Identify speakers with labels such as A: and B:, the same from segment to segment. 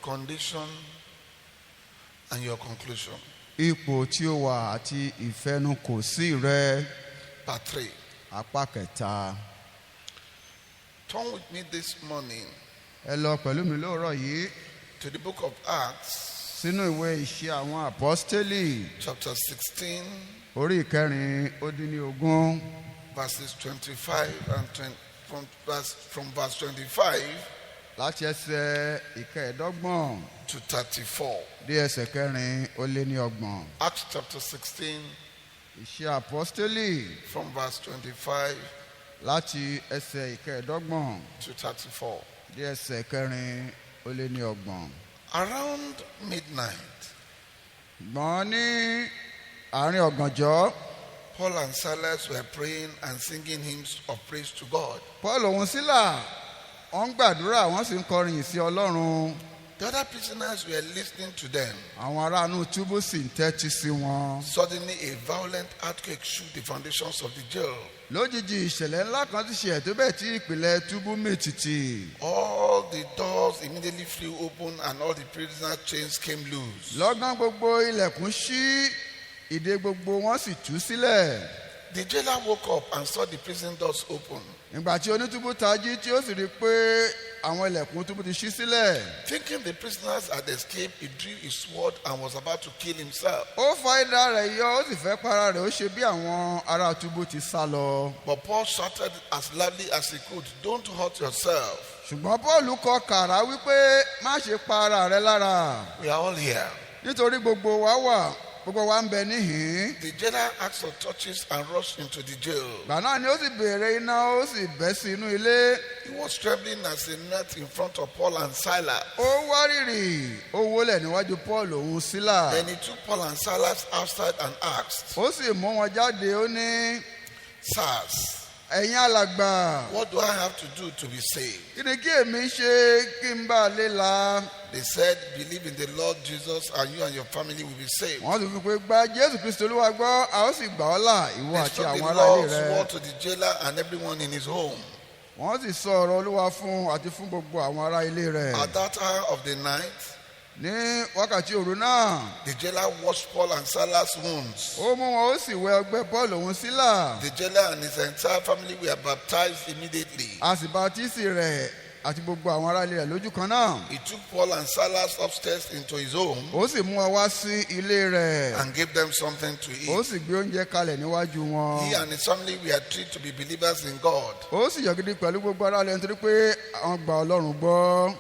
A: condition and your conclusion.
B: Ipò tí ó wà àti ìfẹnukò sí rẹ.
A: Part 3.
B: Apá kẹta.
A: Turn with me this morning
B: Ẹ lọ pẹ̀lú mi lóòrọ̀ yìí
A: to the book of Acts,
B: sínú ìwé Ìṣe àwọn Àpọ́stélì
A: chapter 16,
B: orí ìkẹrìndínlógún
A: verses 25 and 20, from verse 25
B: láti ẹsẹ̀ ìkẹẹ̀dọ́gbọ̀n
A: to 34.
B: dé ẹsẹ̀ kẹrìnlélọ́gbọ̀n.
A: Acts chapter 16,
B: Ìṣe Àpọ́stélì
A: from verse 25
B: láti ẹsẹ̀ ìkẹẹ̀dọ́gbọ̀n
A: to 34.
B: dé ẹsẹ̀ kẹrìnlélọ́gbọ̀n.
A: Around midnight,
B: Gbọ́n ní àárín ọ̀gànjọ́,
A: Paul and Silas were praying and singing hymns of praise to God.
B: Paul òun Sílà wọ́n ń gbàdúrà wọ́n sì ń kọrin ìsìn Ọlọ́run.
A: The other prisoners were listening to them.
B: Àwọn aráàlú túbú sì ń tẹ́tí sí wọn.
A: Suddenly, a violent earthquake shook the foundations of the jail.
B: Lójijì ìṣẹ̀lẹ̀ ńlá kan ti ṣe tó bẹ́ẹ̀ tí ìpìlẹ̀ túbú mì tìtì.
A: All the doors immediately flew open and all the prisoners' chains came loose.
B: Lọ́gán gbogbo ilẹ̀kùn ṣí, ìdè gbogbo wọn sì tú sílẹ̀.
A: The jailer woke up and saw the prison doors open.
B: Ìgbà tí onítúbú tají tí ó sì rí i pé àwọn ilẹ̀kùn túbú ti ṣí sílẹ̀.
A: Thinking the prisoners had escaped, he drew his sword and was about to kill himself.
B: Ó fa idà rẹ̀ yọ, ó sì fẹ́ para rẹ̀, ó ṣe bí àwọn ará túbú ti sá lọ.
A: But Paul shouted as loudly as he could, "Don't hurt yourself.
B: Ṣùgbọ́n Paul kọ kàrá wípé má ṣe pa ara rẹ lára.
A: We are all here."
B: Nítorí gbogbo wa ń bẹ níhìn-ín.
A: The jailer asked for torches and rushed into the jail.
B: Ìgbà náà ni ó sì béèrè iná, ó sì bẹ́ sí inú ilé.
A: He was trembling as he knelt in front of Paul and Silas.
B: Ó wárìrì, ó wólẹ̀ níwájú Paul òun Sílà.
A: Then he took Paul and Silas outside and asked,
B: Ó sì mú wọn jáde, ó ní,
A: "Sirs,
B: ẹ̀yin alàgbà,
A: what do I have to do to be saved?"
B: kí ni kí èmi ṣe kí n bá lè là?
A: They said, "Believe in the Lord Jesus and you and your family will be saved."
B: Wọ́n sì fi pé gba Jésù Kristi Olúwa gbọ́, a ó sì gbà ọ́ là, ìwọ
A: They
B: àti
A: spoke the
B: àwọn ará ilé
A: Lord's
B: rẹ.
A: word to the jailer and everyone in his home.
B: Wọ́n sì sọ ọ̀rọ̀ Olúwa fún àti fún gbogbo àwọn ará ilé rẹ̀.
A: At that hour of the night,
B: Ní wákàtí òru náà,
A: the jailer washed Paul and Silas' wounds.
B: ó mú wọn ó sì wẹ ọgbẹ́ Paul òun Sílà.
A: The jailer and his entire family were baptized immediately.
B: A sì baptisi rẹ̀ àti gbogbo àwọn ará ilé rẹ̀ lójú kan náà.
A: He took Paul and Silas upstairs into his home
B: Ó sì mú wọn wá sí ilé rẹ̀.
A: and gave them something to
B: Ó
A: eat.
B: sì gbé oúnjẹ kalẹ̀ níwájú wọn.
A: He and his family were treated to be believers in God.
B: Ó sì yọ̀ gidi pẹ̀lú gbogbo ará ilé nítorí pé àwọn gba Ọlọ́run gbọ́.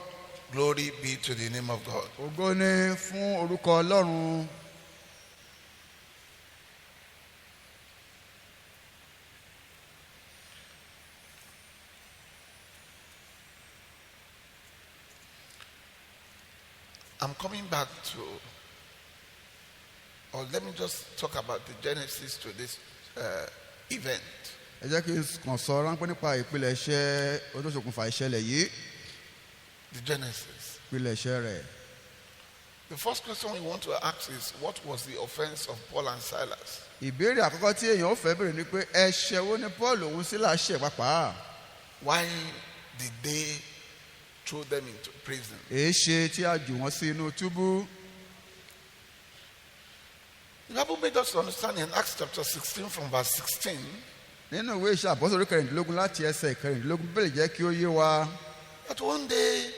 A: Glory be to the name of God.
B: Ògo ni fún orúkọ Ọlọ́run.
A: I'm coming back to, or let me just talk about the genesis to this event.
B: Ẹ jẹ́ kí n kàn sọ ráńpẹ́ nípa ìpilẹ̀ṣẹ̀ olóṣokùnfà ìṣẹ̀lẹ̀ yìí.
A: The genesis.
B: Ìpilẹ̀ṣẹ̀ rẹ̀.
A: The first question we want to ask is, what was the offense of Paul and Silas?
B: Ìbéèrè àkọ́kọ́ tí èèyàn ó fẹ́ béèrè ni pé ẹ̀ṣẹ̀ wo ni Paul òun Sílà ṣẹ̀ pàápàá?
A: Why did they throw them into prison?
B: Èé ṣe tí a jù wọ́n sí inú túbú?
A: The Bible made us understand in Acts chapter 16 from verse 16
B: Nínú ìwé Iṣẹ́ Àpọ́sítélì orí 13 láti ẹsẹ̀ 14 Bíbélì jẹ́ kí ó yé wa.
A: that one day,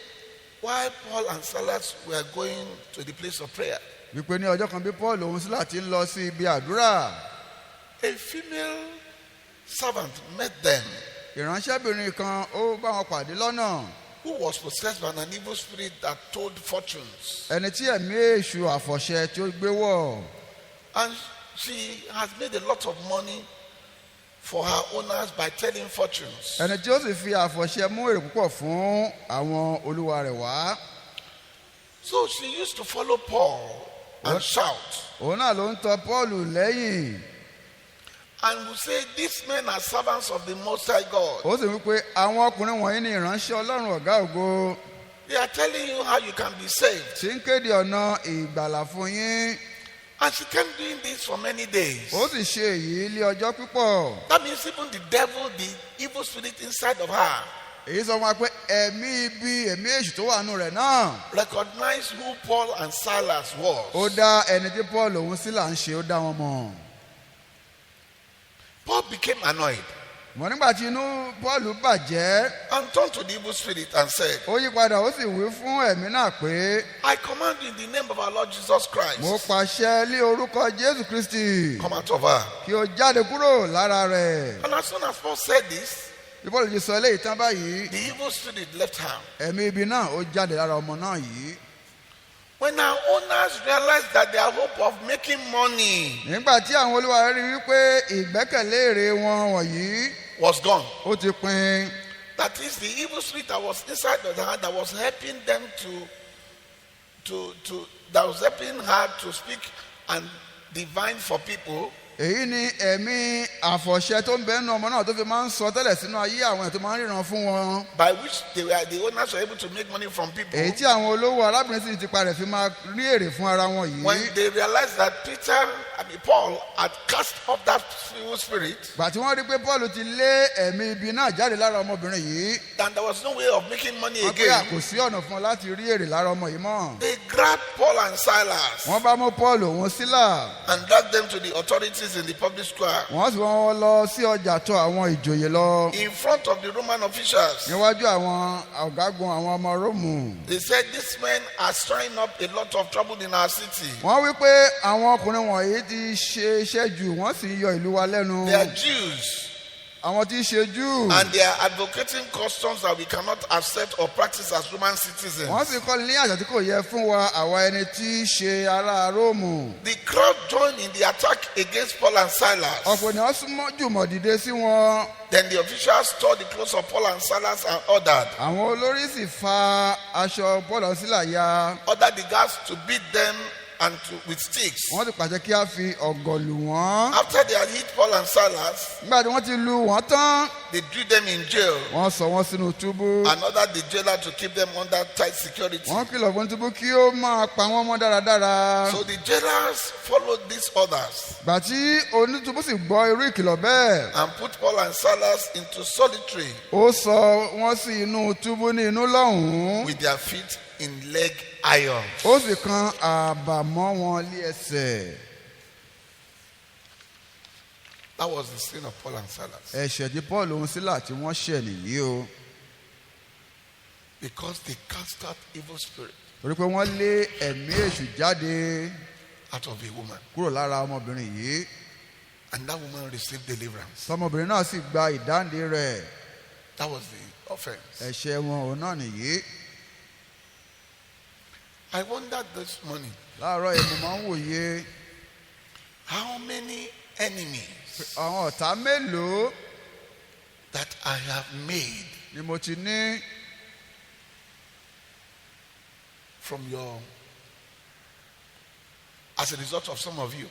A: while Paul and Silas were going to the place of prayer,
B: Wípé ní ọjọ́ kan bí Paul òun Sílà ti ń lọ sí ibi àdúrà,
A: a female servant met them
B: ìránṣẹ́bìnrin kan ó bá wọn pàdé lọ́nà.
A: who was possessed by an evil spirit that told fortunes.
B: Ẹni tí ẹ̀mí èṣù àfọ̀ṣẹ tí ó gbé wọ̀.
A: And she has made a lot of money for her owners by telling fortunes.
B: Ẹni tí ó sì fi àfọ̀ṣẹ mú èrè púpọ̀ fún àwọn olúwa rẹ̀ wá.
A: So she used to follow Paul and shout
B: Òun náà ló ń tọ Paul lẹ́yìn.
A: and would say, "These men are servants of the Most High God.
B: Ó sì wípé àwọn ọkùnrin wọ̀nyí ni ìránṣẹ́ Ọlọ́run ọ̀gá ògo.
A: They are telling you how you can be saved."
B: Tí ń kéde ọ̀nà ìgbàlà fún yín.
A: And she kept doing this for many days.
B: Ó sì ṣe èyí lé ọjọ́ púpọ̀.
A: That means even the devil, the evil spirit inside of her,
B: èyí sọ fún wa pé ẹ̀mí ibi ẹ̀mí èṣù tó wà nù rẹ̀ náà.
A: recognized who Paul and Silas was.
B: ó dá ẹni tí Paul òun Sílà ń ṣe ó dá wọn mọ̀.
A: Paul became annoyed
B: wọ́n nígbà tí inú Paul bàjẹ́.
A: and turned to the evil spirit and said,
B: ó yí padà ó sì wí fún ẹ̀mí náà pé.
A: I command you in the name of our Lord Jesus Christ,
B: mo pàṣẹ lé orúkọ Jésù Kristi.
A: come out of her.
B: kí o jáde kúrò lára rẹ̀.
A: And as soon as Paul said this,
B: bí Paul ti sọ eléyìí tán báyìí.
A: the evil spirit left her.
B: ẹ̀mí ibi náà ó jáde lára ọmọ náà yìí.
A: When our owners realized that their hope of making money
B: nígbà tí àwọn olúwa rí wípé ìgbẹ́kẹ̀lé èrè wọn wọ̀nyí
A: was gone,
B: ó ti pin.
A: that is the evil spirit that was inside of her that was helping them that was helping her to speak and divine for people,
B: èyí ni ẹ̀mí àfọ̀ṣẹ tó ń bẹ nínú ọmọ náà tó fi máa ń sọ tẹ́lẹ̀ sínú ayé àwọn ẹ̀ tó máa ń ríran fún wọn.
A: by which the owners were able to make money from people.
B: èyí tí àwọn olówó arábìnrin sì ti parẹ̀ fi máa rí èrè fún ara wọn yìí.
A: When they realized that Paul had cast off that evil spirit,
B: gbà tí wọ́n rí pé Paul ti lé ẹ̀mí ibi náà jáde lára ọmọbìnrin yìí.
A: and there was no way of making money
B: wọ́n pé
A: again,
B: kò sí ọ̀nà fún ọ láti rí èrè lára ọmọ yìí mọ́.
A: they grabbed Paul and Silas
B: wọ́n bá mú Paul òun Sílà.
A: and dragged them to the authorities in the public square
B: wọ́n sì wọ́n lọ sí ọjà tọ̀ àwọn ìjòyè lọ.
A: in front of the Roman officials.
B: níwájú àwọn ọ̀gágun àwọn ọmọ Róòmù.
A: They said these men are stirring up a lot of trouble in our city.
B: wọ́n wí pé àwọn ọkùnrin wọ̀nyí ti ṣe iṣẹ́ jù wọ́n sì yọ ìlú wa lẹ́nu.
A: They are Jews
B: àwọn tí í ṣe Júù.
A: and they are advocating customs that we cannot accept or practice as Roman citizens.
B: wọ́n sì kọ́ni ní àṣà tí kò yẹ fún wa àwa ẹni tí í ṣe ará Róòmù.
A: The crowd joined in the attack against Paul and Silas.
B: ọ̀pọ̀ ènìyàn súnmọ́ jùmọ̀ dìde sí wọn.
A: Then the officials tore the clothes of Paul and Silas and ordered
B: àwọn olórí sì fa aṣọ Paul Sílà ya.
A: the guards to beat them and with sticks.
B: wọ́n sì pàṣẹ kí a fi ọ̀gọ̀ lù wọ́n.
A: After they had hit Paul and Silas,
B: nígbà tí wọ́n ti lù wọ́n tán.
A: they threw them in jail
B: wọ́n sọ wọ́n sínú túbú.
A: and ordered the jailer to keep them under tight security.
B: wọ́n kìlọ̀ fún túbú kí ó máa pa wọ́n mọ́ dáradára.
A: So the jailers followed these orders
B: gbà tí onítúbú sì gbọ́ irú ìkìlọ̀ bẹ́ẹ̀.
A: and put Paul and Silas into solitary
B: ó sọ wọ́n sí inú túbú ní inú lọ́hùn-ún.
A: with their feet in leg irons.
B: ó sì kan àbàmọ́ wọn lé ẹsẹ̀.
A: That was the sin of Paul and Silas.
B: ẹ̀ṣẹ̀ tí Paul òun Sílà tí wọ́n ṣẹ̀ nìyí o.
A: Because they cast out evil spirit
B: torí pé wọ́n lé ẹ̀mí èṣù jáde
A: out of a woman.
B: kúrò lára ọmọbìnrin yìí.
A: And that woman received deliverance.
B: ọmọbìnrin náà sì gba ìdáǹdè rẹ̀.
A: That was the offense.
B: ẹ̀ṣẹ̀ wọn òun náà nìyí.
A: I wondered this morning,
B: láàárọ̀ yìí mo máa ń wòye
A: how many enemies
B: àwọn ọ̀tá mélòó
A: that I have made
B: ni mo ti ní
A: as a result of some of you.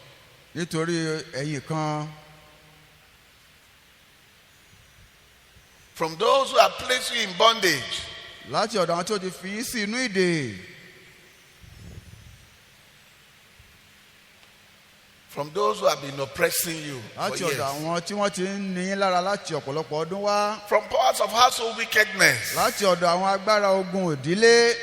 B: nítorí ẹ̀yin kan.
A: From those who have placed you in bondage.
B: láti ọ̀dọ̀ àwọn tó ti fi yín sí inú ìdè.
A: From those who have been oppressing you for
B: láti
A: years.
B: ọ̀dọ̀ àwọn tí wọ́n ti ń ní yín lára láti ọ̀pọ̀lọpọ̀ ọdún wá.
A: From powers of household wickedness.
B: láti ọ̀dọ̀ àwọn agbára ogun ìdílé.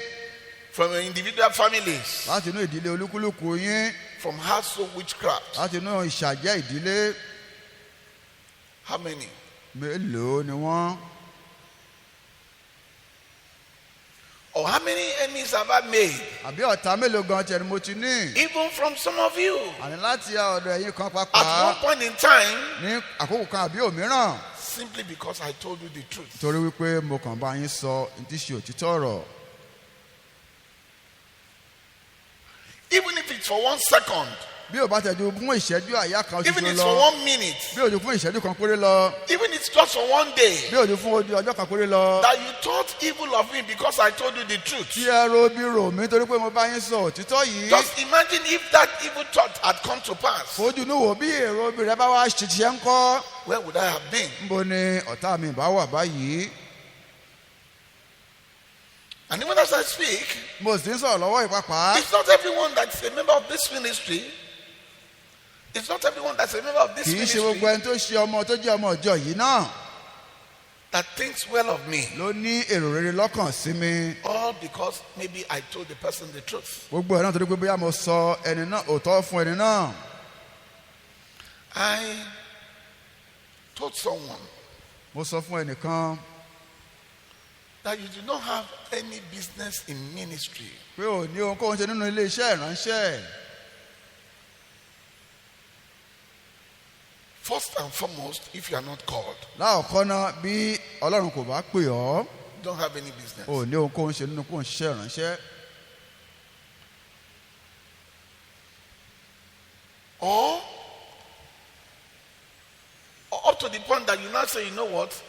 A: From your individual families.
B: láti inú ìdílé olúkúlùkù yín.
A: From household witchcraft.
B: láti inú ìṣàjẹ́ ìdílé.
A: How many?
B: mélòó ni wọ́n.
A: Or how many enemies have I made?
B: àbí ọ̀tá mélòó gan tiẹ̀ ni mo ti ní.
A: Even from some of you.
B: àní láti ọ̀dọ̀ ẹ̀yin kan
A: At
B: pàápàá.
A: one point in time.
B: ní àkókò kan àbí òmíràn.
A: Simply because I told you the truth.
B: torí wípé mo kàn bá yín sọ ní tí ṣe òtítọ́ ọ̀rọ̀.
A: Even if it's for 1 second.
B: bí o bá tẹ̀jú fún ìṣẹ́jú àyá kan
A: Even
B: ṣoṣo
A: if it's for
B: lọ.
A: 1 minute.
B: bí o jù fún ìṣẹ́jú kan péré lọ.
A: Even if it's just for 1 day.
B: bí o jù fún ojú ọjọ́ kan péré lọ.
A: That you thought evil of me because I told you the truth.
B: tí ẹ ro bí rò mí torí pé mo bá yín sọ òtítọ́ yìí.
A: Just imagine if that evil thought had come to pass.
B: fojú inú wò bí èrò bí rẹ bá wá ṣiṣẹ́ ń kọ́.
A: Where would I have been?
B: níbo ni ọ̀tá mi bá wà báyìí.
A: And even as I speak,
B: mo sì ń sọ̀rọ̀ lọ́wọ́ ìpapà.
A: it's not everyone that's a member of this ministry. It's not everyone that's a member of this
B: kì í ṣe
A: ministry
B: gbogbo ẹni tó ṣe ọmọ tó jẹ́ ọmọ ìjọ yìí náà.
A: that thinks well of me.
B: ló ní èrò rere lọ́kàn sí mi.
A: All because maybe I told the person the truth.
B: gbogbo ẹ̀ náà torí pé bóyá mo sọ ẹni náà òótọ́ fún ẹni náà.
A: I told someone
B: mo sọ fún ẹnìkan
A: that you do not have any business in ministry
B: pé ò ní ohunkóhun ṣe nínú ilé iṣẹ́ ìránṣẹ́.
A: first and foremost. If you are not called,
B: láòkọ́ náà bí ọlọ́run kò bá pè ọ́
A: you don't have any business.
B: ò ní ohunkóhun ṣe nínú kóhun ṣiṣẹ́ ìránṣẹ́.
A: Or up to the point that you now say, you know what,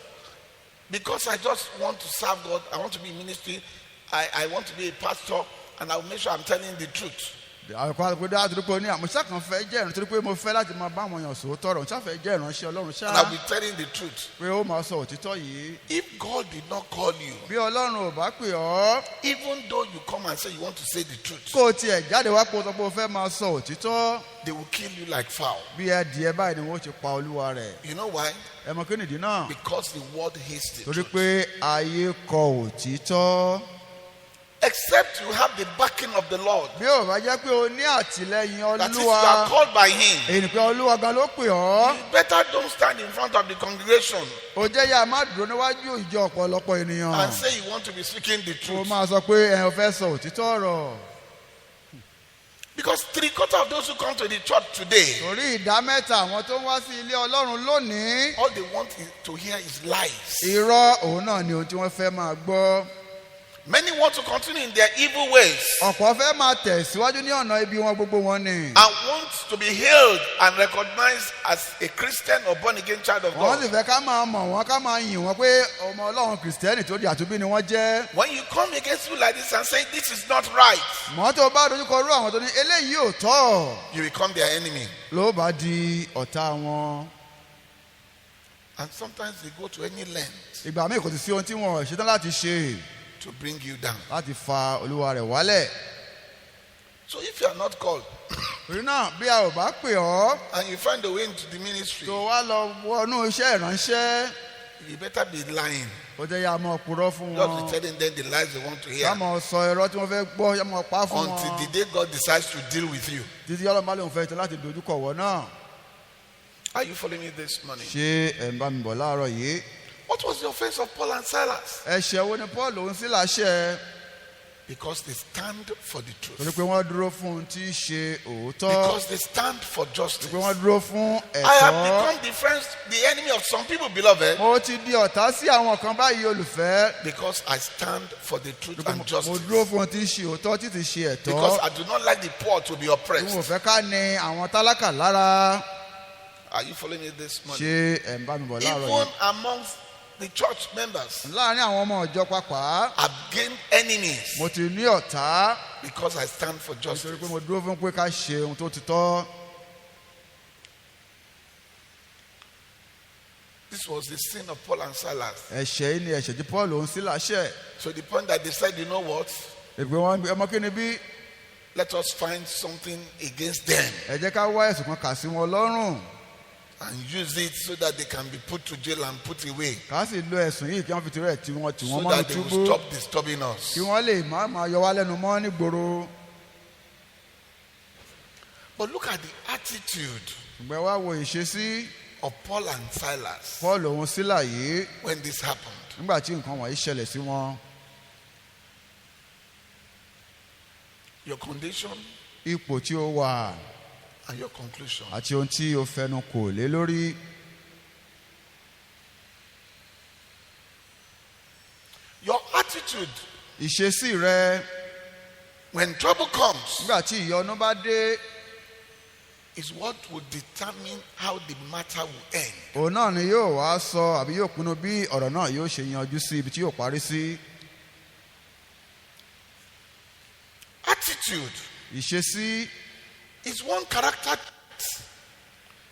A: because I just want to serve God, I want to be in ministry, I want to be a pastor, and I will make sure I'm telling the truth.
B: àkọ́ àgbẹ̀dá àdúgbò ní àmúṣá kan fẹ́ jẹ́ ìrántí pé mo fẹ́ láti máa bá àwọn èèyàn sòótọ́ rọ̀ ṣá fẹ́ jẹ́ ìránṣẹ́ ọlọ́run ṣá.
A: And I'll be telling the truth.
B: pé ó máa sọ òtítọ́ yìí.
A: If God did not call you,
B: bí ọlọ́run ò bá pè ọ́.
A: even though you come and say you want to say the truth,
B: kó o tiẹ̀ jáde wá pé o sọ pé o fẹ́ máa sọ òtítọ́.
A: they will kill you like fowl.
B: bí ẹdìẹ báyìí ni wọ́n ti pa olúwa rẹ̀.
A: You know why?
B: ẹ mọ̀ kí nìdí náà.
A: Because the world hates the
B: torí
A: truth.
B: pé ayé kọ òtítọ́.
A: Except you have the backing of the Lord.
B: bí ò bá jẹ́ pé o ní àtìlẹ́yìn
A: That is, you are
B: olúwa.
A: called by Him.
B: èyí ni pé olúwa gan ló pè ọ́.
A: You better don't stand in front of the congregation
B: ó jẹ́ yá má dúró níwájú ìjọ ọ̀pọ̀lọpọ̀ ènìyàn.
A: and say you want to be speaking the
B: o
A: truth.
B: máa sọ pé ẹ ò fẹ́ sọ òtítọ́ ọ̀rọ̀.
A: Because 3/4 of those who come to the church today,
B: torí ìdá mẹ́ta àwọn tó ń wá sí ilé ọlọ́run lónìí.
A: all they want to hear is lies.
B: irọ́ òun náà ni ohun tí wọ́n fẹ́ máa gbọ́.
A: Many want to continue in their evil ways
B: ọ̀pọ̀ fẹ́ máa tẹ̀síwájú ní ọ̀nà ibi wọn gbogbo wọn ni.
A: and want to be hailed and recognized as a Christian or born again child of
B: wọ́n sì
A: God.
B: fẹ́ ká máa mọ̀ wọ́n ká máa yìn wọ́n pé ọmọ ọlọ́run kìrìsìtẹ́nì tó di àtúnbí ni wọ́n jẹ́.
A: When you come against people like this and say this is not right,
B: mọ́tò bá dojúkọ rú àwọn tó ní eléyìí ò tọ́
A: you become their enemy.
B: ló bá di ọ̀tá wọn.
A: And sometimes they go to any length
B: ìgbà míì kò sì sí ohun tí wọn ò ṣetán láti ṣe
A: to bring you down.
B: láti fa olúwa rẹ̀ wálẹ̀.
A: So if you are not called
B: torí náà bí a ò bá pè ọ́
A: and you find a way into the ministry,
B: tó wá lọ wọnú iṣẹ́ ìránṣẹ́
A: you better be lying.
B: ó jẹ́ yá máa purọ́ fún
A: Just
B: wọn.
A: be telling them the lies they want to
B: yá
A: hear
B: máa sọ irọ́ tí wọ́n fẹ́ gbọ́ yá máa pa fún
A: until
B: wọn.
A: the day God decides to deal with you.
B: títí ọlọ́run bá lóun fẹ́ tán láti dojúkọ wọ́n náà.
A: Are you following me this morning?
B: ṣé ẹ̀ ń bá mi bọ̀ láàárọ̀ yìí.
A: What was the offense of Paul and Silas?
B: ẹ̀ṣẹ̀ wo ni Paul òun sí láṣẹ.
A: Because they stand for the
B: torí
A: truth.
B: pé wọ́n dúró fún ohun tí í ṣe òótọ́.
A: Because they stand for justice.
B: pé wọ́n dúró fún
A: I have
B: ẹ̀tọ́.
A: become the enemy of some people, beloved,
B: mo ti di ọ̀tá sí àwọn kan báyìí olùfẹ́.
A: because I stand for the truth
B: Torí pé
A: and
B: mo
A: justice.
B: dúró fún ohun tí í ṣe òótọ́ tí ti ṣe ẹ̀tọ́.
A: Because I do not like the poor to be
B: tí mo
A: oppressed.
B: fẹ́ ká ní àwọn tálákà lára.
A: Are you following me this morning?
B: ṣé ẹ̀ ń bá mi bọ̀ láàárọ̀
A: Even
B: yìí.
A: amongst the church members,
B: láàárín àwọn ọmọ ìjọ pàápàá
A: I've gained enemies
B: mo ti ní ọ̀tá.
A: because I stand for
B: nítorí
A: justice.
B: pé mo dúró fún pé ká ṣe ohun tó ti tọ́.
A: This was the sin of Paul and Silas.
B: ẹ̀ṣẹ̀ yìí ni ẹ̀ṣẹ̀ tí Paul òun sí láṣẹ.
A: So the point that they said, you know what?
B: èpè wọn ọmọ kí ni bí.
A: Let us find something against them
B: ẹ jẹ́ ká wá ẹ̀sùn kan kà sí wọn lọ́rùn.
A: and use it so that they can be put to jail and put away,
B: ká sì lo ẹ̀sùn yìí kí wọ́n fi tirẹ̀ tí wọ́n
A: so
B: mọ́nú
A: that they will
B: túbú.
A: stop disturbing us.
B: kí wọ́n lè má máa yọ wá lẹ́nu mọ́ nígboro.
A: But look at the attitude
B: ṣùgbọ́n wá wo ìṣesí
A: of Paul and Silas
B: Paul òun sílà yìí
A: when this happened.
B: nígbà tí nǹkan wọ̀nyí ṣẹlẹ̀ sí wọn.
A: Your condition
B: ipò tí ó wà
A: and your conclusion.
B: àti ohun tí ó fẹnu kò lé lórí.
A: Your attitude
B: ìṣesí rẹ
A: when trouble comes
B: nígbà tí ìyọnu bá dé
A: is what will determine how the matter will end.
B: òun náà ni yóò wá sọ àbí yóò pinnu bí ọ̀rọ̀ náà yóò ṣe yanjú sí ibi tí yóò parí sí.
A: Attitude
B: ìṣesí
A: is one character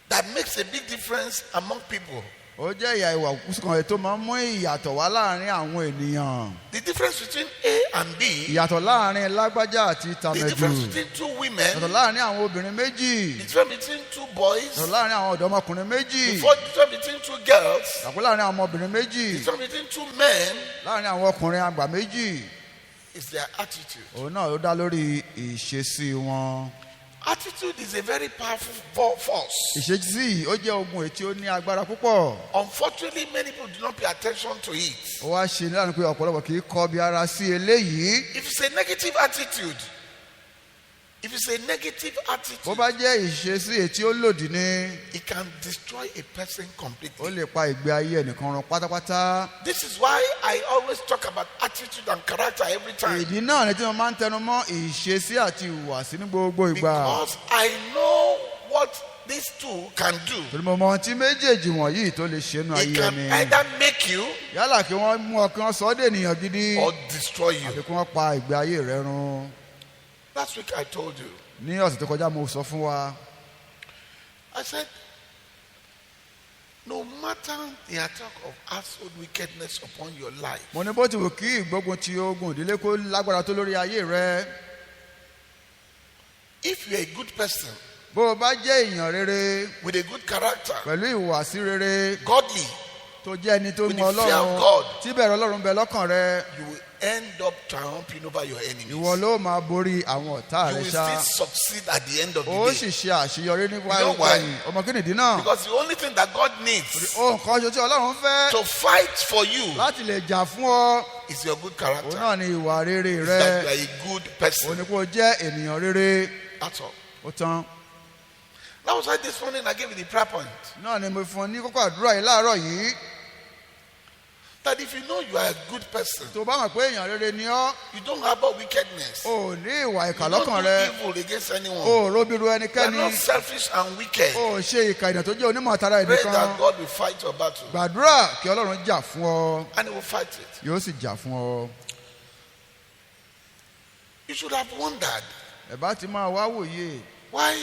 A: that makes a big difference among people.
B: ó jẹ́ ìyà ìwà kúkúsí kan tó máa ń mú ìyàtọ̀ wá láàrin àwọn ènìyàn.
A: The difference between A and B.
B: Ìyàtọ̀ láàrin lágbájá àti
A: The
B: tàmẹ̀dù.
A: difference between two women.
B: Ìyàtọ̀ láàrin àwọn obìnrin méjì.
A: The difference between two boys.
B: Ìyàtọ̀ láàrin àwọn ọ̀dọ́mọkùnrin méjì.
A: The difference between two girls.
B: Ìyàtọ̀ láàrin àwọn ọmọbìnrin méjì.
A: The difference between two men.
B: Láàrin àwọn ọkùnrin àgbà méjì.
A: Is their attitude.
B: Òun náà ló dá lórí ìṣesí wọn.
A: Attitude is a very powerful force.
B: Ìṣesí yìí ó jẹ́ ogun èyí tí ó ní agbára púpọ̀.
A: Unfortunately, many people do not pay attention to it.
B: Ó wá ṣe nílànà pé ọ̀pọ̀lọpọ̀ kì í kọbi ara sí eléyìí.
A: If it's a negative attitude,
B: bó bá jẹ́ ìṣesí èyí tí ó lòdì ni,
A: it can destroy a person
B: ó
A: completely.
B: lè pa ìgbé ayé ẹnìkan run pátápátá.
A: This is why I always talk about attitude and character every time.
B: Ìdí náà ni tí mo máa ń tẹnu mọ́ ìṣesí àti ìhùwàsí ní gbogbo ìgbà.
A: Because I know what these two can do.
B: Torí mo mọ ohun tí méjèèjì wọ̀nyí tó lè ṣe nínú
A: It
B: ayé
A: can
B: ẹni.
A: either make you
B: Yálà kí wọ́n mú ọkàn sọ ọ́ dènìyàn gidi
A: or destroy
B: àbí
A: you.
B: kí wọ́n pa ìgbé ayé rẹ run.
A: Last week I told you.
B: Ní ọ̀sẹ̀ tó kọjá mo sọ fún wa.
A: I said, no matter the attack of household wickedness upon your life,
B: Mo ní bó ti wù kí ìgbógun ti ogun ìdílé kó lágbára tó lórí ayé rẹ.
A: if you're a good person
B: Bó o bá jẹ́ èèyàn rere
A: with a good character,
B: pẹ̀lú ìhùwàsí rere
A: godly,
B: tó jẹ́ ẹni tó
A: With
B: mọ
A: the fear of
B: Ọlọ́run
A: God.
B: tí bẹ̀rù Ọlọ́run bẹ lọ́kàn rẹ,
A: you will end up triumphing over your enemies.
B: ìwọ ló máa borí àwọn ọ̀tá
A: You
B: rẹ
A: will
B: ṣá.
A: still succeed at the end of
B: Ó
A: the
B: sì
A: day.
B: ṣe àṣeyọrí ní
A: know why?
B: wáyé ọmọ kí nìdí náà.
A: Because the only thing that God needs
B: Ohun kan ṣoṣo tí Ọlọ́run fẹ́
A: to fight for you
B: láti lè jà fún ọ,
A: is your good
B: òun
A: character.
B: náà ni ìwà rere
A: Is that you
B: rẹ.
A: are a good
B: Òun
A: person.
B: ni kó o jẹ́ ènìyàn rere.
A: That's all.
B: Ó tán.
A: That was why this morning I gave you the prayer point.
B: Náà ni mo fún ọ ní kókó àdúrà yìí láàárọ̀ yìí.
A: That if you know you are a good person,
B: Tó bá mọ̀ pé èèyàn rere ni ọ́,
A: you don't harbor wickedness.
B: o ò ní ìwà ìkà
A: You don't
B: lọ́kàn
A: do
B: rẹ,
A: evil against anyone.
B: o ò róbìrú
A: You are
B: ẹnikẹ́ni,
A: not selfish and wicked.
B: o ò ṣe ìkà ìdà tó jẹ́ onímọ̀ tara
A: Pray
B: ẹnìkan.
A: that God will fight your battle.
B: Gbàdúrà kí Ọlọ́run jà fún ọ,
A: And He will fight it.
B: yóò sì jà fún ọ.
A: You should have wondered
B: Ẹ bá ti máa wá wòye,
A: why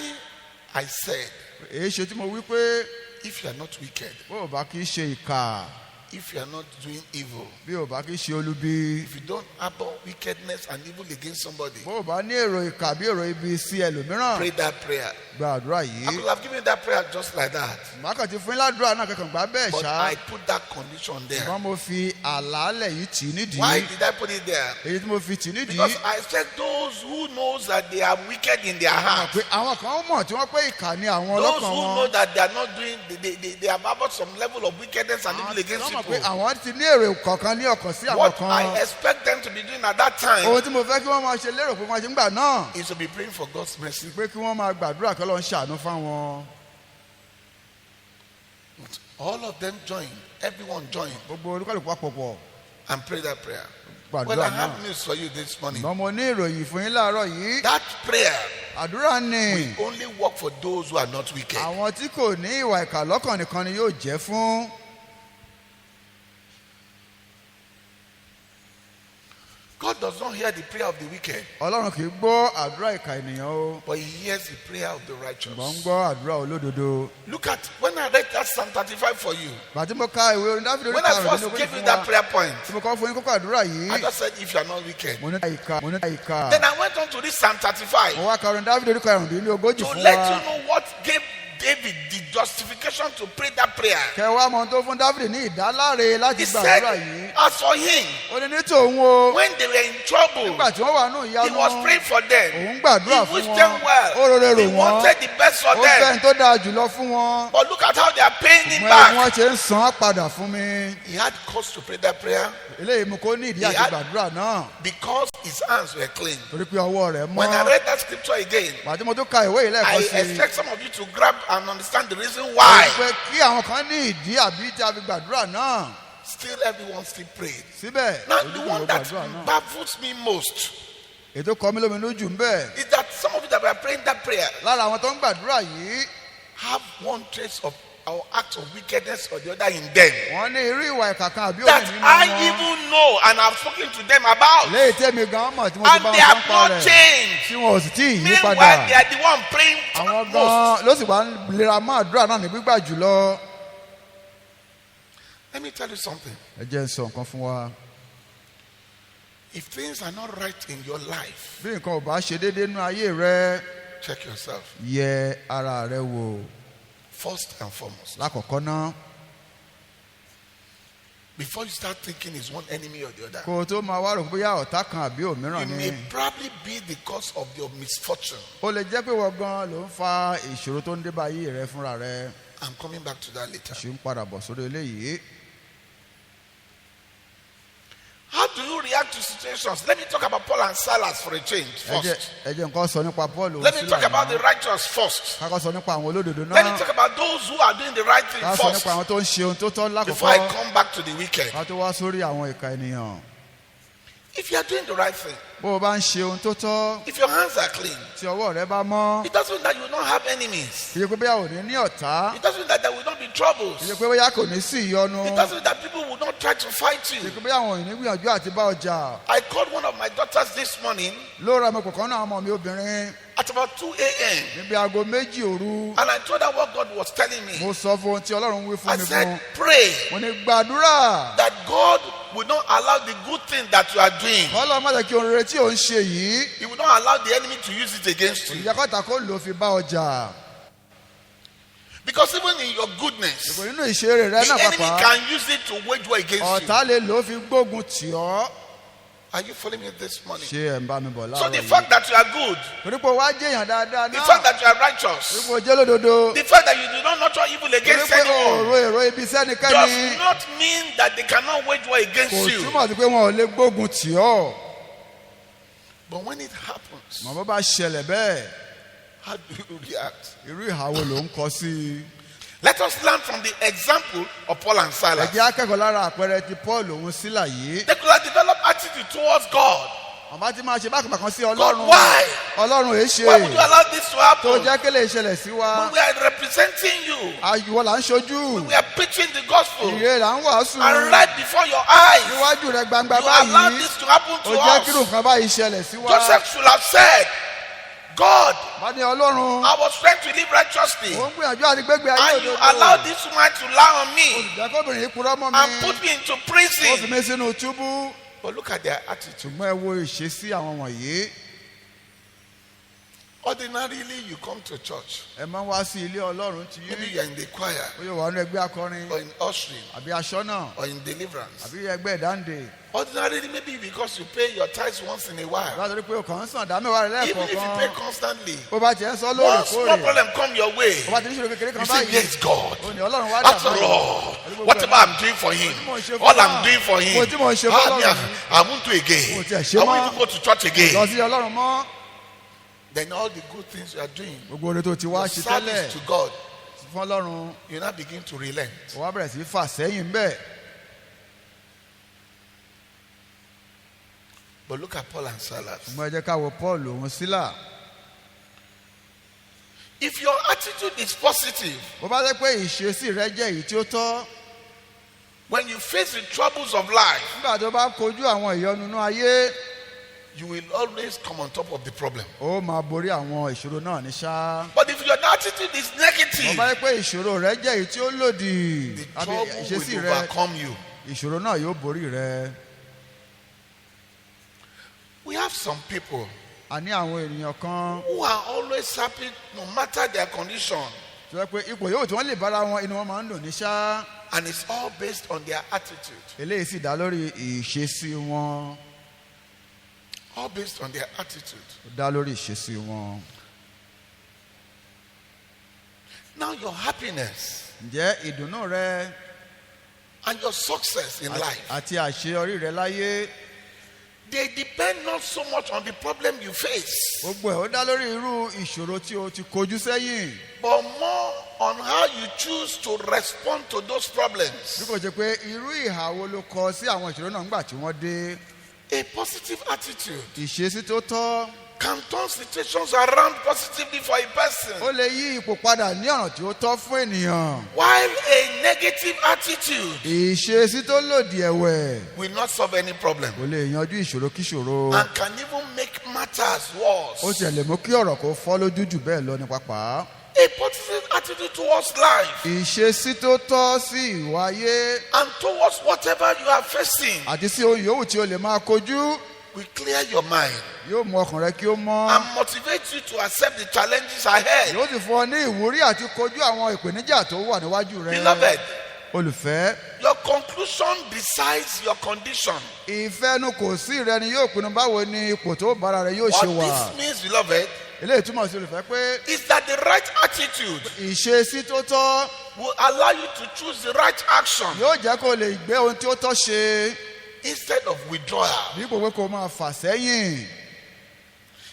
A: I said,
B: èyí ṣe tí mo wí pé
A: if you are not wicked,
B: bó o bá kí ṣe ìkà,
A: if you are not doing evil,
B: bí o bá kí ṣe olubi,
A: if you don't harbor wickedness and evil against somebody,
B: bó o bá ní èrò ìkà bí èrò ibi sí ẹlòmíràn,
A: pray that prayer.
B: gbàdúrà
A: I
B: yìí.
A: could have given that prayer just like that.
B: Màá ti fún yín ládùúrà náà kẹkàn gbá bẹ́ẹ̀
A: But
B: ṣá.
A: I put that condition there.
B: Ṣùgbọ́n mo fi àlàálẹ̀ yìí tì í nídìí.
A: Why did I put it there?
B: Èyí tí mo fi tì í nídìí.
A: Because I expect those who knows that they are wicked in their heart,
B: Pé àwọn kan mọ̀ tí wọ́n pé ìkà ni àwọn
A: those
B: ọlọ́kàn
A: who know
B: wọn.
A: that they are not doing, they have harbored some level of wickedness and evil against
B: Wọ́n mọ̀ pé
A: people.
B: àwọn ti ní èrè kọ̀ọ̀kan ní ọkàn sí àwọn
A: What I
B: kan.
A: expect them to be doing at that time
B: Ohun tí mo fẹ́ kí wọ́n máa ṣe lérò pé wọ́n ṣe ń gbà náà.
A: is to be praying for God's mercy.
B: Pé kí wọ́n máa gbàdúrà kí Ọlọ́run ṣàánú fáwọn.
A: All of them join, everyone join
B: Gbogbo olúkálùkù papọ̀
A: and pray that prayer. Well, I
B: gbàdúrà náà.
A: have news for you this morning.
B: Ṣùgbọ́n mo ní ìròyìn fún yín láàárọ̀ yìí.
A: That prayer
B: Àdúrà ni
A: will only work for those who are not wicked.
B: àwọn tí kò ní ìwà ìkà lọ́kàn nìkan ni yóò jẹ́ fún.
A: God does not hear the prayer of the wicked,
B: Ọlọ́run kì í gbọ́ àdúrà ìkà ènìyàn o.
A: but He hears the prayer of the righteous.
B: Ṣùgbọ́n ń gbọ́ àdúrà olódodo.
A: Look at when I read that Psalm 35 for you.
B: Bàtí mo ka ìwé orin Dáfídì orí
A: When I
B: karùn-ún
A: first
B: nínú
A: gave
B: ogójì
A: you
B: fún
A: that
B: wa.
A: prayer point,
B: Tí mo kọ́ fún yín kókó àdúrà
A: I
B: yìí.
A: just said, if you are not wicked.
B: Mo ní ìkà.
A: Then I went on to read Psalm 35
B: Mo wá ka orin Dáfídì orí karùn-ún nínú ogójì
A: to
B: fún
A: let
B: wa.
A: you know what gave David the justification to pray that prayer.
B: Kẹ wá mọ ohun tó fún Dáfídì ní ìdáláre láti
A: He
B: gba
A: said,
B: àdúrà yìí.
A: as for him,
B: Ó ní ní tòun o.
A: when they were in trouble,
B: Nígbà tí wọ́n wà nù
A: he
B: ìyanu.
A: was praying for them.
B: Òun gbàdúrà
A: He
B: fún
A: wished
B: wọn.
A: them well.
B: Ó rere
A: He
B: rò wọ́n.
A: wanted the best for
B: Ó fẹ́
A: them.
B: ẹni tó dáa jùlọ fún wọn.
A: But look at how they are paying him
B: Mo ẹ bí
A: back.
B: wọ́n ṣe ń san án padà fún mi.
A: He had cause to pray that prayer
B: Eléyìí mú kó ní ìdí
A: He
B: àti
A: had-
B: gbàdúrà náà.
A: because his hands were clean.
B: Torí pé ọwọ́ rẹ̀
A: When I
B: mọ́.
A: read that scripture again,
B: Pàtí mo tún ka ìwé yìí
A: I
B: lẹ́ẹ̀kan sí i.
A: expect some of you to grab and understand the reason
B: Ó
A: why.
B: pé kí àwọn kan ní ìdí àbí tí a fi gbàdúrà náà.
A: Still, everyone still prayed.
B: Síbẹ̀,
A: Now,
B: ojú
A: the
B: kò
A: one
B: ló
A: that
B: gbàdúrà náà.
A: baffles me most
B: Ètò kọ mí lóminú jù ń bẹ̀.
A: is that some of you that were praying that prayer
B: Lára àwọn tó ń gbàdúrà yìí,
A: have one trace of our act of wickedness or the other in them
B: wọ́n ní irú ìwà ìkà kan àbí
A: that
B: òmìn nínú
A: I
B: wọn.
A: even know and have spoken to them about,
B: Léyìí tèmi gan mọ̀ tí mo ti
A: and
B: bá
A: they
B: wọn
A: have
B: sọ́n pa
A: not
B: rẹ̀.
A: changed.
B: Tí wọn ò sì tí ì yí
A: Meanwhile,
B: padà.
A: they are the one praying
B: Àwọn
A: most.
B: gan ló sì wá ń lera mọ́ àdúrà náà ní gbígbà jùlọ.
A: Let me tell you something.
B: ẹ jẹ́ n sọ nǹkan fún wa.
A: If things are not right in your life,
B: bí nǹkan ò bá ṣe déédéé nínú ayé rẹ,
A: check yourself.
B: yẹ ara rẹ wò
A: First and foremost.
B: lákọ̀ọ́kọ́ náà.
A: Before you start thinking it's one enemy or the other,
B: kó o tó máa wá rò bóyá ọ̀tá kan àbí òmíràn
A: it
B: ni.
A: may probably be the cause of your misfortune.
B: ó lè jẹ́ pé wọ́n gan ló ń fa ìṣòro tó ń dé bá ayé rẹ fúnra rẹ.
A: I'm coming back to that later.
B: ṣe ń padà bọ̀ sórí eléyìí.
A: How do you react to situations? Let me talk about Paul and Silas for a change first.
B: ẹ jẹ́ nǹkan sọ nípa Paul òun
A: Let me
B: sílẹ̀
A: talk about the
B: náà.
A: righteous first.
B: ká kọ́ sọ nípa àwọn olódodo
A: Let me
B: náà.
A: talk about those who are doing the right thing
B: ká sọ
A: first
B: nípa àwọn tó ń ṣe ohun tó tọ́
A: before I
B: lákòókò.
A: come back to the wicked.
B: ká tó wá sórí àwọn ìka ènìyàn.
A: If you are doing the right thing,
B: bó o bá ń ṣe ohun tó tọ́,
A: if your hands are clean,
B: tí ọwọ́ rẹ bá mọ́,
A: it doesn't mean that you will not have enemies.
B: kì í ṣe pé bóyá ò ní ní ọ̀tá,
A: It doesn't mean that there will not be troubles.
B: kì í ṣe pé bóyá kò ní sí ìyọnu,
A: It doesn't mean that people will not try to fight
B: kì í
A: you.
B: ṣe pé bóyá àwọn ò ní gbìyànjú àti bá ọjà.
A: I called one of my daughters this morning
B: ló ra ọmọ kọ̀ọ̀kan náà ọmọ mi obìnrin
A: at about 2 a.m.
B: níbi aago 2 òru.
A: and I told her what God was telling me.
B: mo sọ fún ohun tí Ọlọ́run wí fún
A: I
B: mi fún.
A: said, pray
B: mo ní gbàdúrà.
A: that God will not allow the good thing that you are doing.
B: Ọlọ́run má jẹ́ kí ohun rere tí ò ń ṣe yìí.
A: He will not allow the enemy to use it against you.
B: ìjàkọ́ta kó lò ó fi bá ọjà.
A: Because even in your goodness,
B: kò nínú ìṣeré rẹ
A: the
B: náà
A: enemy
B: pàpà.
A: can use it to wage war against you.
B: ọ̀tá lè lò ó fi gbógun tì ọ́.
A: Are you following me this morning?
B: ṣé ẹ̀ ń bá mi bọ̀
A: So
B: láàárọ̀
A: the
B: yìí.
A: fact that you are good,
B: torí pé wàá jẹ́yàn dáadáa
A: the
B: náà.
A: fact that you are
B: torí
A: righteous,
B: pé o jẹ́ lódodo.
A: the fact that you do not nurture evil
B: torí
A: against
B: pé
A: anyone
B: òòrò èrò ibi sẹ́nikẹ́ni.
A: does not mean that they cannot wage war
B: kò
A: against you.
B: túmọ̀ sí pé wọn ò lè gbógun tì ọ́.
A: But when it happens,
B: mọ̀ bó bá ṣẹlẹ̀ bẹ́ẹ̀.
A: how do you react?
B: irú ìhàwọ̀ ló ń kọ sí i.
A: Let us learn from the example of Paul and
B: ẹ
A: Silas.
B: jẹ́ akẹ́kọ̀ọ́ lára àpẹẹrẹ ti Paul òun sílà yìí.
A: They could have developed attitude towards God.
B: àmọ́ tí máa ṣe bákan sí
A: God,
B: Ọlọ́run.
A: why?
B: Ọlọ́run èé ṣe.
A: Why would you allow this to
B: tó
A: happen?
B: jẹ́ kí lè ṣẹlẹ̀ sí wa.
A: When we are representing you,
B: ayùwọ̀ là ń ṣojú.
A: we are preaching the gospel,
B: ìrè là ń wàásù.
A: and right before your eyes,
B: níwájú rẹ̀ gbangba
A: you allow
B: báyìí.
A: this to happen
B: ó
A: to
B: jẹ́ kí
A: us.
B: nǹkan báyìí ṣẹlẹ̀ sí wa.
A: Joseph should have said, God,
B: bá ní Ọlọ́run.
A: I was trying to live righteously,
B: ó ń gbìyànjú àti gbégbé ayé
A: and you
B: òdodo.
A: allowed this woman to lie on me
B: olùdákọ́bìnrin yìí purọ́ mọ́ mi.
A: and put me into
B: ó fi
A: prison.
B: mí sínú túbú.
A: But look at their attitude.
B: ṣùgbọ́n ẹ wo ìṣesí àwọn wọ̀nyí.
A: Ordinarily, you come to church.
B: ẹ máa ń wá sí ilé Ọlọ́run tí
A: Maybe
B: yín.
A: you are in the choir,
B: ó yóò wà nínú ẹgbẹ́ akọrin.
A: or in ushering,
B: àbí aṣọ́nà.
A: or in deliverance.
B: àbí ẹgbẹ́ ìdáǹdè.
A: Ordinarily, maybe because you pay your tithes once in a while.
B: látọ̀rí pé o kàn ń sàn dámẹ́wàá rẹ̀
A: Even if you pay
B: lẹ́ẹ̀kọ̀ọ̀kan.
A: constantly,
B: bó bá tiẹ̀ ń sọ
A: one small
B: lóòrèkóòrè.
A: problem come your way.
B: bó bá ti ní ìṣòro kékeré
A: You
B: kan
A: say,
B: báyìí.
A: yes, God.
B: ó ní Ọlọ́run wá
A: After
B: dàbáyé.
A: all, whatever I'm doing for him,
B: mo
A: all I'm doing for him,
B: mo tí mo ṣe fún Ọlọ́run.
A: I won't do again.
B: Mo tiẹ̀ ṣe
A: I won't
B: mọ́.
A: even go to church
B: lọ
A: again.
B: sí Ọlọ́run mọ́.
A: Then all the good things you are doing,
B: gbogbo oore tó ti wá
A: your
B: ṣe
A: service to
B: tẹ́lẹ̀
A: God,
B: fún Ọlọ́run.
A: you now begin to relent.
B: ó wá bẹ̀rẹ̀ sí í fà sẹ́yìn bẹ́ẹ̀.
A: But look at Paul and Silas.
B: ṣùgbọ́n ẹ jẹ́ ká wo Paul òun sílà.
A: If your attitude is positive,
B: bó bá jẹ́ pé ìṣesí rẹ jẹ́ èyí tí ó tọ́.
A: when you face the troubles of life,
B: nígbà tó bá kojú àwọn ìyọnu inú ayé.
A: you will always come on top of the problem.
B: ó máa borí àwọn ìṣòro náà ní ṣá.
A: But if your attitude is
B: bó
A: negative,
B: bá jẹ́ pé ìṣòro rẹ jẹ́ èyí tí ó lòdì.
A: the
B: àbí
A: trouble
B: ìṣesí
A: will
B: rẹ.
A: overcome you.
B: ìṣòro náà yóò borí rẹ.
A: We have some people
B: a ní àwọn ènìyàn kan.
A: who are always happy no matter their condition,
B: tó jẹ́ pé ipò yóò tí wọ́n lè bára wọn inú wọn máa ń dùn ní ṣá.
A: and it's all based on their attitude.
B: eléyìí sì dá lórí ìṣesí wọn.
A: All based on their attitude.
B: ó dá lórí ìṣesí wọn.
A: Now your happiness
B: ǹjẹ́ ìdùnnú rẹ
A: and your success in life,
B: àti àṣeyọrí rẹ láyé.
A: they depend not so much on the problem you face,
B: gbogbo ẹ̀ ó dá lórí irú ìṣòro tí o ti kojú sẹ́yìn.
A: but more on how you choose to respond to those
B: bí
A: problems.
B: kò ṣe pé irú ìhà wo ló kọ sí àwọn ìṣòro náà nígbà tí wọ́n dé.
A: A positive attitude
B: ìṣesí tó tọ́.
A: can turn situations around positively for a person,
B: ó lè yí ipò padà ní ọ̀nà tí ó tọ́ fún ènìyàn.
A: while a negative attitude
B: ìṣesí tó lòdì ẹ̀wẹ̀
A: will not solve any problem
B: kò lè yanjú ìṣòro kíṣòro.
A: and can even make matters
B: ó
A: worse.
B: tiẹ̀ lè mú kí ọ̀rọ̀ kó fọ́ lójú jù bẹ́ẹ̀ lọ ní pápá.
A: A positive attitude towards life
B: ìṣesí tó tọ́ sí ìwà ayé
A: and towards whatever you are facing
B: àti sí ohun yòówù tí o lè máa kojú
A: will clear your mind
B: yóò mú ọkàn rẹ kí ó mọ́.
A: and motivate you to accept the challenges ahead.
B: yóò sì fún ọ ní ìwúrí àti kojú àwọn ìpèníjà tó wà níwájú rẹ.
A: Beloved,
B: olùfẹ́.
A: your conclusion decides your condition.
B: ìfẹnukòsí rẹ ni yóò pinnu báwo ni ipò tó bára rẹ yóò ṣe wà.
A: What this means, beloved,
B: eléyìí túmọ̀ sí olùfẹ́ pé
A: is that the right attitude
B: ìṣesí tó tọ́
A: will allow you to choose the right action
B: yóò jẹ́ kó o lè gbé ohun tí ó tọ́ ṣe
A: instead of withdrawal.
B: dípò pé kó o máa fà sẹ́yìn.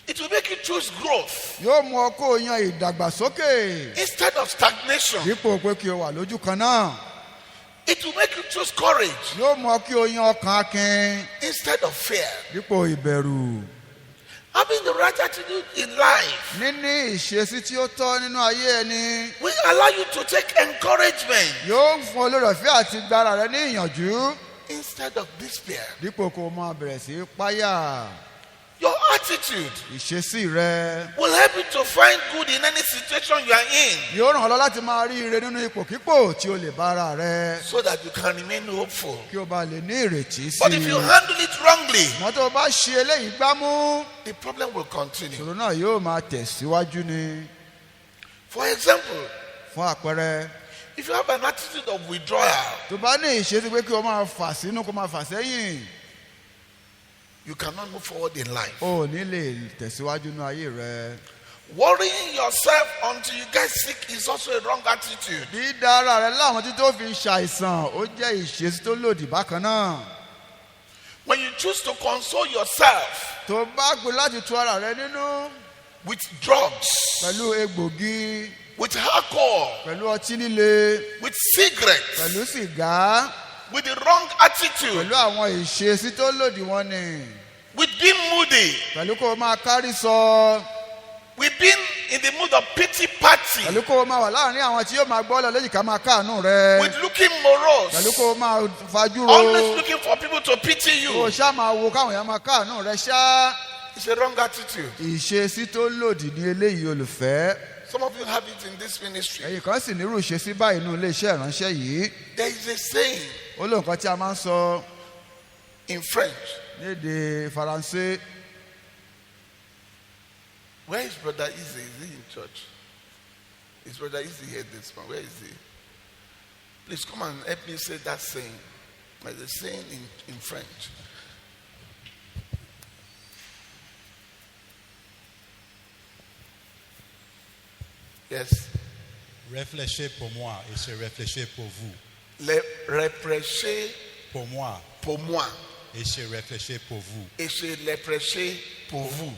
A: It will make you choose growth
B: yóò mú ọ kó o yan ìdàgbàsókè
A: instead of stagnation.
B: dípò pé kí o wà lójú kan náà.
A: It will make you choose courage
B: yóò mú ọ kí o yan ọkàn akin
A: instead of fear.
B: dípò ìbẹ̀rù.
A: Having the right attitude in life
B: níní ìṣesí tí ó tọ́ nínú ayé ẹni
A: will allow you to take encouragement
B: yóò fún ọ lórí ọ̀fẹ́ àti gbára rẹ ní ìyànjú
A: instead of despair.
B: dípò kó o máa bẹ̀rẹ̀ sí í páyà.
A: Your attitude
B: ìṣesí rẹ
A: will help you to find good in any situation you are in
B: yóò ràn ọ́ lọ láti máa rí ire nínú ipòkípò tí o lè bára rẹ
A: so that you can remain hopeful.
B: kí o bá lè ní ìrètí sí
A: But if you handle it wrongly,
B: mọ́ tó o bá ṣe eléyìí gbámú
A: the problem will continue.
B: ìṣòro náà yóò máa tẹ̀síwájú ni.
A: For example,
B: fún àpẹẹrẹ
A: if you have an attitude of withdrawal,
B: tó bá ní ìṣesí pé kí o máa fà sínú kó máa fà sẹ́yìn
A: you cannot move forward in life.
B: o ò ní lè tẹ̀síwájú nínú ayé rẹ.
A: Worrying yourself until you get sick is also a wrong attitude.
B: dídára rẹ láwọn tí tó fi ṣàìsàn ó jẹ́ ìṣesí tó lòdì bákan náà.
A: When you choose to console yourself
B: tó bá gbé láti tu ara rẹ nínú
A: with drugs,
B: pẹ̀lú egbògi
A: with alcohol,
B: pẹ̀lú ọtí líle
A: with cigarettes,
B: pẹ̀lú sìgá
A: with the wrong attitude,
B: pẹ̀lú àwọn ìṣesí tó lòdì wọn ni
A: with being moody,
B: pẹ̀lú kó o máa kárí sọ
A: with being in the mood of pity party,
B: pẹ̀lú kó o máa wà láàrin àwọn tí yóò máa gbọ́ lọ lẹ́yìn ká máa káàánú rẹ
A: with looking morose,
B: pẹ̀lú kó o máa fajúro
A: always looking for people to pity
B: kó o
A: you.
B: ṣá máa wo káwọn èèyàn máa káàánú rẹ ṣá.
A: It's a wrong attitude.
B: ìṣesí tó lòdì ní eléyìí olùfẹ́.
A: Some of you have it in this ministry.
B: ẹ̀yin kan sì nírú ìṣesí báyìí nínú iléeṣẹ́ ìránṣẹ́ yìí.
A: There is a saying
B: ó lóun kan tí a máa ń sọ
A: in French.
B: lédè faransé.
A: Where is Brother Izzy? Is he in church? Is Brother Izzy here this one? Where is he? Please come and help me say that saying. There's a saying in French. Yes.
C: Réfléchissez pour moi et je réfléchis pour vous.
A: Réfléchissez
C: Pour moi
A: pour moi
C: et je réfléchis pour vous.
A: et je réfléchis pour vous.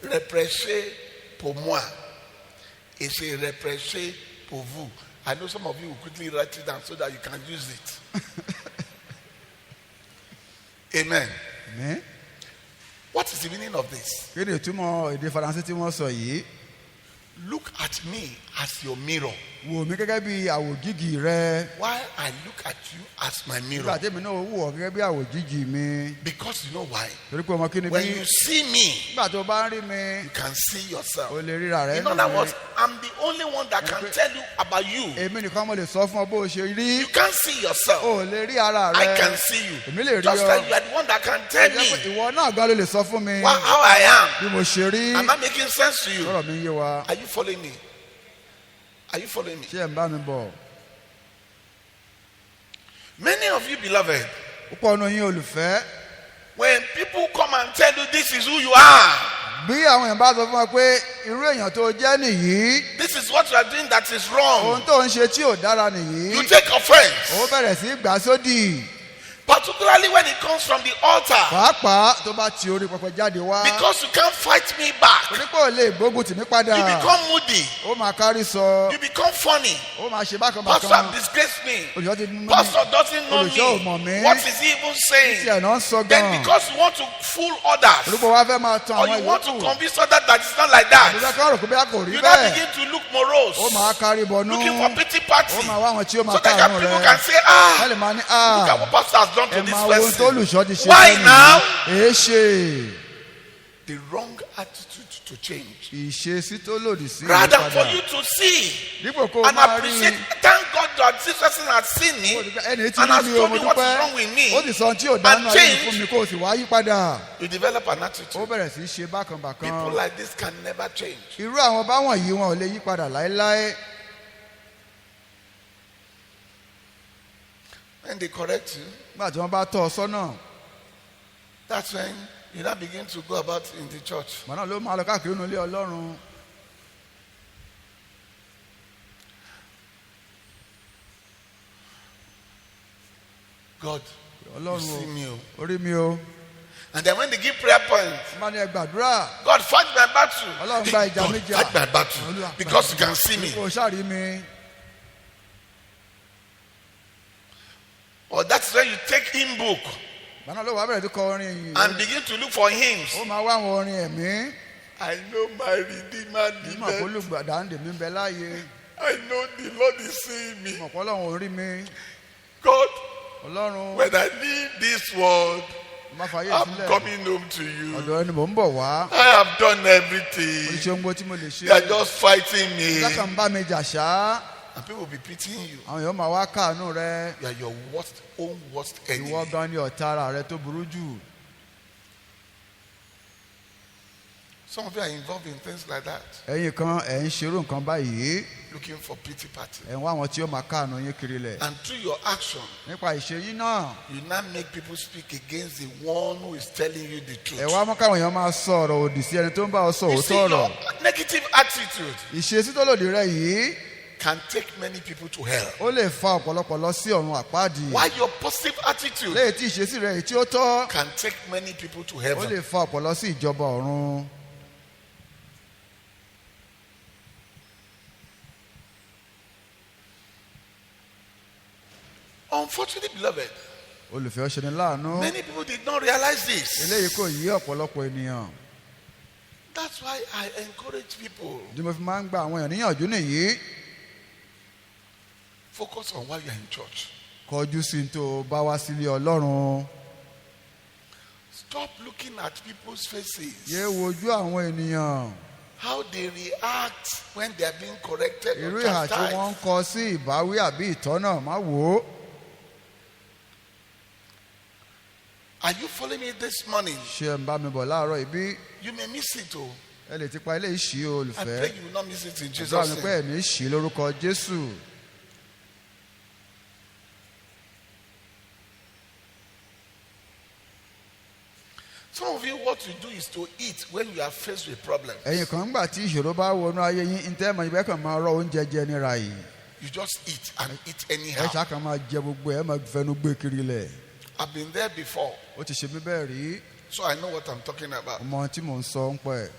A: Réfléchissez pour moi et je réfléchis pour vous. I know some of you will quickly write it down so that you can use it. Amen.
B: Àmín.
A: What is the meaning of this?
B: kí ni ìtumọ̀ èdè faransé tí wọ́n sọ yìí?
A: Look at me as your mirror,
B: wò mí gẹ́gẹ́ bí àwòjíjì rẹ.
A: while I look at you as my
B: nígbà
A: mirror.
B: tèmi náà wò ọ́ gẹ́gẹ́ bí àwòjíjì mi.
A: Because you know why?
B: torí pé ọmọ kí ni
A: When
B: bí
A: you see me,
B: nígbà tó bá ń rí mi
A: you can see yourself.
B: o lè ríra rẹ
A: In
B: nínú
A: other
B: mi.
A: words, I'm the only one that can tell you about you.
B: èmi nìkan mo lè sọ fún ọ bó o ṣe rí.
A: You can't see yourself.
B: o lè rí ara
A: I
B: rẹ.
A: can see you.
B: èmi lè rí
A: Just
B: ọ.
A: like you are the one that can tell
B: Ẹ jẹ́ pé
A: me
B: ìwọ náà gan ló lè sọ fún mi
A: how I am.
B: bí mo ṣe rí.
A: Am I making sense to you?
B: ọ̀rọ̀ mi yé wa.
A: Are you following me? Are you following me?
B: ṣé ẹ̀ ń bá mi bọ̀?
A: Many of you, beloved,
B: púpọ̀ nínú yín olùfẹ́.
A: when people come and tell you this is who you are,
B: bí àwọn èèyàn bá sọ fún wa pé irú èèyàn tó jẹ́ nìyí
A: this is what you are doing that is
B: ohun
A: wrong,
B: tó ń ṣe tí ò dára
A: you
B: nìyí
A: take offense.
B: ó bẹ̀rẹ̀ sí í gbà sódì.
A: Particularly when it comes from the altar.
B: pàápàá tó bá ti orí pẹpẹ jáde wá.
A: Because you can't fight me back.
B: onípò lè gbógun tì mí padà.
A: You become moody.
B: ó máa kárí sọ.
A: You become funny.
B: ó máa ṣe bákan
A: Pastor
B: bákan.
A: have disgraced me.
B: olùṣọ́ ti mú mi.
A: Pastor doesn't know
B: olùṣọ́ ò mọ̀
A: me.
B: mí.
A: What is he even
B: tí
A: saying?
B: ẹ̀ náà ń sọ
A: Then
B: gan-an.
A: because you want to fool others,
B: olùkọ́ wa fẹ́ máa tan
A: or
B: àwọn
A: you want to
B: ìyókù.
A: convince others that it's not like
B: olùṣọ́
A: that,
B: kan rò pé bí a kò rí
A: you now
B: bẹ́ẹ̀.
A: begin to look morose,
B: ó máa kárí bọnú.
A: looking for pity party,
B: ó
A: so
B: máa wá àwọn tí ó máa
A: that
B: káàánú
A: people
B: rẹ.
A: can say,
B: wọ́n lè máa ní
A: look at what pastor has done
B: ẹ
A: to this
B: máa wo ohun tó
A: person.
B: olùṣọ́ ti ṣe
A: Why
B: fún mi.
A: now?
B: èé ṣe.
A: The wrong attitude to change.
B: ìṣesí tó lòdì sí
A: Rather for
B: ìyípadà.
A: you to see
B: dípò kó o
A: and
B: máa rí
A: appreciate. Thank God that this person has seen me
B: ẹni tí
A: and
B: rí
A: has
B: mi o
A: told
B: mo
A: me what is
B: dúpẹ́
A: wrong with
B: ó
A: me.
B: sì sọ ohun tí ò dánú
A: and
B: ayé mi
A: change.
B: fún mi kó o sì wá yí padà.
A: You develop an
B: ó
A: attitude.
B: bẹ̀rẹ̀ sí í ṣe bákanbàkan.
A: People like this can never change.
B: irú àwọn báwọn yìí wọn ò lè yí padà láéláé.
A: When they correct you,
B: nígbà tí wọ́n bá tọ́ ọ sọ́nà
A: that's when you now begin to go about in the church.
B: màá náà ló máa lọ káàkiri nínú ilé Ọlọ́run.
A: God, you
B: Ọlọ́run
A: see me.
B: o orí mi o.
A: And then when they give prayer points,
B: wọ́n bá ní ẹ gbàdúrà.
A: God fight my battle.
B: Ọlọ́run gba ìjà mi
A: God
B: jà.
A: fight my battle
B: Olúwa,
A: because you can see me.
B: kò ṣàrí mi.
A: Or that's when you take hymn book
B: màá náà ló wà bẹ̀rẹ̀ tó kọ orin yìí.
A: and begin to look for hymns.
B: ó máa wá àwọn orin ẹ̀mí.
A: I know my Redeemer
B: mímọ̀ kó
A: liveth.
B: lùgbàdà ń dè mí bẹ láàyè.
A: I know the Lord is seeing me.
B: mọ̀ pé Ọlọ́run ò rí mi.
A: God,
B: Ọlọ́run
A: when I leave this world,
B: má fàyè
A: I'm
B: sílẹ̀.
A: coming home to you.
B: ọ̀dọ̀ ẹni mò ń bọ̀ wá.
A: I have done
B: mo ti
A: everything.
B: ṣe ohun gbogbo tí mo lè ṣe.
A: They are just fighting me.
B: sákà ń bá mi jà ṣá.
A: And people will be pitying you.
B: àwọn èèyàn máa wá káàánú rẹ.
A: You are your worst, own worst
B: ìwọ
A: enemy.
B: gan ni ọ̀tá ara rẹ tó burú jù.
A: Some of you are involved in things like that,
B: ẹ̀yin kan ẹ̀ ń ṣerú nǹkan báyìí.
A: looking for pity party.
B: ẹ̀ ń wá àwọn tí ó máa káàánú yín kiri lẹ̀.
A: And through your action,
B: nípa ìṣe yín náà.
A: you now make people speak against the one who is telling you the truth.
B: ẹ̀ wá mọ́ káwọn èèyàn máa sọ ọ̀rọ̀ òdì sí ẹni tó ń bá ọ sọ
A: You see,
B: òótọ́
A: your
B: ọ̀rọ̀.
A: negative attitude
B: ìṣesí tó lòdì rẹ yìí
A: can take many people to hell.
B: ó lè fa ọ̀pọ̀lọpọ̀ lọ sí ọ̀run àpáàdì.
A: While your positive attitude
B: léyìí tí ìṣesí rẹ yìí tí ó tọ́
A: can take many people to
B: ó
A: heaven.
B: lè fa ọ̀pọ̀ lọ sí ìjọba ọ̀run.
A: Unfortunately, beloved,
B: olùfẹ́ ṣe ni láàánú.
A: many people did not realize this.
B: eléyìí kò yí ọ̀pọ̀lọpọ̀ ènìyàn.
A: That's why I encourage people,
B: bí mo fi máa ń gba àwọn èèyàn níyànjú nìyí.
A: focus on why you are in church.
B: kọjú sí ní tó o bá wá sílé Ọlọ́run.
A: Stop looking at people's faces.
B: yé wojú àwọn ènìyàn.
A: How they react when they are being corrected
B: irú
A: or
B: ìhà tí wọ́n ń
A: chastised.
B: kọ sí ìbáwí àbí ìtọ́nà má wò ó.
A: Are you following me this morning?
B: ṣé ń bá mi bọ̀ láàárọ̀ ibí.
A: You may miss it. Oh,
B: ẹ lè ti pa ilé ìṣí o,
A: I pray
B: olùfẹ́.
A: you will not miss it in
B: àdúrà
A: Jesus'
B: mi pé
A: name.
B: ẹ̀ ní ṣí lórúkọ Jésù.
A: Some of you, what you do is to eat when you are faced with problems.
B: ẹ̀yin kan ńgbà tí ìṣòro bá wọnú ayé yín ntẹ́ mọ̀ ibẹ̀ kan máa rọ oúnjẹ jẹ níra yìí.
A: You just eat and eat
B: ẹ
A: anyhow.
B: ṣáà kan máa jẹ gbogbo ẹ̀ máa fẹnu gbé kiri lẹ̀.
A: I've been there before,
B: ó ti ṣe mí bẹ́ẹ̀ rí.
A: so I know what I'm talking about.
B: ọmọ ohun tí mò ń sọ ń pẹ́.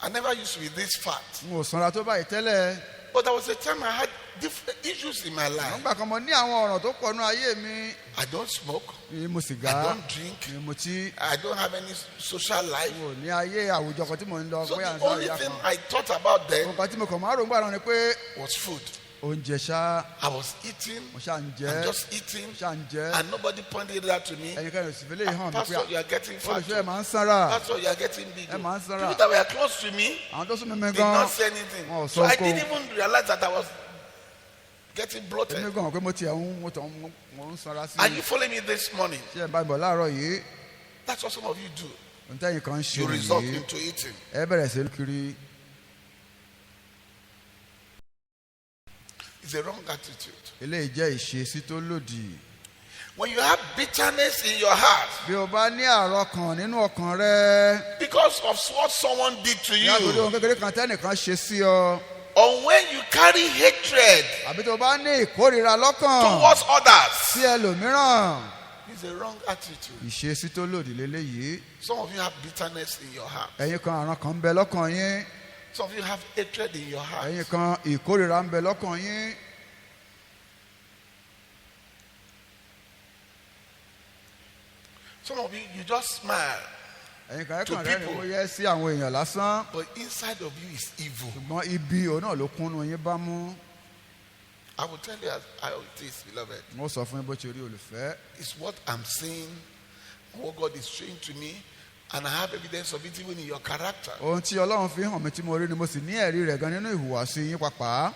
A: I never used to be this fat,
B: n ò sanra tó báyìí tẹ́lẹ̀.
A: but there was a time I had different issues in my life.
B: nígbà kan mo ní àwọn ọ̀ràn tó pọ̀ nú ayé mi.
A: I don't smoke,
B: mi mu
A: I
B: sìgá.
A: don't drink,
B: mi mu tí.
A: I don't have any social life.
B: n ò ní ayé àwùjọ kan tí mò ń lọ
A: So
B: pé à ń
A: the
B: sọ
A: only
B: ìyá
A: thing
B: kan.
A: I thought about then
B: nǹkan tí mo kàn máa rò ń gbà náà ni pé
A: was food.
B: oúnjẹ ṣá
A: I was eating,
B: mo ṣáà ń jẹ
A: I'm just eating,
B: ṣáà ń jẹ
A: and nobody pointed it out to me.
B: ẹnikẹ́ni ò sì fi léyìí hàn mí pé
A: Pastor, you are getting fat.
B: olùṣọ́ ẹ̀ máa ń sanra.
A: Pastor, you are getting big.
B: Ẹ máa ń sanra.
A: People that were close to me
B: àwọn tó sún mi mi
A: did
B: gan.
A: not say anything.
B: Wọn ò
A: So
B: sọ
A: I
B: kó.
A: didn't even realize that I was getting bloated.
B: èmi gan pé mo tiẹ̀ ń mo ń sanra sí
A: Are
B: i.
A: you following me this morning?
B: ṣé ẹ bá mi bọ̀ láàárọ̀ yìí
A: That's what some of you do.
B: ohun tẹ́yìn kan ń ṣe
A: You resort
B: nìyí
A: into eating.
B: ẹ bẹ̀rẹ̀ sí kiri.
A: It's a wrong attitude.
B: eléyìí jẹ́ ìṣesí tó lòdì.
A: When you have bitterness in your heart
B: bí o bá ní àrọkàn nínú ọkàn rẹ
A: because of what someone did to
B: látòrí
A: you,
B: ohun kékeré kan tẹ́nìkan ṣe sí ọ
A: or when you carry hatred
B: àbí tó bá ní ìkórìíra lọ́kàn
A: towards others,
B: sí ẹlòmíràn
A: it's a wrong attitude.
B: ìṣesí tó lòdì léléyìí.
A: Some of you have bitterness in your heart.
B: ẹ̀yin kan àrùn kan ń bẹ lọ́kàn yín
A: Some of you have hatred in your heart.
B: ẹ̀yin kan ìkórìíra ń bẹ lọ́kàn yín.
A: Some of you, you just smile,
B: ẹ̀yin kan
A: To
B: ẹ̀kan rẹ̀ ni
A: people.
B: mo yẹ sí àwọn èèyàn lásán
A: but inside of you is evil.
B: ṣùgbọ́n ibi òun náà ló kúnnú yín bá mú.
A: I will tell you how it is, beloved.
B: mo sọ fún yín bó ṣe rí olùfẹ́.
A: It's what I'm seeing, what God is showing to me, And I have evidence of it even in your character.
B: ohun tí ọlọ́run fi hàn mí tí mo rí ni mo sì ní ẹ̀rí rẹ̀ gan nínú ìhùwàsí yín pàápàá.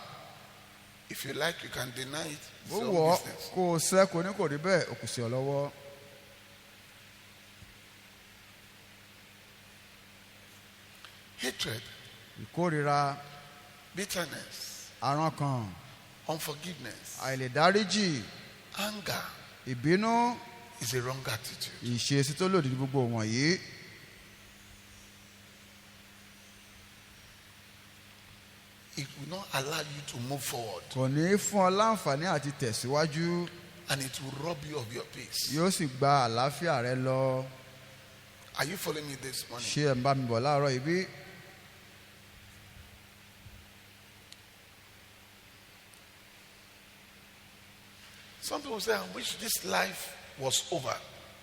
A: If you like, you can deny it. It's
B: ó
A: your
B: wọ̀ ọ́
A: business.
B: kó o sẹ́ kó ní kò rí bẹ́ẹ̀ o kù sí ọ lọ́wọ́.
A: Hatred,
B: ìkórira,
A: bitterness,
B: àrankàn,
A: unforgiveness,
B: àìlèdáríjì,
A: anger
B: ìbínú,
A: is a wrong attitude.
B: ìṣesí tó lòdì ní gbogbo wọ̀nyí.
A: It will not allow you to move forward,
B: kò ní fún ọ láǹfààní àti tẹ̀síwájú.
A: and it will rob you of your peace.
B: yóò sì gba àlàáfíà rẹ lọ.
A: Are you following me this morning?
B: ṣé ẹ̀ ń bá mi bọ̀ láàárọ̀ ibí?
A: Some people say, I wish this life was over.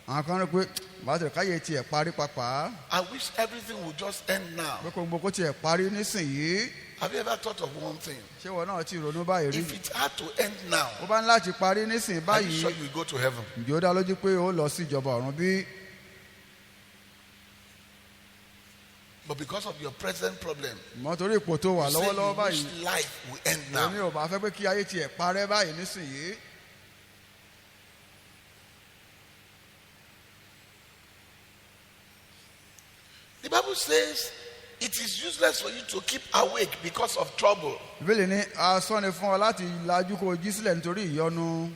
B: àwọn kan rí pé bàtà káyé tiẹ̀ parí pàápàá.
A: I wish everything would just end now.
B: pé kò gbogbo kó tiẹ̀ parí nísìnyí.
A: Have you ever thought of one thing?
B: ṣé wọn náà ti ronú báyìí rí?
A: If it had to end now,
B: ó bá ń láti parí nísìnyí
A: are you
B: báyìí.
A: sure you will go to heaven?
B: ǹjẹ́ ó dá lójú pé ó lọ sí ìjọba ọ̀run bí?
A: But because of your present problem,
B: mọ́ torí ipò tó wà
A: you say
B: lọ́wọ́lọ́wọ́
A: you wish
B: báyìí.
A: life will end
B: èmi
A: now.
B: ò bá fẹ́ pé kí ayé tiẹ̀ parẹ́ báyìí nísìnyí.
A: The Bible says it is useless for you to keep awake because of trouble.
B: ìbéèrè ní asán ni fún ọ láti lajú kó o jí sílẹ̀ nítorí ìyọnu.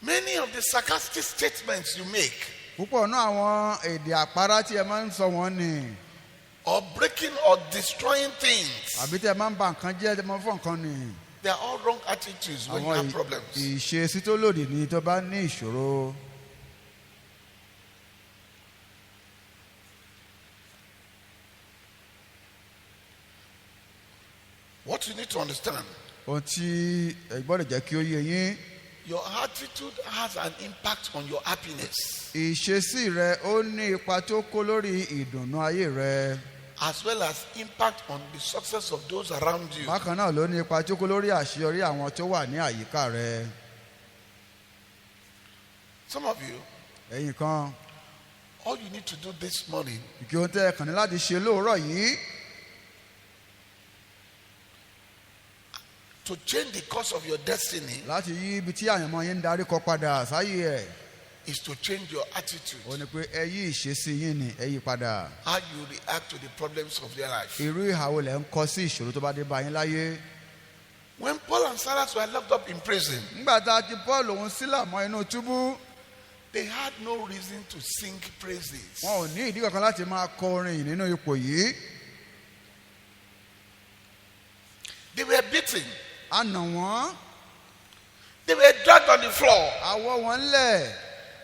A: Many of the sarcastic statements you make,
B: púpọ̀ náà àwọn èdè àpárá tí ẹ máa ń sọ wọ́n ni
A: or breaking or destroying things,
B: àbí tí ẹ máa ń ba nǹkan jẹ́ ẹ máa ń fọ́ nǹkan ni.
A: they are all wrong attitudes when you
B: àwọn
A: have problems.
B: ìṣesí tó lòdì ni tó bá ní ìṣòro.
A: What you need to understand,
B: ohun tí ẹ gbọ́dọ̀ jẹ́ kí ó yé yín.
A: your attitude has an impact on your happiness
B: ìṣesí rẹ ó ní ipa tó kó lórí ìdùnnú ayé rẹ.
A: as well as impact on the success of those around you.
B: bákan náà ló ní ipa tó kó lórí àṣeyọrí àwọn tó wà ní àyíká rẹ.
A: Some of you,
B: ẹ̀yin kan
A: all you need to do this morning
B: kí ohun tẹ́ ẹ kàn ní láti ṣe lóòrọ̀ yìí
A: to change the course of your destiny
B: láti yí ibi tí àyànmọ́ yín ń darí kọ padà sáyé ẹ̀.
A: is to change your attitude,
B: ó ní pé ẹ yí ìṣesí yín ni ẹ yí padà.
A: how you react to the problems of your life.
B: irú ìhàwó lẹ̀ ń kọ sí ìṣòro tó bá dé bá yín láyé.
A: When Paul and Silas were locked up in prison,
B: nígbà tá a ti Paul òun sílà mọ́ inú túbú
A: they had no reason to sing praises.
B: wọn ò ní ìdí kankan láti máa kọ orin yìí nínú ipò yìí.
A: They were beaten,
B: a nà wọ́n
A: they were dragged on the floor,
B: a wọ́ wọn lẹ̀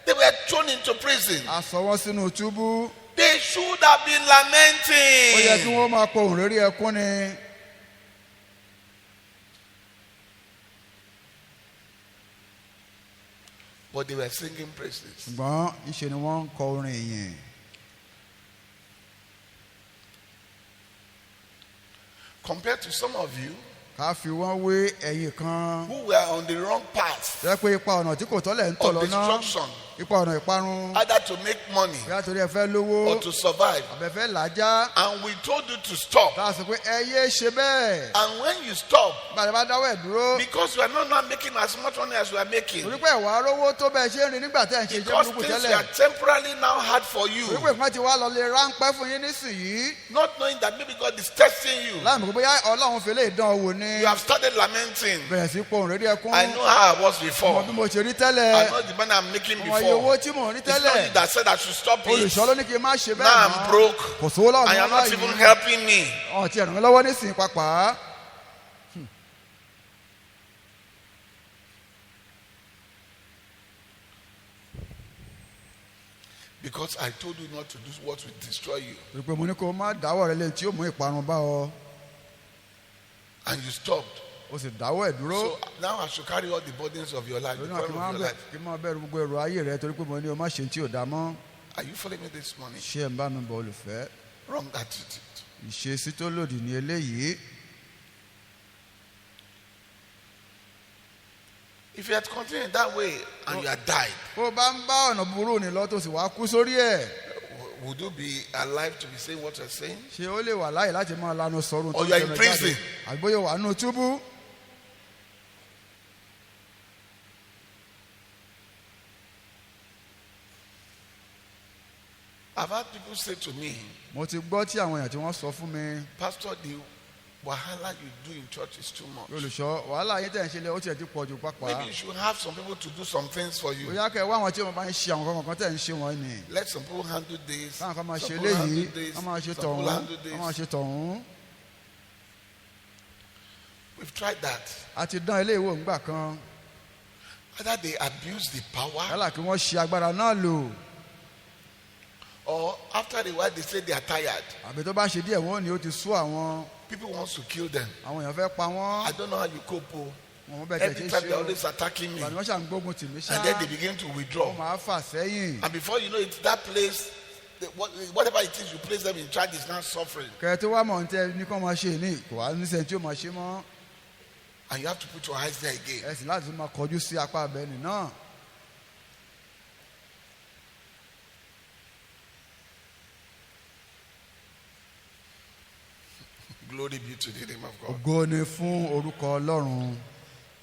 A: they were thrown into prison.
B: a sọ wọ́n sínú túbú.
A: They should have been
B: ó yẹ kí
A: lamenting.
B: wọ́n máa kọ òun réré ẹkún ni.
A: But they were singing praises.
B: ṣùgbọ́n ńṣe ni wọ́n ń kọ orin ìyìn.
A: Compared to some of you
B: ká fi wọ́n wé ẹ̀yìn kan.
A: who were on the wrong path
B: jẹ́ pé ipa ọ̀nà tí kò tọ́lẹ̀ ń tọ̀
A: of
B: lọ́nà.
A: destruction,
B: ipa ọ̀nà ìparun.
A: either to make money
B: bóyá torí ẹ fẹ́ lówó
A: or to survive.
B: àbẹ̀fẹ́ làájá.
A: And we told you to stop.
B: tá a sọ pé ẹ yé ṣe bẹ́ẹ̀.
A: And when you stop,
B: bàtà bá dáwọ́ ẹ̀ dúró.
A: because we are not now making as much money as we are making,
B: torí pé ìwà arówó tó bẹ́ẹ̀ ṣe ń rin nígbà tẹ́ ẹ̀ ń ṣe iṣẹ́
A: because
B: burúkú
A: things
B: tẹ́lẹ̀.
A: are temporarily now hard for you,
B: torí pé nǹkan ti wá lọ lè ráńpẹ́ fún yín nísìnyí.
A: not knowing that maybe God is testing you,
B: láì mọ̀ pé bóyá ọlọ́run fi lè dán ọ wò ni.
A: you have started lamenting.
B: bẹ̀rẹ̀ sí pohùn rédí ẹkún.
A: I know how I was
B: ọmọ
A: before.
B: bí mo ṣe rí
A: I
B: tẹ́lẹ̀.
A: know the money I'm making
B: ọmọ iye owó
A: before.
B: tí mò ń rí
A: It's not you
B: tẹ́lẹ̀.
A: that said I should stop
B: olùṣọ́ ló
A: it.
B: ní kí n má ṣe bẹ́ẹ̀
A: Now I'm
B: mọ́.
A: broke.
B: kò sówó lọ́wọ́
A: I
B: mi
A: am not even
B: báyìí.
A: helping me.
B: ọ̀n ti ràn mí lọ́wọ́ nísìnyí pàápàá.
A: Because I told you not to do what will destroy you.
B: torí pé mo ní kó o má dáwọ́ rẹ lẹ́yìn tí yóò mú ìparun bá ọ.
A: And you stopped.
B: o sì dáwọ́ ẹ̀ dúró.
A: So now I should carry all the burdens of your life, the
B: torí náà
A: problem of your life.
B: kí n máa bẹ̀rù gbogbo ẹrù ayé rẹ torí pé mo ní o má ṣe tí ò dá mọ́.
A: Are you following me this morning?
B: ṣé ẹ̀ ń bá mi bọ̀ olùfẹ́.
A: Wrong attitude.
B: ìṣesí tó lòdì ní eléyìí.
A: If you had continued that way and you had died,
B: bó bá ń bá ọ̀nà búburú ni lọ tó sì wá kú sórí ẹ̀.
A: would you be alive to be saying what you're saying?
B: ṣé ó lè wà láyè láti máa lanu sọ̀rọ̀
A: Or you are in prison.
B: àgbóyè wà nù túbú.
A: I've had people say to me,
B: mo ti gbọ́ tí àwọn èèyàn tí wọ́n sọ fún mi.
A: Pastor, the wahala you do in church is too much.
B: olùṣọ́ wàhálà yín tẹ̀ ń ṣe lé ó tiẹ̀ ti pọ̀ jù pápá.
A: Maybe you should have some people to do some things for you.
B: bóyá kẹ́ ẹ wá àwọn tí wọ́n bá ń ṣe àwọn kankan tẹ̀ ń ṣe wọ́n ni.
A: Let some people handle this.
B: káwọn kan máa
A: Some
B: ṣe
A: people handle
B: léyìí
A: this.
B: wọ́n máa ṣe
A: Some
B: tọ̀hún
A: people handle
B: wọ́n máa
A: this.
B: ṣe tọ̀hún.
A: We've tried that.
B: a ti dán ilé ìwò ńgbà kan.
A: Either they abuse the power,
B: yálà kí wọ́n ṣe agbára náà lò.
A: or after a while they say they are tired.
B: àbí tó bá ṣe díẹ̀ wọ́n ní ó ti sú àwọn.
A: People want to kill them.
B: àwọn èèyàn fẹ́ pa wọ́n.
A: I don't know how you cope. Oh.
B: wọ́n bẹ̀
A: Every
B: tẹ̀
A: time
B: ṣe
A: they're
B: ṣe
A: always attacking me.
B: ìgbà ni wọ́n ṣàn gbógun tì mí ṣá.
A: And then they begin to
B: wọ́n
A: withdraw.
B: máa fà sẹ́yìn.
A: And before you know it, that place, whatever it is you place them in charge is now suffering.
B: kẹ́ ẹ tó wá mọ̀ ní tẹ́ ní kí wọ́n máa ṣe ní kò wá níṣẹ́ tí ó máa ṣe mọ́.
A: And you have to put your eyes there again.
B: ẹ sì láti máa kọjú sí apá abẹ́ni náà.
A: Glory be to the name of God.
B: ògo ni fún orúkọ ọlọ́run.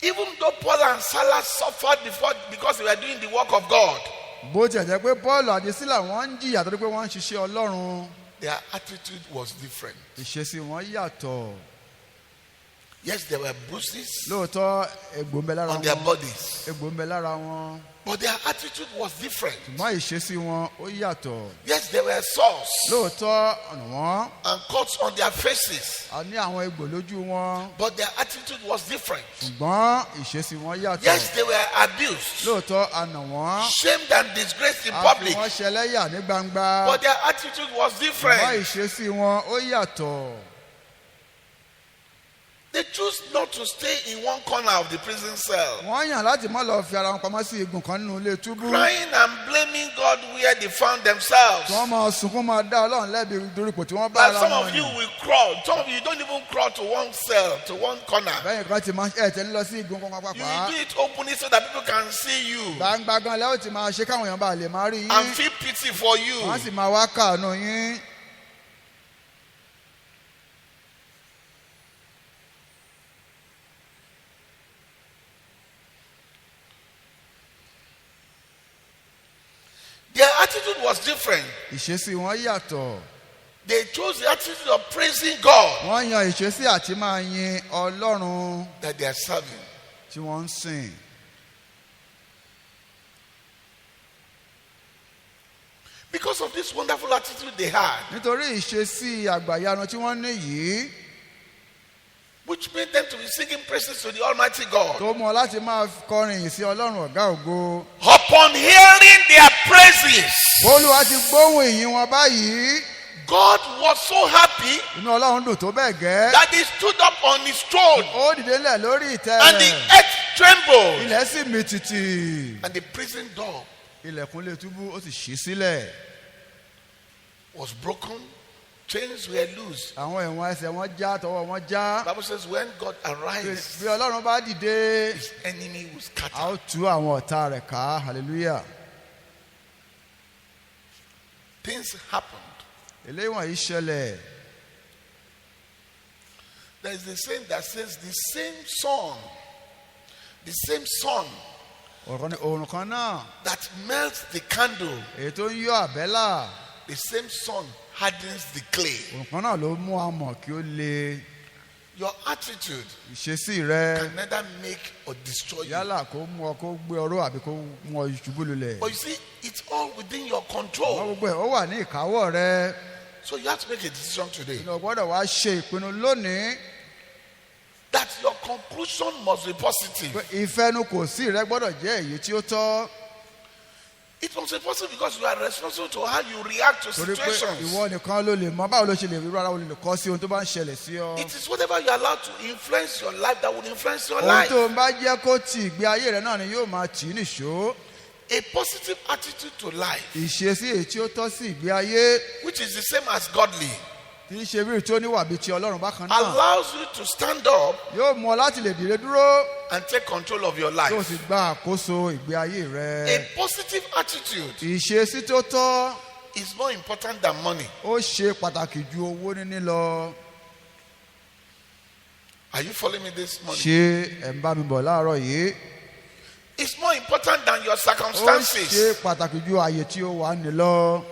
A: Even though Paul and Silas suffered before because they were doing the work of God,
B: bó tiẹ̀ jẹ́ pé paul àti sílà wọ́n ń jìyà torí pé wọ́n ń ṣiṣẹ́ ọlọ́run.
A: their attitude was different.
B: ìṣesí wọn yàtọ̀.
A: Yes, there were bruises
B: lóòótọ́ egbò ń bẹ lára
A: on their
B: wọn.
A: bodies,
B: egbò ń bẹ lára wọn.
A: but their attitude was different.
B: ṣùgbọ́n ìṣesí wọn ó yàtọ̀.
A: Yes, there were sores
B: lóòótọ́ ọ̀nà wọn.
A: and cuts on their faces,
B: a ní àwọn egbò lójú wọn.
A: but their attitude was different.
B: ṣùgbọ́n ìṣesí wọn yàtọ̀.
A: Yes, they were abused,
B: lóòótọ́ a nà wọ́n.
A: shamed and disgraced in
B: a fi
A: public,
B: wọ́n ṣẹlẹ́yà ní gbangba.
A: but their attitude was
B: ṣùgbọ́n
A: different.
B: ìṣesí wọn ó yàtọ̀.
A: They choose not to stay in one corner of the prison cell,
B: wọ́n yàn láti má lọ fi ara wọn pamọ́ sí igun kan nínú ilé túbú.
A: crying and blaming God where they found themselves.
B: tí wọ́n máa sunkún máa dá ọlọ́run lẹ́bi lórí ipò tí wọ́n bá
A: And
B: ara
A: some
B: wọn
A: of you
B: ni.
A: will crawl. Some of you don't even crawl to one cell, to one corner.
B: bẹ́ẹ̀ kan ti máa ẹ̀ tẹ́lẹ̀ lọ sí igun kan
A: You
B: pàápàá.
A: will do it openly so that people can see you
B: gbangba gan lẹ́wọ̀n ti máa ṣe káwọn èèyàn bá lè máa rí
A: and
B: yín.
A: feel pity for you.
B: wọ́n sì máa wá káàánú yín.
A: Their attitude was different.
B: ìṣesí wọn yàtọ̀.
A: They chose the attitude of praising God
B: wọ́n yan ìṣesí àti máa yin ọlọ́run
A: that they are serving.
B: tí wọ́n ń sìn.
A: Because of this wonderful attitude they had,
B: nítorí ìṣesí àgbàyanu tí wọ́n ní yìí
A: which made them to be singing praises to the Almighty God.
B: tó mú ọ láti máa kọrin yìí sí ọlọ́run ọ̀gá ògo.
A: Upon hearing their praises,
B: olúwa ti gbóhùn ìyìn wọn báyìí.
A: God was so happy
B: inú ọlọ́run dùn tó bẹ́ẹ̀ gẹ́.
A: that he stood up on his throne
B: ó dìde ńlẹ̀ lórí ìtẹ́
A: and the
B: rẹ̀.
A: earth trembled
B: ilẹ̀ sì mì tìtì.
A: and the prison door
B: ilẹ̀kùn lè túbú ó sì ṣí sílẹ̀.
A: was broken, chains were loose.
B: àwọn ẹ̀wọ̀n ẹsẹ̀ wọn já tọwọ́ wọn já.
A: The Bible says when God arise,
B: bí ọlọ́run bá dìde
A: his enemy will
B: a
A: scatter.
B: ó tú àwọn ọ̀tá rẹ̀ ká hallelujah.
A: Things happened.
B: eléyìí wọ̀nyí ṣẹlẹ̀.
A: There is a saying that says the same sun
B: òrùn kan náà
A: that melts the candle,
B: èyí tó ń yọ àbẹ́là.
A: the same sun hardens the clay.
B: òrùn kan náà ló mú amọ̀ kí ó le.
A: Your attitude
B: ìṣesí rẹ
A: can neither make or destroy you.
B: yálà kó mú ọ kó gbé ọrọ̀ àbí kó mú ọ ṣubú lulẹ̀.
A: But you see, it's all within your
B: wọ́n
A: control.
B: gbogbo ẹ̀ ó wà ní ìkáwọ́ rẹ.
A: So you have to make a decision today
B: ìlú gbọ́dọ̀ wá ṣe ìpinnu lónìí.
A: that your conclusion must be positive.
B: pé ìfẹnukòsí rẹ gbọ́dọ̀ jẹ́ èyí tí ó tọ́.
A: It must be positive because you are responsible to how you react to
B: torí pé
A: situations.
B: ìwọ nìkan ló lè mọ báwo ló ṣe lè rí rárá o lè kọ́ sí ohun tó bá ń ṣẹlẹ̀ sí ọ.
A: It is whatever you are allowed to influence your life that will influence your
B: ohun
A: life.
B: tó ń bá jẹ́ kó ti ìgbé ayé rẹ náà ni yóò máa tì í nìṣó.
A: A positive attitude to life,
B: ìṣesí èyí tí ó tọ́ sí ìgbé ayé
A: which is the same as godly,
B: tí í ṣe bí tí ó níwà bíi ti ọlọ́run bákan náà
A: allows you to stand up
B: yóò mú ọ láti lè dìde dúró
A: and take control of your
B: tó
A: life.
B: sì gba àkóso ìgbé ayé
A: A
B: rẹ.
A: positive attitude
B: Ìṣesí tó tọ́
A: is more important than money.
B: ó ṣe pàtàkì ju owó níní lọ.
A: Are you following me this morning?
B: Ṣé ẹ̀ ń bá mi bọ̀ láàárọ̀ yìí?
A: It's more important than your
B: Ó ṣe
A: circumstances.
B: pàtàkì ju ààyè tí ó wà ní lọ.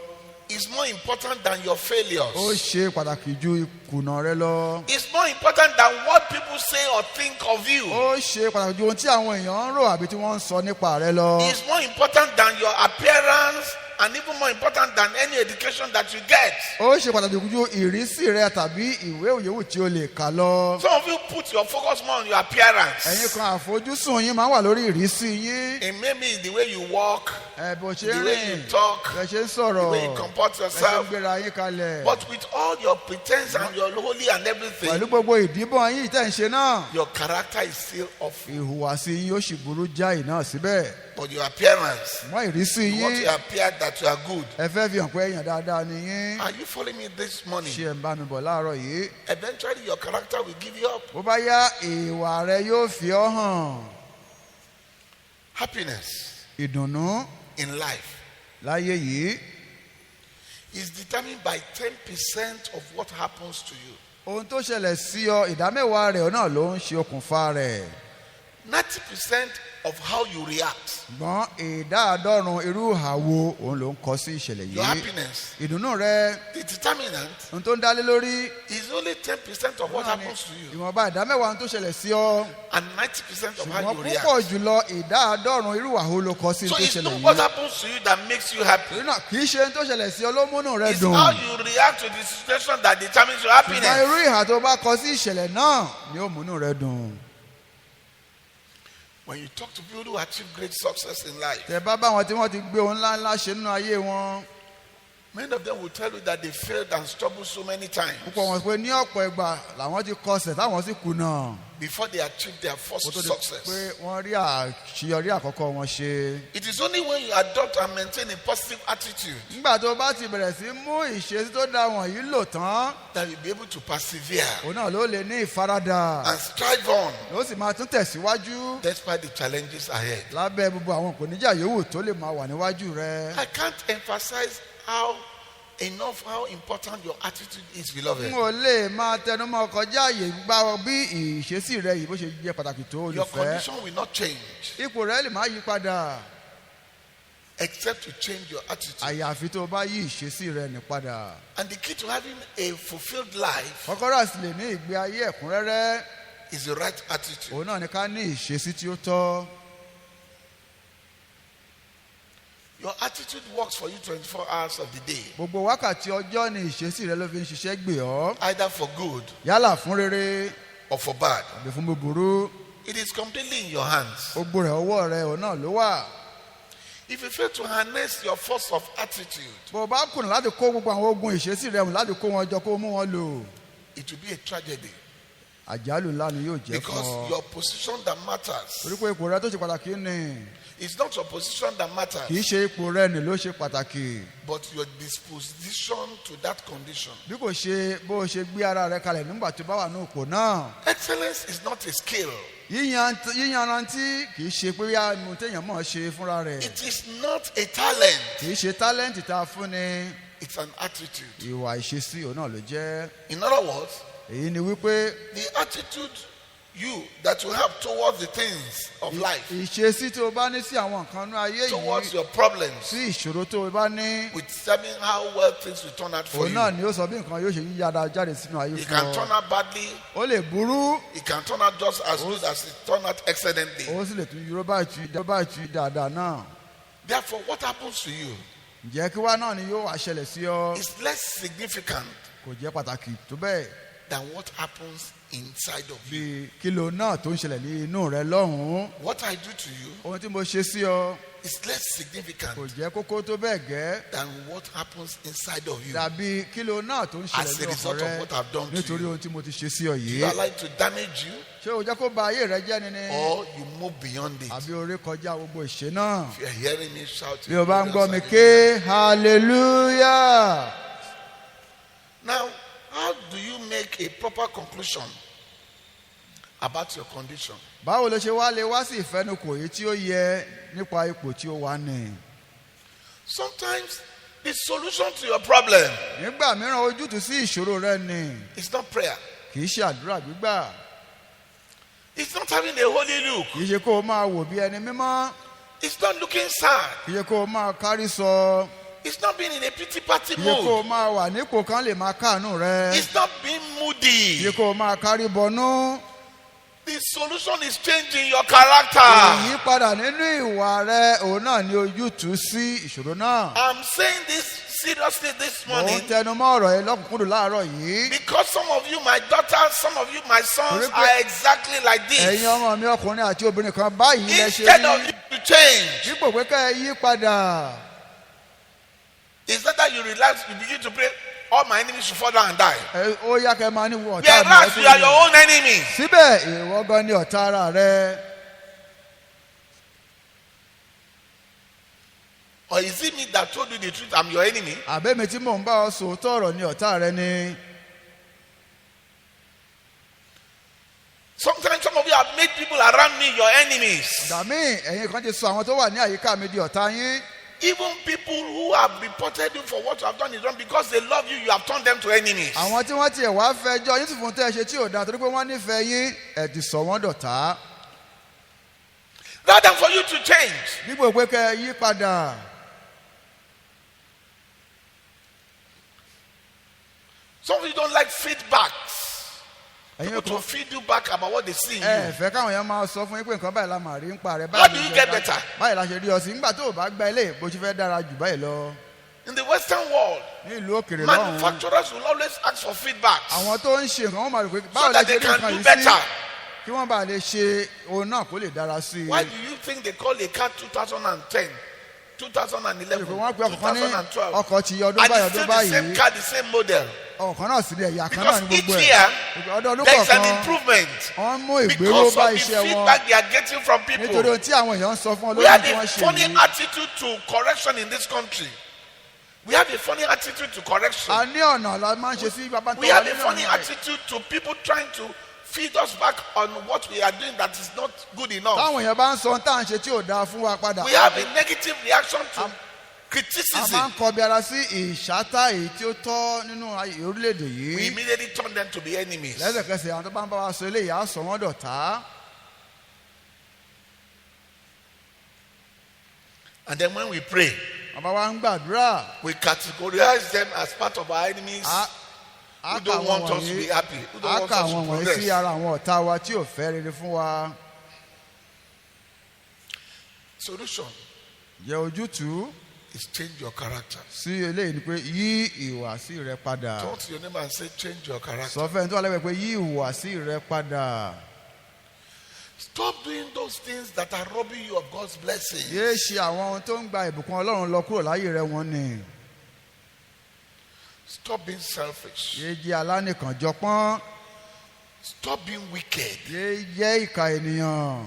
A: It's more important than your
B: Ó
A: failures.
B: ṣe pàtàkì ju ìkùnà rẹ lọ.
A: It's more important than what people say or think of you.
B: Ó ṣe pàtàkì ju ohun tí àwọn èèyàn ń rò àbí tí wọ́n ń sọ nípa rẹ lọ.
A: It's more important than your appearance and even more important than any education that you get.
B: Ó ṣe pàtàkì ju ìrísí rẹ tàbí ìwé òyìnbó tí o lè kà lọ.
A: Some of you put your focus more on your appearance.
B: Ẹ̀yin kan àfojúsùn yín máa ń wà lórí ìrísí yín.
A: It may be the way you walk,
B: Bó ṣe
A: the
B: ń
A: way
B: rìn,
A: you talk,
B: bẹ̀ ṣe ń
A: the
B: sọ̀rọ̀,
A: way you comport
B: bẹ̀ ṣe ń
A: yourself.
B: gbéra yín kalẹ̀.
A: But with all your pretense and your holy and everything,
B: Pẹ̀lú gbogbo ìdíbọn yín tẹ̀ ń ṣe náà,
A: your character is still awful.
B: ìhùwàsí yín ó sì burú jáì náà síbẹ̀.
A: But your appearance,
B: Mọ́ ìrísí
A: you want
B: yín,
A: to appear that you are good.
B: ẹ fẹ́ fi hàn pé èèyàn dáadáa ni yín.
A: Are you following me this morning?
B: Ṣé ẹ̀ ń bá mi bọ̀ láàárọ̀ yìí?
A: Eventually, your character will give you up.
B: Bó bá yá ìwà rẹ yóò fi ọ́ hàn.
A: Happiness
B: Ìdùnnú
A: in life
B: láyé yìí.
A: is determined by 10% of what happens to you.
B: Ohun tó ṣẹlẹ̀ sí ọ ìdámẹ́wàá rẹ̀ náà ló ń ṣe okùnfà rẹ̀.
A: 90% of how you react.
B: Ṣùgbọ́n ìdáàdọ́rùn irú ìhàwó òun ló ń kọ sí ìṣẹ̀lẹ̀
A: Your
B: yìí.
A: happiness,
B: Ìdùnnú rẹ,
A: the determinant,
B: ohun tó ń dálé lórí.
A: is only 10% of what
B: náà ni
A: happens to you.
B: ìwọ̀nba ìdámẹ́wàá ohun tó ṣẹlẹ̀ sí ọ.
A: And 90% of how
B: Ṣùgbọ́n
A: you
B: púpọ̀
A: react.
B: jùlọ ìdáàdọ́rùn irú ìhàwó ló kọ sí
A: So
B: tó
A: it's
B: ṣẹlẹ̀
A: not what
B: yìí.
A: happens to you that makes you happy.
B: Torí náà kì í ṣe ohun tó ṣẹlẹ̀ sí ọ ló múnú rẹ
A: It's
B: dùn.
A: how you react to the situation that determines your
B: Ṣùgbọ́n irú
A: happiness.
B: ìhà tó bá kọ sí ìṣẹ̀lẹ̀ náà ni ó múnú rẹ dùn.
A: When you talk to people who achieve great success in life,
B: Tẹ bá bá wọn tí wọ́n ti gbé ohun ńláńlá ṣe nínú ayé wọn.
A: many of them will tell you that they failed and struggled so many times
B: Púpọ̀ wọn pé ní ọ̀pọ̀ ìgbà làwọn ti kọsẹ̀ táwọn sì kùnà.
A: before they achieved their
B: Kó
A: first
B: tó di
A: success.
B: pé wọ́n rí àṣeyọrí àkọ́kọ́ wọn ṣe.
A: It is only when you adopt and maintain a positive attitude
B: Nígbà tó bá ti bẹ̀rẹ̀ sí mú ìṣesí tó dá wọ̀nyí lò tán,
A: that you'll be able to persevere
B: òun náà ló lè ní ìfaradà.
A: and strive on
B: Ló sì máa tún tẹ̀síwájú
A: despite the challenges ahead.
B: lábẹ́ gbogbo àwọn ìpèníjà yòówù tó lè máa wà níwájú rẹ.
A: I can't emphasize how important your attitude is, beloved.
B: N ò lè máa tẹnumọ́ kọjá àyè gbá bí ìṣesí rẹ yìí bó ṣe jẹ́ pàtàkì tó
A: Your
B: olùfẹ́.
A: condition will not change
B: Ipò rẹ lè má yí padà
A: except you change your attitude.
B: àyàfi tó o bá yí ìṣesí rẹ ní padà.
A: And the key to having a fulfilled life
B: Kọ́kọ́rọ́ sì lè ní ìgbé ayé ẹ̀kúnrẹ́rẹ́.
A: is the right attitude.
B: Òun náà ni ká ní ìṣesí tí ó tọ́.
A: Your attitude works for you 24 hours of the day,
B: Gbogbo wákàtí ọjọ́ ni ìṣesí rẹ ló fi ń ṣiṣẹ́ gbè ọ́.
A: either for good
B: Yálà fún rere
A: or for bad.
B: tàbí fún búburú.
A: It is completely in your hands.
B: Gbogbo rẹ̀ ọwọ́ rẹ òun náà ló wà.
A: If you fail to harness your force of attitude,
B: Bó o bá kùnà láti kó gbogbo àwọn ogun ìṣesí rẹ hùn láti kó wọn jọ kó o mú wọn lò.
A: it will be a tragedy
B: Àjálù ńlá ni yóò jẹ́ fún
A: because
B: ọ.
A: your position that matters.
B: Torí pé ipò rẹ tó ṣe pàtàkì ni.
A: It's not your position that
B: Kì í
A: matters,
B: ṣe ipò rẹ ni ló ṣe pàtàkì.
A: but your disposition to that condition.
B: Bí kò ṣe bó o ṣe gbé ara rẹ kalẹ̀ nígbà tó bá wà ní ipò náà.
A: Excellence is not a skill.
B: Yíyanrantí kì í ṣe pé yá mo téèyàn mọ̀ ṣe fúnra rẹ̀.
A: It is not a talent.
B: Kì í ṣe tálẹ́ǹtì tá a fún ni.
A: It's an attitude.
B: Ìwà ìṣesí òun náà ló jẹ́.
A: In other words,
B: Èyí ni wípé
A: the attitude that you have towards the things of life,
B: ìṣesí tí o bá ní sí àwọn nǹkan ní ayé
A: towards
B: yìí,
A: your problems,
B: sí ìṣòro tó o bá ní,
A: with determine how well things will turn out for
B: òun náà
A: you.
B: ni ó sọ bí nǹkan yóò ṣe yíyára jáde sínú ayé
A: It
B: fún
A: can turn
B: ọ.
A: out badly,
B: Ó lè burú,
A: it can turn out just as good as it turned out excellently.
B: ó sì lè tún yúró báyìí dáadáa náà.
A: Therefore, what happens to you
B: Ǹjẹ́ kí wá náà ni yóò wá ṣẹlẹ̀ sí ọ?
A: is less significant
B: Kò jẹ́ pàtàkì tó bẹ́ẹ̀
A: than what happens inside of you.
B: bí kílò náà tó ń ṣẹlẹ̀ ní inú rẹ lọ́hùn-ún.
A: What I do to you
B: Ohun tí mo ṣe sí ọ
A: is less
B: kò
A: significant
B: jẹ́ kókó tó bẹ́ẹ̀ gẹ́
A: than what happens inside of you.
B: dàbí kílò náà tó ń
A: As
B: ṣẹlẹ̀
A: a
B: ní
A: result
B: ọkàn
A: of what I've done
B: rẹ
A: to
B: nítorí
A: you.
B: ohun tí mo ti ṣe sí ọ
A: You
B: yìí.
A: allow it to damage you,
B: Ṣé o jẹ́ kó ba ayé rẹ jẹ́ ni
A: or you move beyond it.
B: àbí orí kọjá gbogbo ìṣe náà?
A: If you are hearing me shout,
B: Bí o bá ń gbọ́ mi ké hallelujah.
A: now, how do you make a proper conclusion about your condition.
B: báwo ló ṣe wá lè wá sí ìfẹnukò èyí tí ó yẹ nípa ipò tí ó wà ní.
A: Sometimes the solution to your problem
B: nígbà mìíràn ojútùú sí ìṣòro rẹ ni
A: is not prayer.
B: kì í ṣe àdúrà gbígbà.
A: It's not having a holy look.
B: kì í ṣe kó o máa wò bí ẹni mímọ́.
A: It's not looking sad.
B: kì í ṣe kó o máa kárí sọ.
A: It's not being in a pity party
B: kì í ṣe kó o
A: mood.
B: máa wà nípò kan lè máa káàánú rẹ.
A: It's not being
B: kì í
A: moody.
B: ṣe kó o máa kárí bọnú.
A: The solution is changing your character.
B: ìyípadà nínú ìwà rẹ òun náà ni ojútùú sí ìṣòro náà.
A: I'm saying this seriously this
B: mo ń
A: morning
B: tẹnumọ́ ọ̀rọ̀ yẹn lọ́kùnkúndùn láàárọ̀ yìí.
A: because some of you, my daughters, some of you, my sons, are exactly like
B: ẹ̀yin
A: this.
B: ọmọ mi ọkùnrin àti obìnrin kan báyìí lẹ ṣe
A: Instead of
B: rí.
A: you to change,
B: dípò pé ká ẹ yí padà.
A: it's not that you relax, you begin to pray, all my enemies should fall down and die.
B: ó yá kẹ́ máa ní wọ ọ̀tá mi.
A: Whereas you are your own enemy.
B: síbẹ̀ ìwọ gan ni ọ̀tá ara rẹ.
A: Or is it me that told you the truth? I'm your enemy.
B: àbẹ́mi tí mò ń bá ọ sòótọ́ ọ̀rọ̀ ni ọ̀tá rẹ ni.
A: Sometimes some of you have made people around me your enemies.
B: dàmí ẹ̀yin kan ti sọ àwọn tó wà ní àyíká mi di ọ̀tá yín.
A: Even people who have reported you for what you have done is wrong because they love you, you have turned them to enemies.
B: àwọn tí wọ́n tiẹ̀ wá fẹjọ́ yín sì fún tẹ́ ẹ ṣe tí ò dáa torí pé wọ́n nífẹ̀ẹ́ yín ẹ̀ ti sọ wọ́n dọ̀tá.
A: Rather than for you to change,
B: dípò pé kẹ́ ẹ yí padà.
A: some of you don't like feedbacks.
B: ẹ̀yin
A: People to
B: kan
A: feed you back about what they see in
B: ẹ
A: you.
B: fẹ́ káwọn yẹn máa sọ fún yín pé nǹkan báyìí la máa rí ń pa rẹ̀.
A: How do you get better?
B: báyìí la ṣe rí ọ sí nígbà tó o bá gba ilé bó ṣe fẹ́ dára jù báyìí lọ.
A: In the Western world,
B: ní ìlú òkèrè lọ́hùn-ún
A: manufacturers will always ask for feedback
B: àwọn tó ń ṣe nǹkan wọ́n máa rò pé
A: so
B: báwo la
A: that
B: ṣe
A: they
B: rí
A: can
B: nǹkan
A: do
B: yìí sí
A: better.
B: kí wọ́n bá lè ṣe òun náà kó lè dára sí i.
A: Why do you think they call a car 2010, 2011,
B: wọ́n pe ọkọ̀ kan ní
A: 2012?
B: ọkọ̀ ti ọdún
A: And
B: báyìí
A: it's
B: ọdún
A: still the same
B: báyìí
A: car, the same model.
B: ọ̀kan náà sì ní ẹ̀yà kan náà
A: Because
B: ní
A: each
B: gbogbo
A: year,
B: ẹ̀. ọdún
A: there is an
B: kọ̀ọ̀kan
A: improvement.
B: wọ́n mú ìgbéró
A: Because
B: bá
A: of the
B: iṣẹ́ wọn
A: feedback they are getting from
B: nítorí
A: people.
B: ohun tí àwọn èèyàn ń sọ fún ọ
A: We
B: lórí
A: have
B: tí
A: a
B: wọ́n ṣe
A: funny
B: yìí.
A: attitude to correction in this country. We have a funny attitude to correction.
B: a ní ọ̀nà la máa ń ṣe sí bàbá tó
A: We
B: wà
A: have a
B: nínú
A: funny
B: ọ̀nà rẹ̀.
A: attitude to people trying to feed us back on what we are doing that is not good enough.
B: táwọn èèyàn bá ń sọ ohun tá à ń ṣe tí ò dáa fún wa padà.
A: We have a negative reaction to
B: a máa
A: criticism.
B: ń kọbi ara sí ìṣátá èyí tí ó tọ́ nínú orílẹ̀-èdè
A: We
B: yìí.
A: immediately turn them to be enemies.
B: lẹ́sẹ̀kẹsẹ̀ àwọn tó bá ń bá wa sọ eléyìí á sọ wọ́n dọ̀tá.
A: And then when we pray,
B: bàbá wa ń gbàdúrà.
A: we categorize them as part of our enemies
B: á
A: who
B: kà
A: don't
B: wọ́n
A: want us to be
B: wọ̀nyí
A: happy, who
B: á
A: don't want
B: kà
A: us to
B: wọ́n wọ̀nyí sí
A: progress.
B: ara àwọn ọ̀tá wa tí ò fẹ́ rere fún wa.
A: Solution
B: jẹ́ ojútùú
A: is change your character.
B: sí eléyìí ni pé yí ìhùwàsí rẹ padà.
A: Talk to your neighbor and say, change your character.
B: sọ fẹ́ni tó wà lẹ́gbẹ̀ẹ́ pé yí ìhùwàsí rẹ padà.
A: Stop doing those things that are robbing you of God's blessing.
B: yéé ṣe àwọn ohun tó ń gba ìbùkún ọlọ́run lọ kúrò láyé rẹ wọn ni.
A: Stop being selfish.
B: yéé jẹ́ alánìkànjọpọ́n.
A: Stop being wicked.
B: yéé jẹ́ ìkà ènìyàn.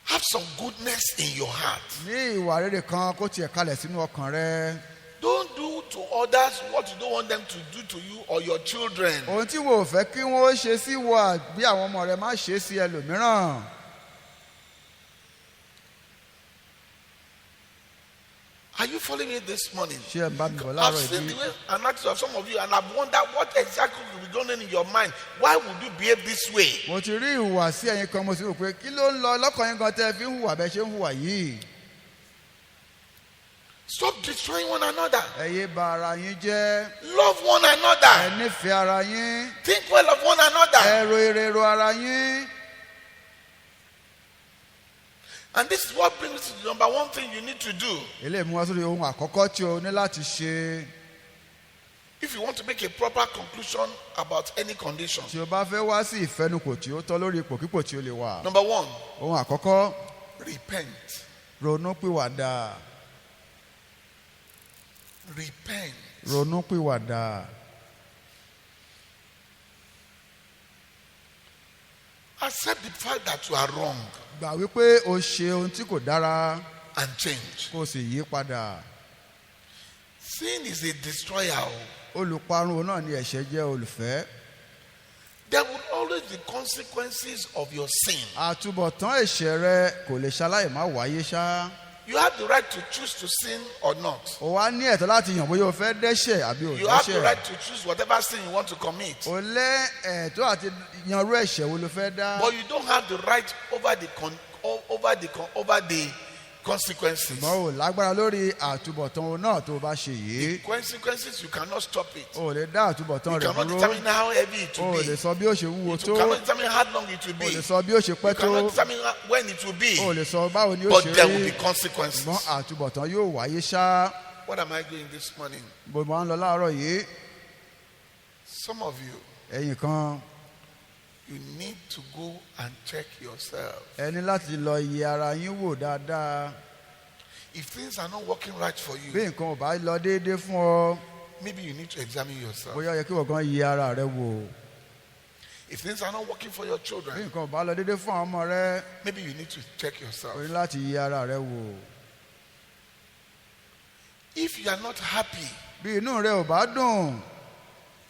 A: Have some goodness in your heart.
B: ní ìwà rere kan kó tiẹ̀ kalẹ̀ sínú ọkàn rẹ.
A: Don't do to others what you don't want them to do to you or your children.
B: ohun tí wo ò fẹ́ kí wọ́n ṣe sí wọ àbí àwọn ọmọ rẹ má ṣe sí ẹlòmíràn.
A: Are you following me this morning?
B: ṣé ẹ̀ ń bá mi bọ̀
A: I've
B: láàárọ̀
A: seen the
B: ìdí.
A: way an attitude of some of you, and I've wondered what exactly will be going on in your mind. Why would you behave this way?
B: mo ti rí ìhùwàsí ẹ̀yin kan mo sì rò pé kí ló ń lọ lọ́kàn yín gan tẹ́ ẹ fi ń hùwà bẹ́ẹ̀ ṣe ń hùwà yìí.
A: Stop destroying one another.
B: ẹ yé ba ara yín jẹ́.
A: Love one
B: ẹ
A: another.
B: nífẹ̀ẹ́ ara yín.
A: Think well of one another.
B: ẹ ro ire ro ara yín.
A: And this is what brings to the number one thing you need to do.
B: eléyìí mú wá sórí ohun àkọ́kọ́ tí o ní láti ṣe.
A: If you want to make a proper conclusion about any condition.
B: tí o bá fẹ́ wá sí ìfẹnukò tí ó tọ́ lórí ipòkípò tí o lè wà.
A: Number one,
B: ohun àkọ́kọ́
A: repent.
B: ronúpìwàdà.
A: Repent.
B: ronúpìwàdà.
A: Accept the fact that you are wrong
B: gbà wípé o ṣe ohun tí kò dára
A: and change.
B: kó o sì yí padà.
A: Sin is a destroyer.
B: olùparun òun náà ni ẹ̀ṣẹ̀ jẹ́ olùfẹ́.
A: There will always always the consequences of your sin.
B: àtúbọ̀tán ẹ̀ṣẹ̀ rẹ kò lè ṣaláì má wáyé ṣá.
A: You have the right to choose to sin or not.
B: o wá ní ẹ̀tọ́ láti yàn bóyá o fẹ́ dẹ́ṣẹ̀ àbí o
A: You have the
B: dẹ́ṣẹ̀.
A: right to choose whatever sin you want to commit.
B: o lé ẹ̀tọ́ àti yanrú ẹ̀ṣẹ̀ wo ló fẹ́ dá.
A: But you don't have the right over the consequences.
B: ṣùgbọ́n o lágbára lórí àtúbọ̀tán náà tó o bá ṣe yìí.
A: Consequences, you cannot stop it.
B: o lè dá àtúbọ̀tán
A: You
B: rẹ̀
A: cannot
B: dúró.
A: determine how heavy it
B: o
A: will
B: lè
A: be.
B: sọ bí ó ṣe wúwo
A: You
B: tó.
A: cannot determine how long it will
B: o
A: be.
B: lè sọ bí ó ṣe pẹ́
A: You cannot
B: tó.
A: determine when it will be.
B: o lè sọ báwo ni ó
A: But
B: ṣe
A: there will be
B: rí.
A: consequences.
B: ṣùgbọ́n àtúbọ̀tán yóò wáyé ṣá.
A: What am I doing this morning?
B: bó máa ń lọ láàárọ̀ yìí.
A: Some of you,
B: ẹ̀yin kan
A: you need to go and check yourself.
B: ẹ ní láti lọ yẹ ara yín wò dáadáa.
A: If things are not working right for
B: bí
A: you,
B: nǹkan ò bá lọ déédéé fún ọ
A: maybe you need to examine yourself.
B: bóyá ó yẹ kí wọ́n gan yẹ ara rẹ wò.
A: If things are not working for your
B: bí
A: children,
B: nǹkan ò bá lọ déédéé fún àwọn ọmọ rẹ
A: maybe you need to check yourself.
B: o ní láti yẹ ara rẹ wò.
A: If you are not happy,
B: bí inú rẹ ò bá dùn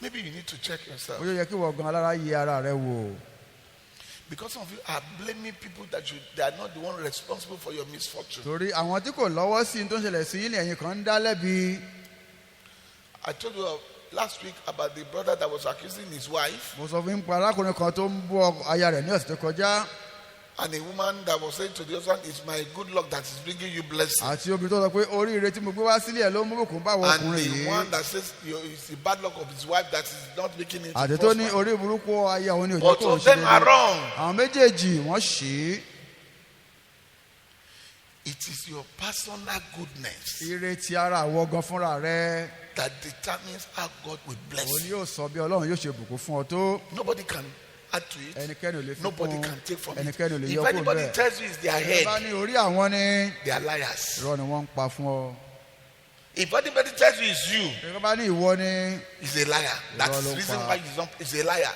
A: maybe you need to check yourself.
B: bóyá ó yẹ kí wọ́n gan alára yẹ ara rẹ wò.
A: Because some of you are blaming people they are not the one responsible for your misfortune.
B: torí àwọn tí kò lọ́wọ́ sí i tó ń ṣẹlẹ̀ sí yín ni ẹ̀yin kan ń dá lẹ́bi.
A: I told you last week about the brother that was accusing his wife
B: mo sọ fún yín pa arákùnrin kan tó ń bú aya rẹ̀ ní ọ̀sẹ̀ tó kọjá.
A: and a woman that was saying to the husband, it's my good luck that is bringing you blessing.
B: àti obìnrin tó sọ pé oríire tí mo gbé wá sílé ẹ̀ ló mú bùkún báwo
A: And
B: ọkùnrin
A: the
B: yìí.
A: one that says it's the bad luck of his wife that is not making it
B: àti
A: to
B: tó ní
A: prosper.
B: orí burúkú aya òun ni òjò
A: Both
B: kò ń
A: of
B: ṣe
A: them are
B: déédéé.
A: wrong.
B: àwọn méjèèjì wọ́n ṣì í.
A: It is your personal goodness
B: ire ti ara àwọ gan fúnra rẹ
A: that determines how God will bless
B: òun ni
A: you.
B: yóò sọ bí ọlọ́run yóò ṣe bùkún fún ọ tó.
A: Nobody can add to it.
B: ẹnikẹ́ni ò lè fi
A: Nobody
B: kún
A: can take from it.
B: ẹnikẹ́ni ò lè
A: If
B: yọ kúrò
A: anybody
B: bẹ́ẹ̀.
A: tells you it's their
B: ẹ bá
A: head,
B: ní orí àwọn ni
A: they are liars.
B: irọ́ ni wọ́n ń pa fún ọ.
A: If anybody tells you it's you,
B: ẹ bá ní ìwọ ni
A: he's a liar. That's
B: Irọ́
A: the
B: ló
A: reason
B: pa.
A: why he's a liar.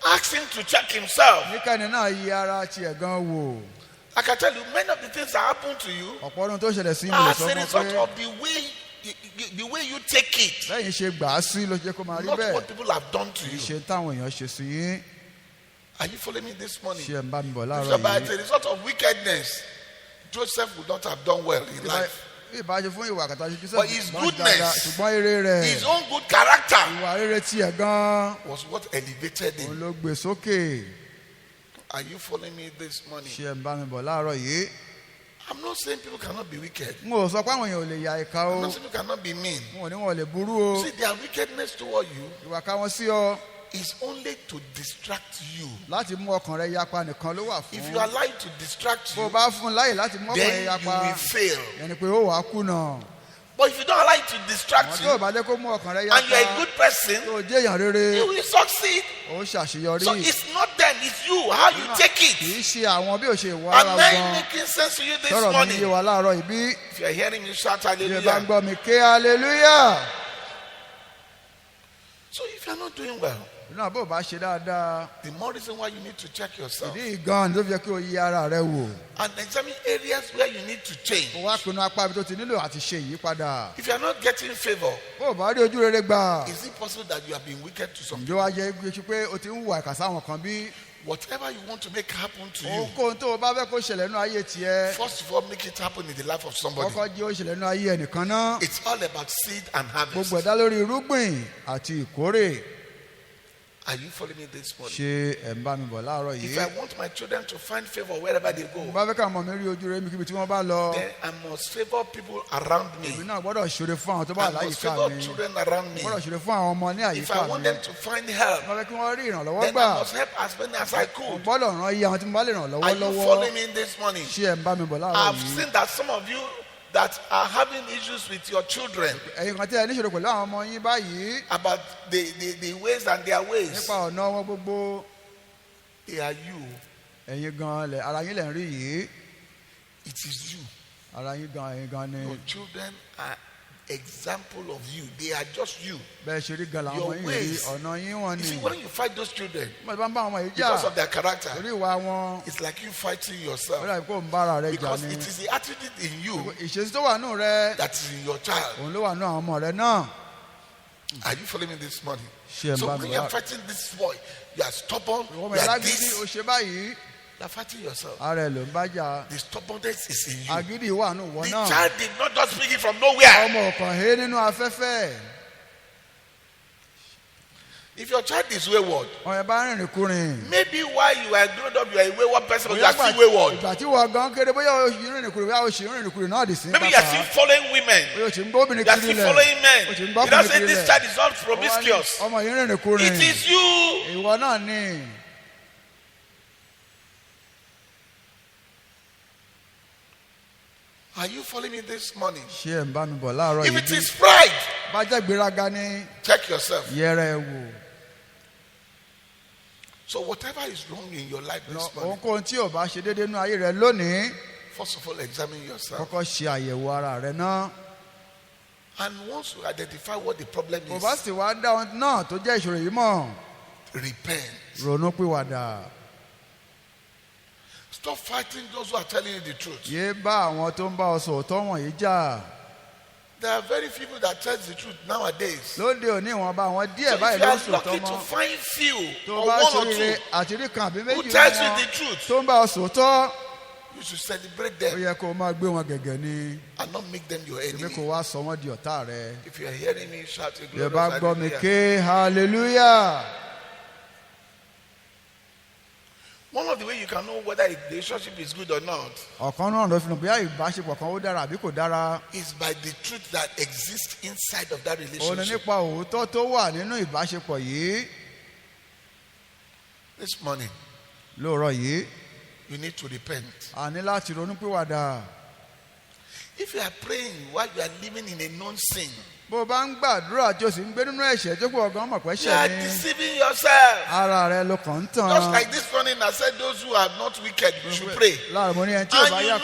A: Ask him to check himself.
B: níkànnì náà yí ara tiẹ̀ gan wò.
A: I can tell you, many of the things that happen to you
B: ọ̀pọ̀ ọdún tó ṣẹlẹ̀ sí mo lè
A: as
B: sọ
A: a
B: fún
A: result
B: ọ pé
A: of the way you take it,
B: lẹ́yìn ṣe gbà á sí ló jẹ́ kó máa rí
A: not
B: bẹ́ẹ̀.
A: what people have done to you.
B: ṣe táwọn èèyàn ṣe sí yín.
A: Are you following me this morning?
B: ṣé ẹ̀ ń bá mi bọ̀
A: It's
B: láàárọ̀
A: about
B: yìí.
A: a result of wickedness. Joseph would not have done well in life.
B: bí ìbáṣe fún ìwà àkàtà ṣe
A: But his
B: Joseph
A: goodness,
B: ṣùgbọ́n ire rẹ̀
A: His own good character
B: ìwà rere tiẹ̀ gan
A: was what elevated
B: òun
A: him.
B: ló gbé sókè.
A: Are you following me this morning?
B: ṣé ẹ̀ ń bá mi bọ̀ láàárọ̀ yìí.
A: I'm not saying people cannot be wicked.
B: n ò sọ pé àwọn èèyàn ò lè ya ìka o
A: I'm not saying people cannot be mean.
B: wọn ò ní wọn ò lè burú o
A: See, their wickedness toward you
B: ìwà ká wọn sí ọ
A: is only to distract you.
B: láti mú ọkàn rẹ yapa nìkan ló wà
A: If
B: fún.
A: you allow it to distract
B: bó o
A: you,
B: bá fún un láyè láti mú ọkàn rẹ
A: then you
B: yapa
A: will fail.
B: ẹni pé ó wàá kùnà.
A: But if you don't allow it to
B: àwọn
A: distract
B: tó
A: you
B: o bá jẹ́ kó mú ọkàn rẹ
A: and you are a
B: yapa
A: good person,
B: tó o jẹ́ èèyàn rere
A: you will succeed.
B: ó ṣàṣeyọrí.
A: So it's not them, it's you, how you take
B: kì
A: it.
B: í ṣe àwọn bí o ṣe wà ara
A: Am I
B: gan.
A: making sense to you this
B: sọ̀rọ̀ mi yé
A: morning?
B: wa láàárọ̀ ìbí.
A: If you are hearing me, shout
B: bí ẹ bá ń
A: hallelujah.
B: gbọ́ mi ké hallelujah.
A: So if you are not doing well,
B: náà bó o bá ṣe dáadáa
A: the more reason why you need to check yourself
B: ìdí gan ló fi yẹ kí o yí ara rẹ wò.
A: and examine areas where you need to change.
B: kó wá pinnu apá ibi tó ti nílò àti ṣe ìyípadà.
A: If you are not getting favor,
B: bó o bá rí ojú rere gbà.
A: is it possible that you have been wicked to some
B: ǹjẹ́ wàá jẹ́ ibi pé o ti ń wà ìkà sáwọn kan bí.
A: whatever you want to make happen to you?
B: ohunkóhun tó o bá fẹ́ kó ṣẹlẹ̀ nínú ayé tiẹ̀.
A: First of all, make it happen in the life of somebody.
B: kọ́kọ́ jẹ́ ó ṣẹlẹ̀ nínú ayé ẹnìkan náà.
A: It's all about seed and harvest.
B: gbogbo ẹ̀dá lórí irúgbìn àti ìkórè.
A: Are you following me this morning?
B: ṣé ẹ̀ ń bá mi bọ̀ láàárọ̀
A: If
B: yìí.
A: I want my children to find favor wherever they
B: mo
A: go,
B: bá fẹ́ ká ọmọ mi rí ojú rere mi kíbi tí wọ́n bá lọ.
A: then I must favor people around
B: èmi
A: me.
B: náà gbọ́dọ̀ ṣoore fún àwọn tó
A: I
B: bá
A: must
B: láyìíká
A: favor
B: mi.
A: children around me.
B: gbọ́dọ̀ ṣoore fún àwọn ọmọ ní
A: If I
B: àyíká
A: want
B: mi.
A: them to find help,
B: mo fẹ́ kí wọ́n rí ìrànlọ́wọ́
A: then
B: gbà.
A: I must help as many as I
B: mo
A: could.
B: gbọ́dọ̀ ràn iye àwọn tí mo bá lè ràn
A: Are
B: lọ́wọ́
A: you
B: lọ́wọ́.
A: following me this morning?
B: ṣé ẹ̀ ń bá mi bọ̀ láàárọ̀
A: I've
B: yìí.
A: seen that some of you that are having issues with your children
B: ẹ̀yin kan tí ẹ níṣòro pẹ̀lú àwọn ọmọ yín báyìí.
A: about the ways and their ways.
B: nípa ọ̀nà wọn gbogbo.
A: They are you.
B: ẹ̀yin gan lẹ̀ ara yín lẹ̀ ń rí yìí.
A: It is you.
B: ara yín gan ẹ̀yin gan ni.
A: Your children are example of you. They are just you.
B: bẹ́ẹ̀ ṣe rí gan làwọn
A: Your
B: ọmọ yín rí
A: ways.
B: ọ̀nà yín wọn
A: You
B: ni.
A: see, when you fight those children
B: mo ti bá ń bá àwọn ọmọ yìí jà
A: because of their character,
B: torí ìwà wọn.
A: it's like you fighting
B: ó
A: yourself
B: dàbí kó ń bára rẹ jà
A: because
B: ni.
A: it is the attitude in you
B: ìṣesí tó wà nù rẹ
A: that is in your child.
B: òun ló wà nù àwọn ọmọ rẹ náà.
A: Are you following me this morning?
B: Ṣé ẹ ń
A: So
B: bá
A: when
B: mi
A: you are
B: wá?
A: fighting this boy, you are stubborn,
B: Ìwọ
A: you
B: ọmọ
A: are
B: ìlágídí
A: this,
B: o ṣe báyìí.
A: you are fighting yourself.
B: Ara ẹ̀ ló ń bá jà.
A: The stubbornness is in you.
B: Agídí wà nù wọ́n
A: The
B: náà.
A: child did not just speak it from nowhere.
B: Ọmọ ọ̀kan hé nínú afẹ́fẹ́.
A: If your child is wayward,
B: Ọ̀yẹ̀ bá rìnrìn kúrin.
A: maybe while you are grown up, you are a wayward person, but you
B: Bóyá
A: are still wayward.
B: ìgbà tí wọ́n gan kéré bóyá o ṣì ń rìnrìn kúrin bóyá o ṣì ń rìnrin kúrin náà dì sí
A: Maybe you are still
B: pàpà.
A: following women.
B: Bóyá o ṣì ń gbọ́ obìnrin
A: You are
B: kiri
A: still
B: lẹ̀.
A: following men.
B: O ṣì ń
A: You
B: gbọ́
A: don't
B: ọkùnrin
A: say
B: kiri
A: this
B: lẹ̀.
A: child is not
B: Ó wá ní,
A: promiscuous.
B: Ọmọ yìí ń rìnrìn kúrin.
A: It is you.
B: Ìwọ náà ni.
A: Are you following me this morning?
B: Ṣé ẹ̀ ń bá mi bọ̀ láàárọ̀
A: If
B: yìí
A: it
B: bí?
A: is pride,
B: Bá jẹ́ ìgbéraga ni
A: check yourself.
B: yẹrẹ ẹ wò.
A: So whatever is wrong in your life this morning,
B: Ohunkóhun tí ò bá ṣe déédéé nínú ayé rẹ lónìí,
A: first of all, examine yourself.
B: kọ́kọ́ ṣe àyẹ̀wò ara rẹ náà.
A: And once you identify what the problem
B: Kò bá
A: is,
B: sì wá dá ohun náà tó jẹ́ ìṣòro yìí mọ̀,
A: repent.
B: ronú pìwàdà.
A: Stop fighting those who are telling you the truth.
B: Yé bá àwọn tó ń bá ọ sòótọ́ wọ̀nyí jà.
A: There are very few people that tell the truth nowadays.
B: Lóde òní ìwọ̀nba àwọn
A: So
B: díẹ̀
A: if
B: báyìí
A: you
B: ló
A: are
B: sòótọ́
A: lucky to
B: mọ́.
A: find few
B: Tó
A: or
B: bá
A: one or
B: ṣoríire
A: two
B: àti rí kan àbí
A: who
B: méjì
A: tells
B: nínú
A: you
B: wọn
A: the truth,
B: tó ń bá ọ sòótọ́,
A: you should celebrate
B: ó
A: them
B: yẹ kó o máa gbé wọn gẹ̀gẹ̀ ni.
A: and not make them your
B: Èmi
A: enemy.
B: kò wá sọ wọ́n di ọ̀tá rẹ.
A: If you are hearing me, shout a
B: Bí ẹ bá
A: glorious
B: gbọ́ mi
A: hallelujah.
B: ké hallelujah.
A: One of the ways you can know whether a relationship is good or not
B: Ọ̀kan náà ló fi hàn bóyá ìbáṣepọ̀ kan ó dára àbí kò dára.
A: is by the truth that exists inside of that
B: Òun ni
A: relationship.
B: nípa òótọ́ tó wà nínú ìbáṣepọ̀ yìí.
A: This morning,
B: Lóòrọ̀ yìí,
A: you need to repent.
B: a ní láti ronú pìwàdà.
A: If you are praying while you are living in a known sin,
B: Bó o bá ń gbàdúrà tí o sì ń gbé nínú ẹ̀ṣẹ̀ tó kù ọ̀gán mọ̀ pé
A: you are
B: ṣẹ̀ ni.
A: deceiving yourself.
B: Ara rẹ ló kàn ń
A: Just
B: tàn.
A: like this morning, I said, those who are not wicked, you should pray.
B: Láàrin mo ní ẹni tí ò
A: And
B: bá
A: you
B: yàtọ̀,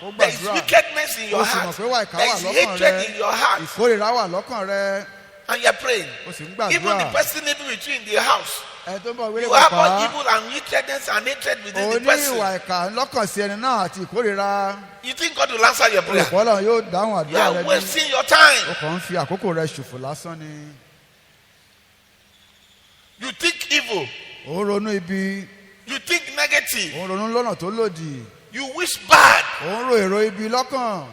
A: know
B: ó
A: there is
B: gbàdúrà.
A: wickedness in
B: Ó
A: your
B: sì mọ̀
A: heart.
B: pé wà ìkà
A: There
B: wà
A: is
B: lọ́kàn
A: hatred
B: rẹ.
A: in your heart.
B: Ìkórìíra wà lọ́kàn rẹ.
A: And you are praying.
B: O sì ń
A: Even the
B: gbàdúrà.
A: person living with you in the house,
B: Ẹni tó ń bọ̀ wílé
A: you have all
B: pàpà.
A: evil and wickedness and hatred within
B: O
A: the
B: ní
A: person.
B: ìwà ìkà lọ́kàn sí ẹni náà àti ìkórìíra.
A: You think God will answer your prayer?
B: Olùkọ́ náà yóò dáhùn
A: You
B: àdúrà
A: are
B: rẹ ní.
A: wasting your time.
B: O kàn ń fi àkókò rẹ ṣòfò lásán ni.
A: You think evil.
B: Ó ń ronú ibi.
A: You think negative.
B: Ó ń ronú lọ́nà tó lòdì.
A: You wish bad.
B: Ó ń ro èrò ibi lọ́kàn.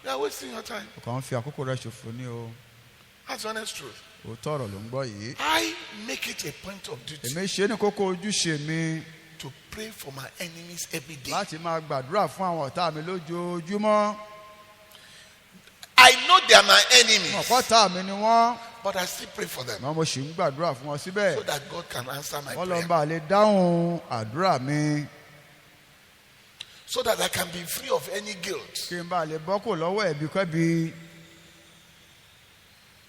A: You are wasting your time.
B: O kàn ń fi àkókò rẹ ṣòfò ní o.
A: That's honest truth.
B: Òótọ́ ọ̀rọ̀ ló ń gbọ́ yìí.
A: I make it a point of duty
B: Èmi ṣe é ní kókó ojúṣe mi
A: to pray for my enemies every day.
B: láti máa gbàdúrà fún àwọn ọ̀tá mi lójoojúmọ́.
A: I know they are my enemies,
B: Ọ̀pọ̀ ọ̀tá mi ni wọ́n.
A: but I still pray for them
B: Àmọ́ mo sì ń gbàdúrà fún wọn síbẹ̀.
A: so that God can answer my
B: Wọ́n lọ
A: prayer.
B: bá lè dáhùn àdúrà mi.
A: So that I can be free of any guilt.
B: Kí n bá lè bọ́ kò lọ́wọ́ ẹ̀bí kẹ́bi.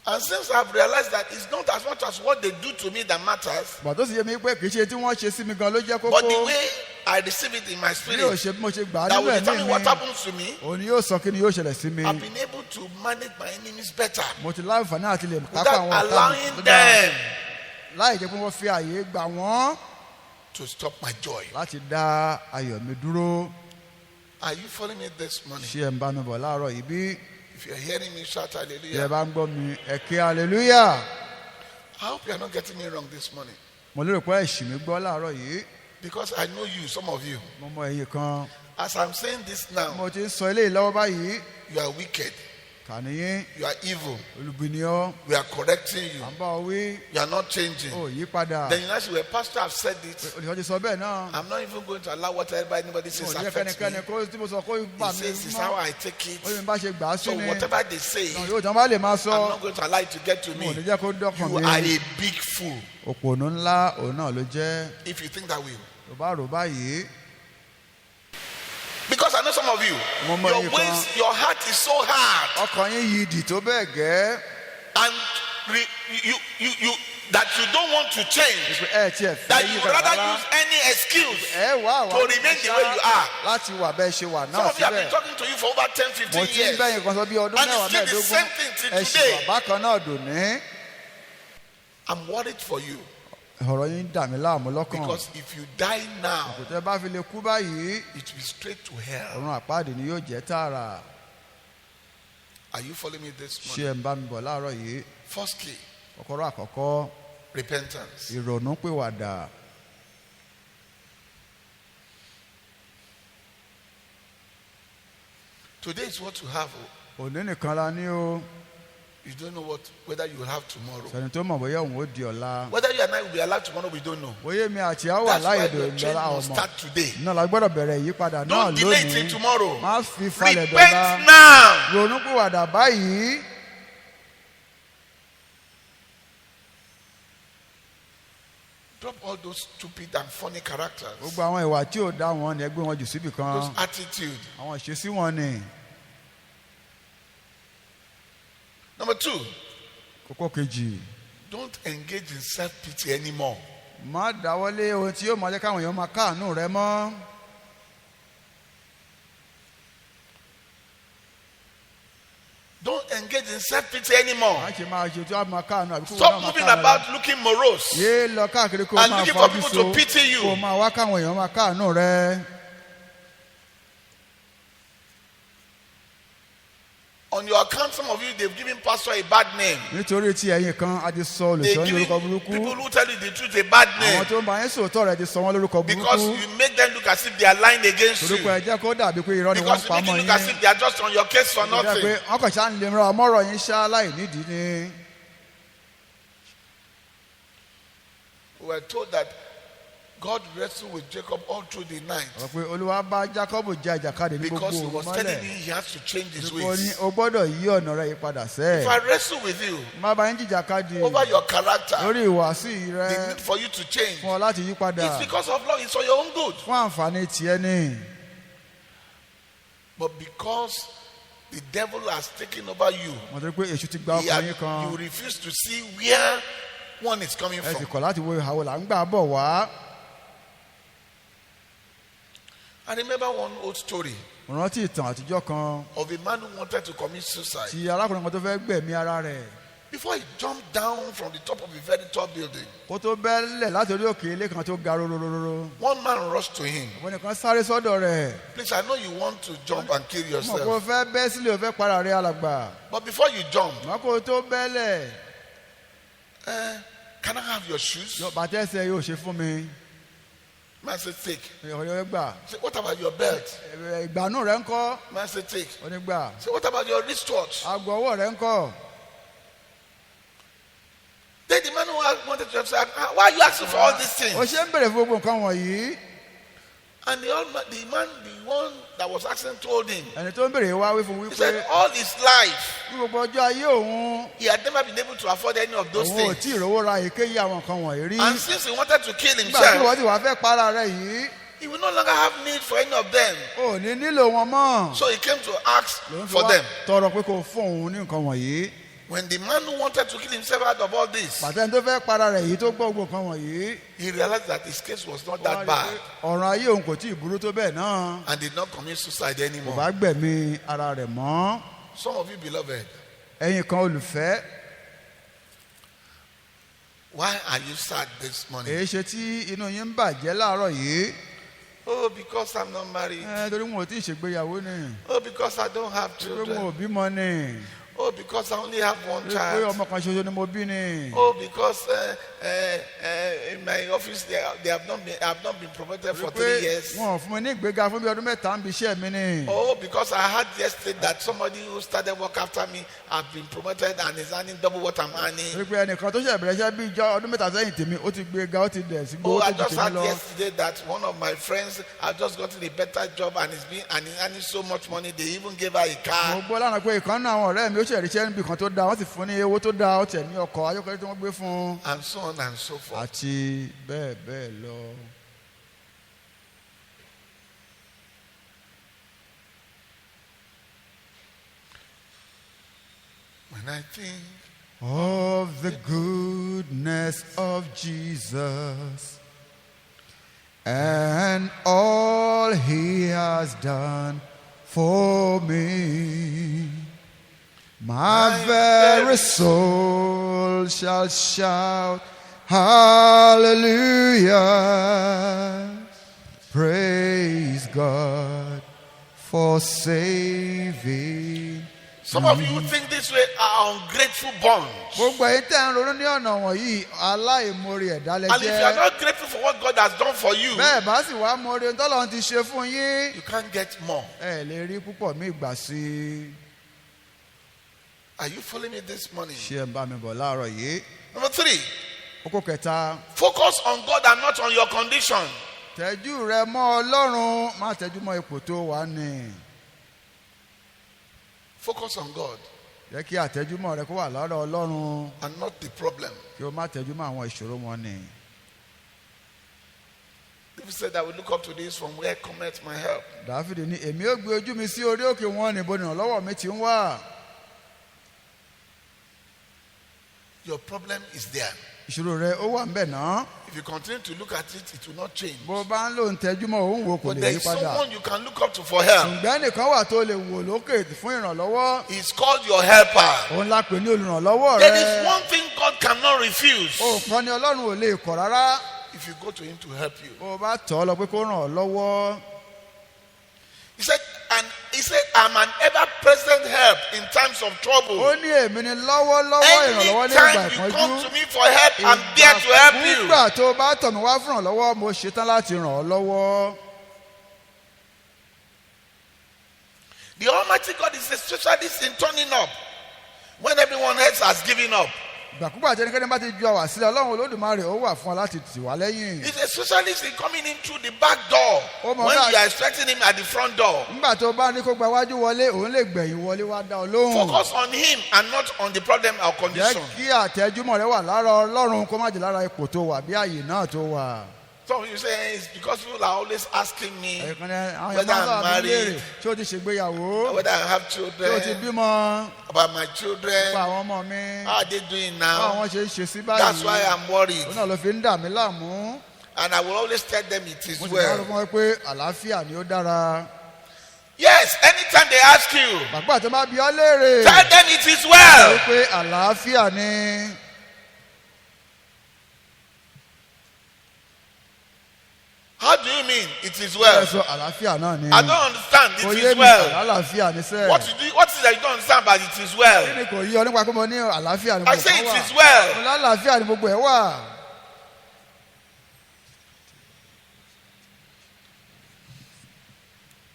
A: And since I've realized that it's not as much as what they do to me that matters,
B: Bọ̀ tó sì yé mi pé kì í ṣe tí wọ́n ṣe sí mi gan ló jẹ́
A: but the
B: kókó.
A: way I receive it in my
B: Bí
A: spirit
B: yóò ṣe bí mo ṣe gbà á
A: that
B: nínú
A: will
B: ẹ̀mí
A: determine what
B: mi.
A: happens to me.
B: Òun ni yóò sọ kí ni yóò ṣẹlẹ̀ sí mi.
A: I've been able to manage my enemies better
B: Mo ti láǹfààní àti lè kápá
A: without
B: àwọn ọ̀tá mi
A: allowing
B: tó dáa.
A: them
B: Láì jẹ́ pé wọ́n fi àyè gbà wọ́n
A: to stop my joy.
B: láti dá ayọ̀ mi dúró.
A: Are you following me this morning?
B: Ṣé ẹ̀ ń bá mi bọ̀ láàárọ̀ yìí bí?
A: If you're hearing me, shout
B: Bí ẹ
A: hallelujah.
B: bá ń gbọ́ mi ẹ ké hallelujah.
A: I hope you're not getting me wrong this morning.
B: Mo lérò pé ẹ̀ṣì mi gbọ́ láàárọ̀ yìí.
A: Because I know you, some of you.
B: Mo mọ èyí kan.
A: As I'm saying this now,
B: Mo ti ń sọ eléyìí lọ́wọ́ báyìí.
A: you are wicked.
B: Kàníyín
A: You are evil.
B: olùbìnìyàn
A: We are correcting you.
B: à ń bá ọ wí.
A: You are not changing.
B: Ó yí padà.
A: Then you know, well, Pastor, I've said it.
B: Olùsọ ti sọ bẹ́ẹ̀ náà.
A: I'm not even going to allow whatever anybody
B: Mo
A: says
B: ní
A: affects me.
B: kẹ́nikẹ́ni kó tí mo sọ kó bà
A: He
B: mí
A: says it's how
B: mọ́.
A: I take it.
B: Ó ní bá ṣe gbà á sí
A: So
B: ni.
A: whatever they say,
B: Náà yóò tán bá lè máa
A: I'm
B: sọ.
A: not going to allow it to get to
B: Mo ò ní
A: me.
B: jẹ́ kó dọ́kàn
A: You
B: mi.
A: are a big fool
B: Òpònú ńlá òun náà ló jẹ́.
A: if you think that way.
B: Tó bá rò báyìí.
A: Because I know some of you,
B: Mo mọ
A: your
B: iye
A: ways,
B: kan.
A: your heart is so hard,
B: Ọkàn yín yí ìdì tó bẹ́ẹ̀ gẹ́.
A: and you that you don't want to change.
B: Pé ẹ tiẹ̀ fẹ́
A: That
B: yí
A: you
B: padà
A: rather
B: rárá.
A: use any excuse
B: Ẹ wá
A: to
B: àwọn
A: remain the way you are.
B: láti wà bẹ́ẹ̀ ṣe wà
A: Some
B: náà
A: of you have been
B: síbẹ̀.
A: talking to you for over 10,
B: Mo
A: 15
B: ti ń
A: years.
B: bẹ́yìn kan sọ bí ọdún
A: And
B: mẹ́wàá
A: it's still the
B: mẹ́ẹ̀ẹ́dógún.
A: same thing till
B: Ẹ ṣì
A: today.
B: wà bákan náà dòní.
A: I'm worried for you
B: Ọ̀rọ̀ yín dà mí láàmú lọ́kàn.
A: because if you die now,
B: Kò tẹ́ bá fi lè kú báyìí.
A: it will be straight to hell.
B: Ọ̀run àpáàdé ni yóò jẹ́ tààrà.
A: Are you following me this
B: ṣé
A: morning?
B: ẹ̀ ń bá mi bọ̀ láàárọ̀ yìí?
A: First key,
B: kọ́kọ́rọ́ àkọ́kọ́
A: repentance.
B: ìrònúpìwàdà.
A: Today is what you have.
B: òní nìkan la ní o.
A: You don't know whether you will have tomorrow.
B: sẹ́ni tó mọ̀ bóyá òun ó di ọ̀la.
A: Whether you and I will be alive tomorrow, we don't know.
B: bóyá èmi àti àwọn wà
A: That's why
B: láyé
A: your change
B: ìdọ̀la
A: must
B: ọmọ.
A: start today.
B: náà la gbọ́dọ̀ bẹ̀rẹ̀ ìyípadà náà
A: Don't delay it till
B: lónìí.
A: tomorrow.
B: má fi falẹ̀ dọ̀la.
A: Repent now.
B: ronúpìwàdà báyìí.
A: Drop all those stupid and funny characters.
B: gbogbo àwọn ìwà tí ò dá wọn ni ẹgbẹ́ wọn jù síbì kan.
A: Those attitude.
B: àwọn ìṣesí wọn ni.
A: Number 2,
B: kókó kejì.
A: don't engage in self-pity anymore.
B: má dáwọ́lé ohun tí yóò máa jẹ́ káwọn èèyàn máa káàánú rẹ mọ́.
A: Don't engage in self-pity anymore.
B: má ṣe máa ṣe tí wọ́n máa káàánú àbí kó wọ́n
A: Stop
B: náà máa
A: moving
B: káàánú rẹ.
A: about looking morose.
B: yéé lọ káàkiri kó o
A: And
B: máa
A: looking for
B: fojú
A: people
B: so
A: to pity you.
B: kó o máa wá káwọn èèyàn máa káàánú rẹ.
A: On your account, some of you, they've given pastor a bad name.
B: nítorí tí ẹ̀yin kan a ti sọ
A: They've
B: olùsọ ní
A: given
B: orúkọ burúkú.
A: people who tell you the truth a bad
B: àwọn
A: name.
B: tó ń bá yín sòótọ́ rẹ̀ ti sọ wọ́n lórúkọ
A: Because
B: burúkú.
A: you make them look as if they are lying against
B: torí
A: you.
B: pé ẹ jẹ́ kó dàbí pé irọ́ ni wọ́n
A: Because
B: ń
A: you
B: pa
A: make
B: mọ́
A: it look as
B: yín.
A: if they are just on your case for
B: ó jẹ́ pé
A: nothing.
B: wọ́n kàn ṣáà ń lè ra ọmọ́rọ̀ yín ṣá láì nídìí ni.
A: We were told that God wrestled with Jacob all through the night
B: ọ̀rọ̀ pé olúwa bá Jákọ́bù jà ìjàkadì ní
A: because he
B: gbogbo
A: was
B: òru
A: telling
B: mọ́lẹ̀.
A: him he has to change his
B: ó ní
A: ways.
B: o gbọ́dọ̀ yí ọ̀nà rẹ̀ yí padà
A: If
B: sẹ́ẹ̀.
A: I wrestle with you
B: má bá yín jìjàkadì
A: over your character,
B: lórí ìwàásù
A: the
B: rẹ
A: need for you to change,
B: fún ọ láti yí padà
A: it's because of love, it's for your own good.
B: fún àǹfààní tiẹ̀ ni.
A: But because the devil has taken over you,
B: mo tẹ́ pé èṣù ti gba ọkàn yín kan.
A: you refuse to see where one is coming
B: ẹ sì
A: from.
B: kọ̀ láti wo ìhàwọ̀ là ń gbà bọ̀ wá.
A: I remember one old story
B: mo rántí ìtàn àtijọ́ kan
A: of a man who wanted to commit suicide.
B: tí arákùnrin kan tó fẹ́ gbẹ̀mí ara rẹ̀.
A: Before he jumped down from the top of a very tall building,
B: kó tó bẹ́lẹ̀ láti orí òkè ilé kan tó ga rorororo.
A: one man rushed to him.
B: àwọn nìkan sáré sọ́dọ̀ rẹ̀.
A: Please, I know you want to jump and kill
B: mo kò
A: yourself.
B: fẹ́ bẹ́ sílẹ̀ o fẹ́ para rẹ̀ alàgbà.
A: But before you jump,
B: mo kò tó bẹ́lẹ̀.
A: can I have your shoes?
B: bàtẹ́ ẹsẹ̀ yóò ṣe fún mi.
A: Man said, take.
B: ọ̀rẹ́ gbà.
A: Say, what about your belt?
B: ìgbànú rẹ̀ ń kọ́.
A: Man said, take.
B: onígbà.
A: Say, what about your wristwatch?
B: aago ọwọ́ rẹ̀ ń kọ́.
A: Then the man who wanted to say, why are you asking for all these
B: o
A: things?
B: ṣe ń bèrè fún gbogbo nǹkan wọ̀nyí.
A: And the one that was asking told him,
B: ẹni tó ń bèrè wá wí fún
A: he
B: wípé
A: said, all his life,
B: ní gbogbo ọjọ́ ayé òun
A: he had never been able to afford any of those
B: òun ò
A: things.
B: tí ì rówó ra èkéyìí àwọn nǹkan wọ̀nyí rí.
A: And since he wanted to kill
B: nígbà tí
A: himself,
B: wọ́n ti wá fẹ́ para rẹ̀ yìí
A: he will no longer have need for any of them.
B: ò ní nílò wọn mọ́.
A: So he came to ask
B: ló ń fi
A: for
B: wá
A: them.
B: tọrọ pé kò fún òun ní nǹkan wọ̀nyí.
A: When the man who wanted to kill himself out of all this,
B: pàtẹ́ni tó fẹ́ para rẹ̀ yìí tó gbọ́ gbogbo nǹkan wọ̀nyí.
A: he realized that his case was not
B: ó wá
A: that
B: rí i
A: bad
B: pé ọ̀ràn ayé òun kò tí ì burú tó bẹ́ẹ̀ náà.
A: and did not commit suicide
B: kò
A: anymore.
B: bá gbẹ̀mí ara rẹ̀ mọ́.
A: Some of you, beloved,
B: ẹ̀yin kan olùfẹ́
A: why are you sad this morning?
B: èyí ṣe tí inú yín ń bàjẹ́ láàárọ̀ yìí.
A: Oh, because I'm not married.
B: torí wọn ò tí ì ṣègbéyàwó ni.
A: Oh, because I don't have
B: torí wọn
A: children.
B: ò bímọ ni.
A: Oh, because I only have one
B: torí pé
A: child.
B: ọmọ kan ṣoṣo ni mo bí ni.
A: Oh, because in my office they have not been promoted for 3 years.
B: wọn ò fún mi ní ìgbéga fún bí ọdún mẹ́ta ń bí iṣẹ́ mi ni.
A: Oh, because I heard yesterday that somebody who started work after me have been promoted and is earning double what I'm earning.
B: torí pé ẹnìkan tó ṣe bẹ̀rẹ̀ iṣẹ́ bí ìjọ ọdún mẹ́ta sẹ́yìn tèmi ó ti gbéga ó ti dẹ̀ sí
A: Oh,
B: gbowó
A: I
B: tó ju
A: just
B: tèmi
A: heard
B: lọ.
A: yesterday that one of my friends had just gotten a better job and is earning so much money. They even gave her a
B: mo
A: car.
B: gbọ́ lánàá pé ìkan náà àwọn ọ̀rẹ́ mi ó ṣe ìríṣẹ́ níbi kan tó dáa wọ́n sì fún ní owó tó dáa ó tẹ̀ ní ọkọ̀ ayọ́kẹ́lẹ́ tí wọ́n gbé fún un.
A: And so on and so forth.
B: àti bẹ́ẹ̀ bẹ́ẹ̀ lọ.
A: When I think
B: Of the goodness of Jesus and all he has done for me, my very soul shall shout hallelujah. Praise God for saving
A: Some of you who think this way are ungrateful bonds.
B: gbogbo ẹ̀yin tẹ́ ń ronú ní ọ̀nà wọ̀nyí aláìmoore ẹ̀dá lẹ
A: And if you are
B: jẹ́.
A: not grateful for what God has done for you,
B: bẹ́ẹ̀ bá sì wá moore ohun tọ́lọ́run ti ṣe fún yín.
A: you can't get more.
B: ẹ lè rí púpọ̀ mí ìgbà sí i.
A: Are you following me this morning?
B: ṣé ẹ ń bá mi bọ̀ láàárọ̀ yìí.
A: Number 3,
B: kókó kẹta.
A: focus on God and not on your condition.
B: tẹ́jú rẹ mọ́ Ọlọ́run má tẹ́jú mọ́ ipò tó wà ní.
A: Focus on God
B: jẹ́ kí àtẹ́júmọ́ rẹ kó wà lọ́dọ̀ Ọlọ́run
A: and not the problem.
B: kí o má tẹ́jú mọ́ àwọn ìṣòro wọn ni.
A: David said, I will look up to this from where cometh my help.
B: Dáfídì ní èmi ó gbé ojú mi sí orí òkè wọn níbo ni ìrànlọ́wọ́ mi ti ń wá.
A: Your problem is there.
B: ìṣòro rẹ ó wà ńbẹ̀ náà.
A: If you continue to look at it, it will not change.
B: bó bá ń lò ń tẹ́júmọ́ òun wò kò
A: But
B: lè
A: there
B: yí
A: is
B: padà.
A: someone you can look up to for help.
B: ǹgbẹ́ nìkan wà tó lè wò lókè fún ìrànlọ́wọ́.
A: He's called your helper.
B: òun la pè ní olùrànlọ́wọ́
A: There is
B: rẹ.
A: one thing God cannot refuse.
B: òkan ni Ọlọ́run ò lè kọ̀ rárá.
A: If you go to him to help you.
B: bó o bá tọ̀ ọ́ lọ pé kó ràn ọ́ lọ́wọ́.
A: He said, I'm an ever-present help in times of trouble.
B: ó ní èmi ni lọ́wọ́lọ́wọ́ ìrànlọ́wọ́ ní ìgbà
A: Anytime you come
B: ìpọ́njú.
A: to me for help, I'm there to help you.
B: nígbà tó o bá tọ̀ mí wá fún ìrànlọ́wọ́ mo ṣetán láti ràn ọ́ lọ́wọ́.
A: The Almighty God is a specialist in turning up when everyone else has given up.
B: ìgbàkúgbà tí ẹnikẹ́ni bá ti ju àwà sílẹ̀ Ọlọ́run Olódùmarè ó wà fún ọ láti tì wá lẹ́yìn.
A: He's a specialist in coming in through the back door
B: Oh, my
A: when
B: God.
A: you are expecting him at the front door.
B: nígbà tó o bá ní kó gba iwájú wọlé òun lè gbẹ̀yìn wọlé wá dá ọ lóhùn.
A: Focus on him and not on the problem or
B: jẹ́
A: condition.
B: kí àtẹ́júmọ́ rẹ wà lára Ọlọ́run kó má jẹ́ lára ipò tó wà bí àyè náà tó wà.
A: Some of you say it's because people are always asking me
B: ẹ̀kan ní àwọn
A: whether
B: yẹn máa ń
A: I'm
B: sábà bí léèrè
A: married,
B: tí ó ti ṣègbéyàwó
A: whether I have
B: tí ó ti
A: children,
B: bímọ
A: about my
B: nípa
A: children,
B: àwọn ọmọ mi
A: how are they doing
B: báwo
A: now?
B: wọ́n ṣe ń ṣe sí
A: That's why
B: báyìí.
A: I'm worried.
B: òun náà ló fi ń dà mí láàmú.
A: And I will always tell them it is
B: mo sì máa ń
A: well.
B: fún wọn pé àlàáfíà ni ó dára.
A: Yes, anytime they ask you,
B: bàbá àti ọmọ bí ọ léèrè.
A: tell them it is
B: sọ
A: well.
B: pé àlàáfíà ni.
A: How do you mean it is
B: ẹ
A: well?
B: sọ àlàáfíà náà ni.
A: I don't understand.
B: kò
A: It
B: yé
A: is
B: mi
A: well.
B: àlàáfíà ni sẹ́ẹ̀.
A: What is it that you don't understand but it is well?
B: kí ni kò yí ọ nípa pé mo ní àlàáfíà ni
A: I
B: gbogbo
A: say
B: ẹ̀
A: it
B: wà.
A: is well.
B: mo lálàáfíà ni gbogbo ẹ̀ wà.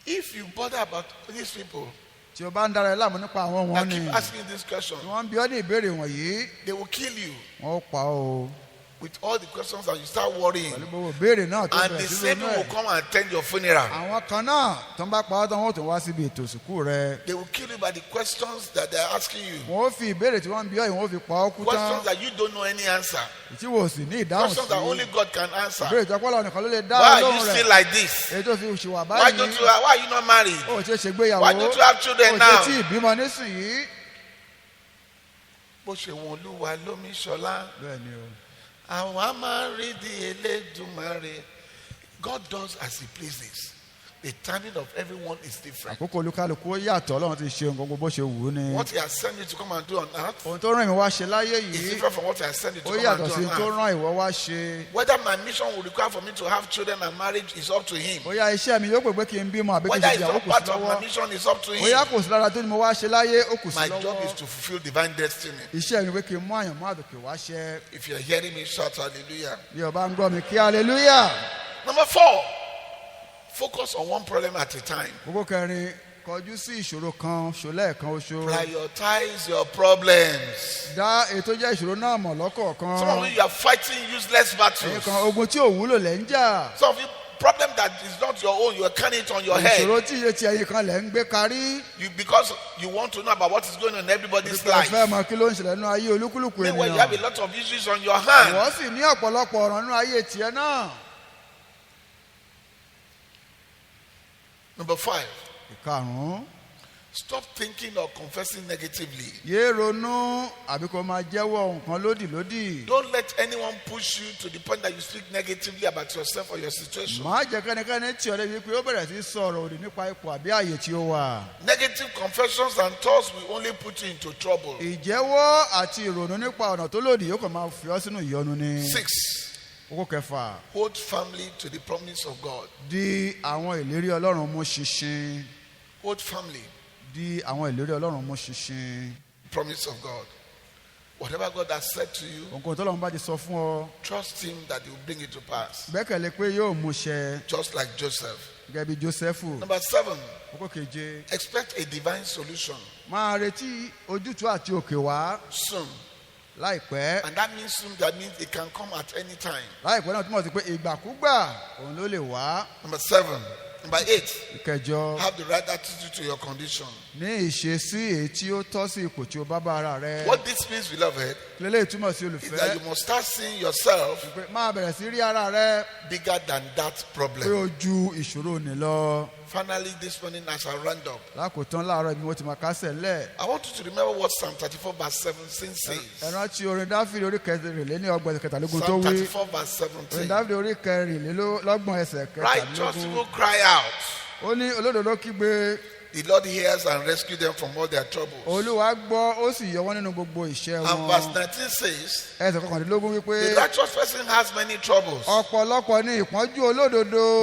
A: If you bother about these people
B: tí o bá ń dára ẹ láàmú nípa àwọn wọn
A: and
B: ni.
A: keep asking this question,
B: tí wọ́n ń bi ọ́ ní ìbéèrè wọ̀nyí
A: they will kill you
B: wọ́n ó pa ọ́ o.
A: with all the questions and you start worrying.
B: pẹ̀lú gbogbo ìbéèrè náà tó
A: And
B: bẹ̀rẹ̀
A: the
B: sí
A: same
B: ronú
A: people will
B: ẹ̀.
A: come and attend your funeral.
B: àwọn kan náà tó ń bá pa ọ́ tán wọ́n ó tún wá síbi ètò ìsìnkú rẹ.
A: They will kill you by the questions that they are asking you.
B: wọ́n ó fi ìbéèrè tí wọ́n ń bi ọ́ yìí wọ́n ó fi pa ọ́ kú
A: Questions
B: tán.
A: that you don't know any answer.
B: tí wò sí ní ìdáhùn
A: Questions that only
B: sí.
A: God can answer.
B: ìbéèrè tí ọpọlọ nìkan ló lè dá
A: Why are
B: lóhùn
A: you
B: rẹ̀.
A: still like this?
B: èyí tó fi ṣùwà
A: Why
B: báyìí.
A: are you not married?
B: ó ṣe ṣègbéyàwó.
A: Why don't you have children
B: ó ṣe
A: now?
B: tí ìbímọ nísìnyí.
A: Bó ṣe wọn Olúwa lómi ṣọlá.
B: bẹ́ẹ̀ ni o.
A: Àwọn a máa rí di Elédùmarè. God does as he pleases. The timing of everyone is different.
B: àkókò olúkálùkù ó yàtọ̀ Ọlọ́run ti ṣe nǹkan gbogbo bó ṣe wù ú ni.
A: What he has sent you to come and do on earth
B: ohun tó rán mi wá ṣe láyé
A: is
B: yìí
A: different from what he has sent you to
B: ó
A: come and
B: yàtọ̀
A: do
B: sí
A: on
B: tó
A: earth.
B: rán ìwọ wá ṣe.
A: Whether my mission will require for me to have children and marriage is up to him.
B: bóyá iṣẹ́ mi yóò pè pé kí n bímọ àbí kí n
A: Whether
B: ṣe
A: it's
B: ìyàwó
A: not
B: kù sí
A: part of my
B: lọ́wọ́.
A: mission is up to
B: bóyá
A: him.
B: kò sí lára tó ní mo wá ṣe láyé ó kù sí
A: My job is
B: lọ́wọ́.
A: to fulfill divine destiny.
B: iṣẹ́ mi pé kí n mú àyànmọ́ àdòkè wá ṣẹ.
A: If you're hearing me, shout hallelujah.
B: bí o bá ń gbọ́ mi kí hallelujah.
A: Number 4, focus on one problem at a time.
B: kókó kẹrin kọjú sí ìṣòro kan ṣòlẹ́ẹ̀kan oṣù.
A: Prioritize your problems.
B: dá ètò jẹ́ ìṣòro náà mọ̀ lọ́kọ̀ọ̀kan.
A: Some of you are fighting useless battles.
B: ẹ̀ẹ̀kan ogun tí ò wúlò lẹ́ ń jà.
A: Some of you, problem that is not your own, you are carrying it on your head.
B: ìṣòro tí iye tí ẹyin kan lẹ́ ń gbé kárí.
A: Because you want to know about what is going on in everybody's
B: ìpè ọ̀fẹ́
A: life.
B: mọ kí ló ń ṣẹlẹ̀ nínú ayé olúkúlùkù
A: Meanwhile, you have a
B: ènìyàn.
A: lot of issues on your hand.
B: ìwọ sì ní ọ̀pọ̀lọpọ̀ ọ̀ràn nínú ayé tiẹ̀ náà.
A: Number 5,
B: ìkarùn-ún
A: stop thinking or confessing negatively.
B: yéé ronú àbí kó máa jẹ́wọ́ nǹkan lódìlódì.
A: Don't let anyone push you to the point that you speak negatively about yourself or your situation.
B: má jẹ́ kẹ́nikẹ́ni tí ọ̀rẹ́ yìí pé ó bẹ̀rẹ̀ sí sọ̀rọ̀ òdì nípa ipò àbí àyè tí ó wà.
A: Negative confessions and thoughts will only put you into trouble.
B: ìjẹ́wọ́ àti ìrònú nípa ọ̀nà tó lòdì yóò kàn máa fi ọ́ sínú ìyọnu ni.
A: 6,
B: kókó kẹfà
A: hold firmly to the promise of God.
B: di àwọn ìlérí Ọlọ́run mú ṣinṣin.
A: Hold firmly
B: di àwọn ìlérí ọlọ́run mú ṣinṣin.
A: Promise of God. Whatever God has said to you,
B: ohunkóhun tọ́lọ́run bá ti sọ fún ọ
A: trust Him that He will bring it to pass.
B: gbẹ́kẹ̀lé pé yóò mú ṣẹ
A: Just like Joseph.
B: gẹ́gẹ́ bí Jósẹ́fù.
A: Number 7,
B: kókó keje
A: expect a divine solution
B: máa retí ojútùú àti òkè wá
A: soon.
B: láìpẹ́.
A: And that means soon, that means it can come at any time.
B: láìpẹ́ náà túmọ̀ sí pé ìgbàkúgbà òun ló lè wá.
A: Number 7. Number 8,
B: ìkẹjọ
A: have the right attitude to your condition.
B: ní ìṣesí èyí tí ó tọ́ sí ipò tí ó bá bá ara rẹ.
A: What this means, beloved,
B: lélẹ́yìí túmọ̀ sí
A: is
B: olùfẹ́
A: that you must start seeing yourself
B: pé máa bẹ̀rẹ̀ sí rí ara rẹ
A: bigger than that
B: pé
A: problem.
B: ó ju ìṣòro ní lọ.
A: Finally, this morning, as I round up,
B: lákòótán láàárọ̀ ibi wọ́n ti máa kásẹ̀ ńlẹ̀.
A: I want you to remember what Psalm 34, verse 17
B: ẹ
A: says.
B: rántí orin dáfídì orí kẹrìnlélẹ́ní ọgbọ̀n kẹtàlélógún tó
A: Psalm
B: wí.
A: 34, verse
B: orin
A: 17.
B: dáfídì orí kẹrìnlélọ́gbọ̀n ẹsẹ̀
A: Righteous
B: kẹtàlélógún.
A: people cry out.
B: ó ní olódodo kígbe
A: The Lord hears and rescues them from all their troubles.
B: olúwa gbọ́ ó sì yọ wọ́n nínú gbogbo ìṣẹ́
A: And verse
B: wọn.
A: 19 says,
B: ẹsẹ̀ kọkàndínlógún wípé
A: the righteous person has many troubles,
B: ọ̀pọ̀lọpọ̀ ní ìpọ́njú olódodo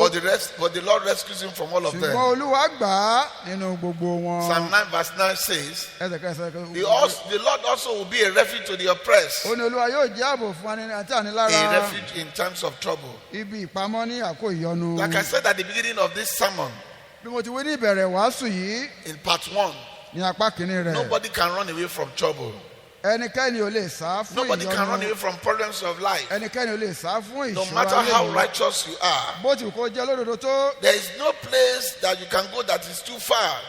A: but the Lord rescues him from all of
B: ṣùgbọ́n
A: them.
B: olúwa gbà á nínú gbogbo wọn.
A: Psalm 9, verse 9 says,
B: ẹsẹ̀ kẹsẹ̀
A: the Lord also will be a refuge to the oppressed,
B: ó ní olúwa yóò jẹ́ ààbò fún ẹni àti
A: a
B: ànilára
A: refuge in times of trouble.
B: ibi ìpamọ́ ní àkó ìyọnu.
A: Like I said at the beginning of this sermon,
B: bí mo ti wí ní ìbẹ̀rẹ̀ wàásù yìí
A: in part 1,
B: ní apá kìíní rẹ̀
A: nobody can run away from trouble.
B: ẹnikẹ́ni ò lè sá fún
A: Nobody can run
B: ìyọnu
A: away from problems of life.
B: ẹnikẹ́ni ò lè sá fún
A: No
B: ìṣòro
A: matter
B: ayé
A: how
B: yìí.
A: righteous you are,
B: bó ti wù kó jẹ́ olódodo tó
A: there is no place that you can go that is too far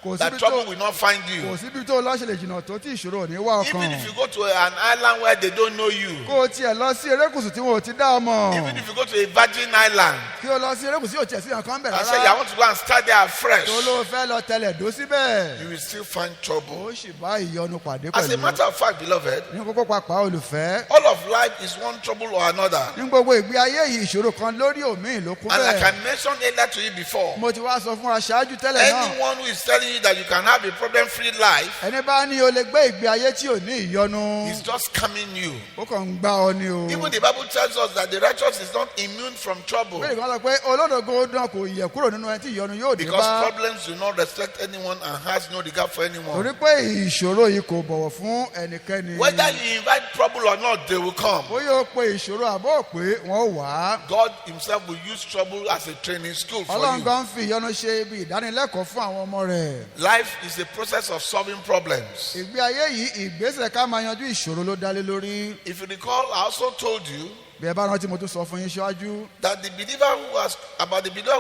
B: kò
A: that
B: síbi
A: trouble
B: tó
A: will not find
B: kò
A: you.
B: síbi tó lọ́sẹ̀lẹ̀ jìnnà tó tí ìṣòro ò ní wá
A: Even
B: ọkàn.
A: if you go to an island where they don't know you,
B: kó o tiẹ̀ lọ sí erékùsù tí wọn ò ti dá ọ mọ̀.
A: even if you go to a virgin island
B: kí o lọ sí erékùsù tí o tiẹ̀ sí nǹkan bẹ̀
A: and say, I
B: rárá.
A: want to go and start there afresh,
B: tó ló fẹ́ lọ tẹlẹ̀ dó síbẹ̀.
A: you will still find trouble.
B: ó sì bá ìyọnu pàdé
A: As a
B: pẹ̀lú.
A: matter of fact, beloved,
B: ní kókó papà olùfẹ́.
A: all of life is one trouble or another.
B: ní gbogbo ìgbé ayé yìí ìṣòro kan lórí òmíì ló kún
A: And like
B: bẹ́ẹ̀.
A: I mentioned earlier to you before,
B: mo ti wá sọ fún wa ṣáájú tẹ́lẹ̀ náà.
A: anyone who is telling you that you can have a problem-free life
B: ẹni bá ní o lè gbé ìgbé ayé tí ò ní ìyọnu.
A: is just scamming you.
B: ó kàn ń gbá ọ ni o.
A: Even the Bible tells us that the righteous is not immune from trouble
B: bẹ́ẹ̀ ni wọ́n sọ pé olódogo dán kò yẹ kúrò nínú ẹni tí ìyọnu yóò dé
A: because
B: bá.
A: problems do not respect anyone and has no regard for anyone.
B: torí pé ìṣòro yìí kò bọ̀wọ̀ fún ẹnikẹ́ni.
A: Whether you invite trouble or not, they will come.
B: ó yóò pe ìṣòro àbọ̀ pé wọ́n wà á.
A: God himself will use trouble as a training school for
B: ọlọ́run
A: you.
B: gan fi ìyọnu ṣe ibi ìdánilẹ́kọ̀ọ́ fún àwọn ọmọ rẹ̀.
A: Life is a process of solving problems.
B: ìgbé ayé yìí ìgbésẹ̀ ká máa yanjú ìṣòro ló dálé lórí.
A: If you recall, I also told you
B: bí ẹ bá rántí mo tún sọ fún yín ṣáájú.
A: that the believer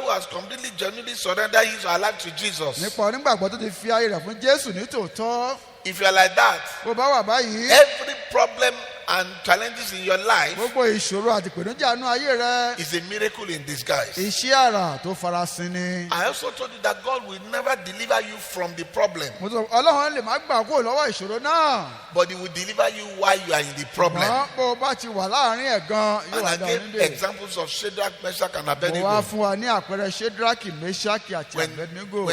A: who has completely, genuinely surrendered his or her life to Jesus.
B: nípa onígbàgbọ́ tó ti fi ayé rẹ̀ fún Jésù ní tòótọ́.
A: If you are like that,
B: bó bá wà báyìí.
A: every problem and challenges in your life
B: gbogbo ìṣòro àti ìpèníjà inú ayé rẹ̀.
A: is a miracle in disguise.
B: iṣẹ́ àrà tó farasin ni.
A: I also told you that God will never deliver you from the problem,
B: mo sọ ọlọ́run lè má gbà kúrò lọ́wọ́ ìṣòro náà.
A: but he will deliver you while you are in the problem.
B: ṣùgbọ́n bó o bá ti wà láàrin ẹ̀ gan yóò
A: And
B: wá
A: I
B: dá
A: gave
B: nílé.
A: examples of Shadrach, Meshach, and
B: mo wá
A: Abednego.
B: fún wa ní àpẹẹrẹ Ṣédrákì Méṣákì àti
A: When,
B: Abednego.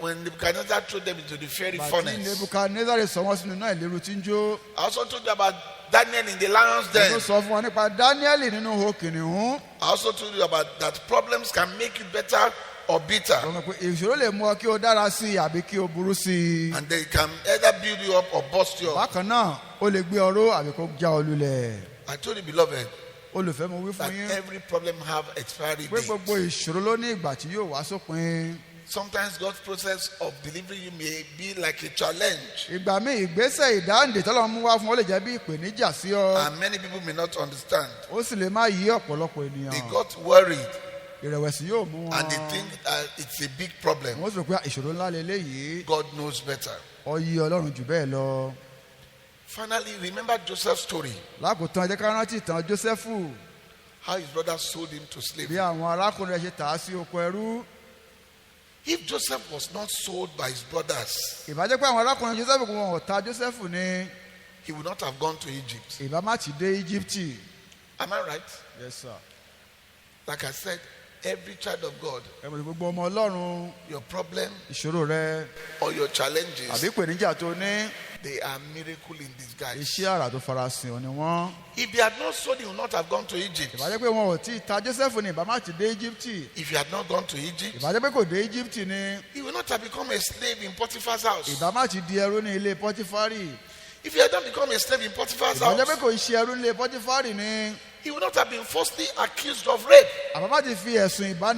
A: when Nebuchadnezzar threw them into the fiery
B: bàtí
A: furnace.
B: Nebukadnezari sọ wọ́n sínú náà ìléru tí ń jó.
A: I also told you about Daniel in the lion's
B: mo
A: den.
B: sọ fún wa nípa Dáníẹ́lì nínú ihò kìnìún.
A: I also told you about that problems can make you better or bitter,
B: ọmọ pé ìṣòro lè mú ọ kí o dára sí i àbí kí o burú sí i.
A: and they can either build you up or bust you up.
B: bákan náà ó lè gbé ọ ró àbí kó já ọ lulẹ̀.
A: I told you, beloved,
B: olùfẹ́ mo wí
A: that
B: fún yín
A: every problem have expiry
B: pé gbogbo
A: date.
B: ìṣòro ló ní ìgbà tí yóò wá sópin.
A: Sometimes God's process of delivering you may be like a challenge,
B: ìgbà míì ìgbésẹ̀ ìdáǹdè tọ́lọ́ mú wá fún ọ lè jẹ́ bí ìpèníjà sí ọ.
A: and many people may not understand.
B: ó sì lè má yí ọ̀pọ̀lọpọ̀
A: They
B: ènìyàn.
A: got worried
B: ìrẹ̀wẹ̀sì yóò mú wọn.
A: and they think it's a big problem.
B: wọ́n sọ pé ìṣòro ńlá leléyìí.
A: God knows better.
B: ọ yí Ọlọ́run jù bẹ́ẹ̀ lọ.
A: Finally, remember Joseph's story,
B: lákòótán ẹ jẹ́ ká rántí ìtàn Jósẹ́fù
A: how his brothers sold him to
B: bí
A: slavery.
B: àwọn arákùnrin rẹ̀ ṣe tà á sí oko ẹrú.
A: If Joseph was not sold by his brothers,
B: ìbá jẹ́ pé àwọn arákùnrin Jósẹ́fù kò wọn ọ̀tá Jósẹ́fù ni
A: he would not have gone to Egypt.
B: ìbá má ti dé Íjíbítì.
A: Am I right?
B: Yes, sir.
A: Like I said, every child of God,
B: ẹ mọ̀ sí gbogbo ọmọ Ọlọ́run
A: your problem
B: ìṣòro rẹ
A: or your challenges
B: àbí ìpèníjà tó ní
A: They are miracle in disguise.
B: iṣẹ́ àrà tó farasin ò ní wọ́n.
A: If they had not sold, he would not have gone to Egypt.
B: ìbájẹ́ pé wọn ò tí ì ta Joseph ní ìbá má ti dé Íjíbítì.
A: If he had not gone to Egypt,
B: ìbájẹ́ pé kò dé Íjíbítì ni
A: he would not have become a slave in Potiphar's house.
B: ìbá má ti di ẹrú ní ilé Pọ́tífárì.
A: If he had not become a slave in Potiphar's
B: ìbájẹ́ pé
A: house,
B: kò ṣe ẹrú ní ilé Pọ́tífárì ni
A: he would not have been falsely accused of rape
B: àbá má ti fi ẹ̀sùn
A: by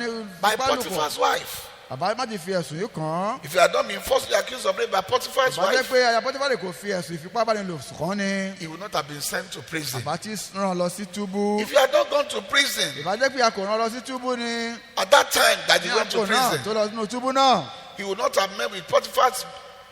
B: ìbánipálòpọ̀.
A: Potiphar's wife.
B: àbá má ti fi ẹ̀sùn yìí kàn án.
A: If he had not been falsely accused of rape by Potiphar's
B: ìbájẹ́
A: wife,
B: pé aya Pọ́tífárì kò fi ẹ̀sùn ìfipábánilòpọ̀ kàn ni
A: he would not have been sent to prison.
B: àbá ti rán lọ sí túbú.
A: If he had not gone to prison
B: ìbájẹ́ pé a kò rán lọ sí túbú ni
A: at that time that he
B: ní
A: went to
B: àpò náà
A: prison,
B: tó lọ sínú túbú náà.
A: he would not have met with Potiphar's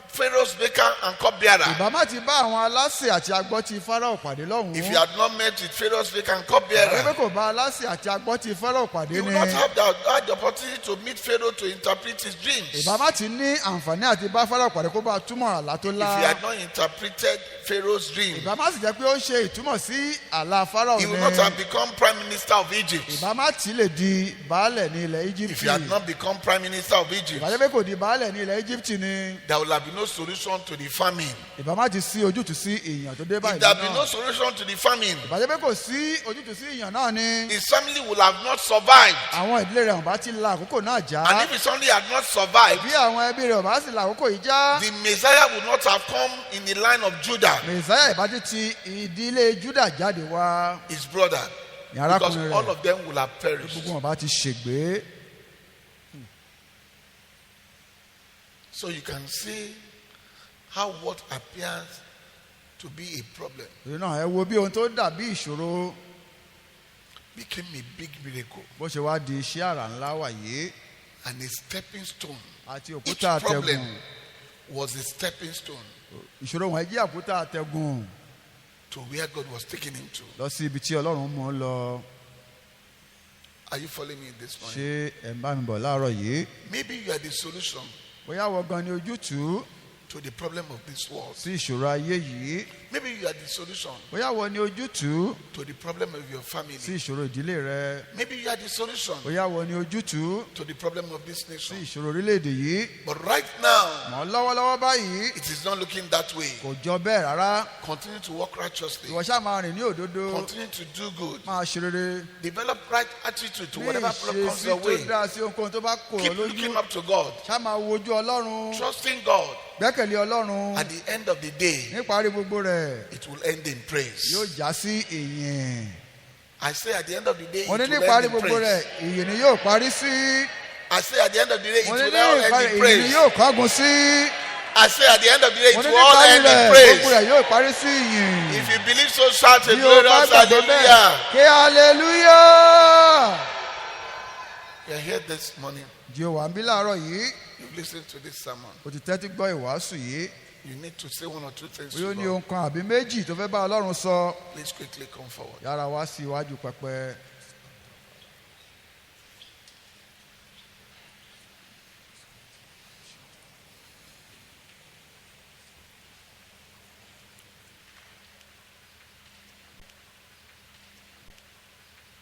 A: Pharaoh's baker and cupbearer.
B: ìbá má ti bá àwọn aláṣẹ àti agbọ́tí Fáráò pàdé lọ́hùn-ún.
A: If he had not met with Pharaoh's baker and
B: ìbájẹ́ pé
A: cupbearer,
B: kò bá aláṣẹ àti agbọ́tí Fáráò pàdé
A: he
B: ni
A: would not have had the opportunity to meet Pharaoh to interpret his dreams.
B: ìbá má ti ní àǹfààní àti bá Fáráò pàdé kó bá túmọ̀ àlá tó
A: If
B: lá.
A: he had not interpreted Pharaoh's dream,
B: ìbá má sì jẹ́ pé ó ṣe ìtumọ̀ sí àlá Fáráò
A: he
B: ni
A: would not have become prime minister of Egypt.
B: ìbá má ti lè di baálẹ̀ ní ilẹ̀
A: If he
B: Íjíbítì.
A: had not become prime minister of Egypt,
B: ìbájẹ́ pé kò di baálẹ̀ ní ilẹ̀ Íjíbítì ni
A: there would have been no solution to the famine.
B: ìbá má ti sí ojútùú sí ìyàn tó dé báyìí
A: If there had been no
B: náà.
A: solution to the famine,
B: ìbájẹ́ pé kò sí ojútùú sí ìyàn náà ni
A: his family would have not survived.
B: àwọn ìdílé rẹ̀ ò bá ti la àkókò náà já.
A: And if his family had not survived,
B: bí àwọn ẹbí rẹ̀ ò bá sì la àkókò yìí já.
A: the Messiah would not have come in the line of Judah,
B: mẹ̀sáyà ìbájú ti ìdílé Júdà jáde wá.
A: his brother,
B: ní
A: because
B: arákùnrin
A: all
B: rẹ̀
A: of them will have perished.
B: gbogbo wọn bá ti ṣègbé.
A: So you can see how what appears to be a problem
B: torí náà ẹ wo bí ohun tó dàbí ìṣòro
A: became a big miracle
B: bó ṣe wá di iṣẹ́ àrà ńlá wàyé
A: and a stepping stone.
B: àti
A: Each
B: òkúta
A: problem
B: àtẹ̀gùn.
A: was a stepping stone
B: ìṣòro wọn jẹ́ òkúta àtẹ̀gùn
A: to where God was taking him to.
B: lọ sí ibi tí Ọlọ́run mú un lọ.
A: Are you following me this morning?
B: ṣé ẹ̀ ń bá mi bọ̀ láàárọ̀ yìí.
A: Maybe you are the solution
B: bóyá wọ́n gan ni ojútùú
A: to the problem of this world.
B: sí ìṣòro ayé yìí.
A: Maybe you are the solution
B: bóyá wọ́n ni ojútùú
A: to the problem of your family.
B: sí ìṣòro ìdílé rẹ.
A: Maybe you are the solution
B: bóyá wọ́n ni ojútùú
A: to the problem of this
B: sí
A: nation.
B: ìṣòro orílẹ̀-èdè yìí.
A: But right now,
B: mọ̀ lọ́wọ́lọ́wọ́ báyìí
A: it is not looking that way.
B: kò jọ bẹ́ẹ̀ rárá.
A: Continue to walk righteously.
B: ìwọ ṣáà máa rìn ní òdodo.
A: Continue to do good.
B: máa ṣe rere.
A: Develop right attitude to
B: ní
A: whatever problem comes
B: ìṣesí
A: your
B: tó
A: way.
B: dáa sí ohunkóhun tó bá kò
A: Keep
B: ọ́
A: looking
B: lójú.
A: up to God.
B: ṣáà máa wojú Ọlọ́run.
A: Trusting God.
B: gbẹ́kẹ̀lé Ọlọ́run.
A: At the end of the day,
B: níparí gbogbo rẹ̀
A: it will end in praise.
B: yóò já sí ìyìn.
A: I say at the end of the day, it
B: wọ́n ní
A: will
B: níparí
A: end in
B: gbogbo rẹ̀
A: praise.
B: ìyìn ni yóò parí sí.
A: I say at the end of the day, it
B: wọ́n ní
A: will all end
B: níparí
A: in
B: ìyìn ni
A: praise.
B: yóò kángun sí.
A: I say at the end of the day, it
B: wọ́n ní
A: will all
B: níparí
A: end in
B: rẹ̀ gbogbo
A: praise.
B: rẹ̀ yóò parí sí ìyìn.
A: If you believe so, shout a
B: bí o bá
A: glorious
B: gbàgbé bẹ́ẹ̀
A: hallelujah.
B: ké hallelujah.
A: You are here this morning.
B: jí o wà ń bí láàárọ̀ yìí.
A: You've listened to this sermon.
B: o ti tẹ́tí gbọ́ ìwàásù yìí.
A: You need to say one or two things
B: bóyá ó
A: to
B: ní
A: God.
B: ohun kan àbí méjì tó fẹ́ bá Ọlọ́run sọ.
A: Please quickly come forward.
B: yára wá sí iwájú pẹpẹ.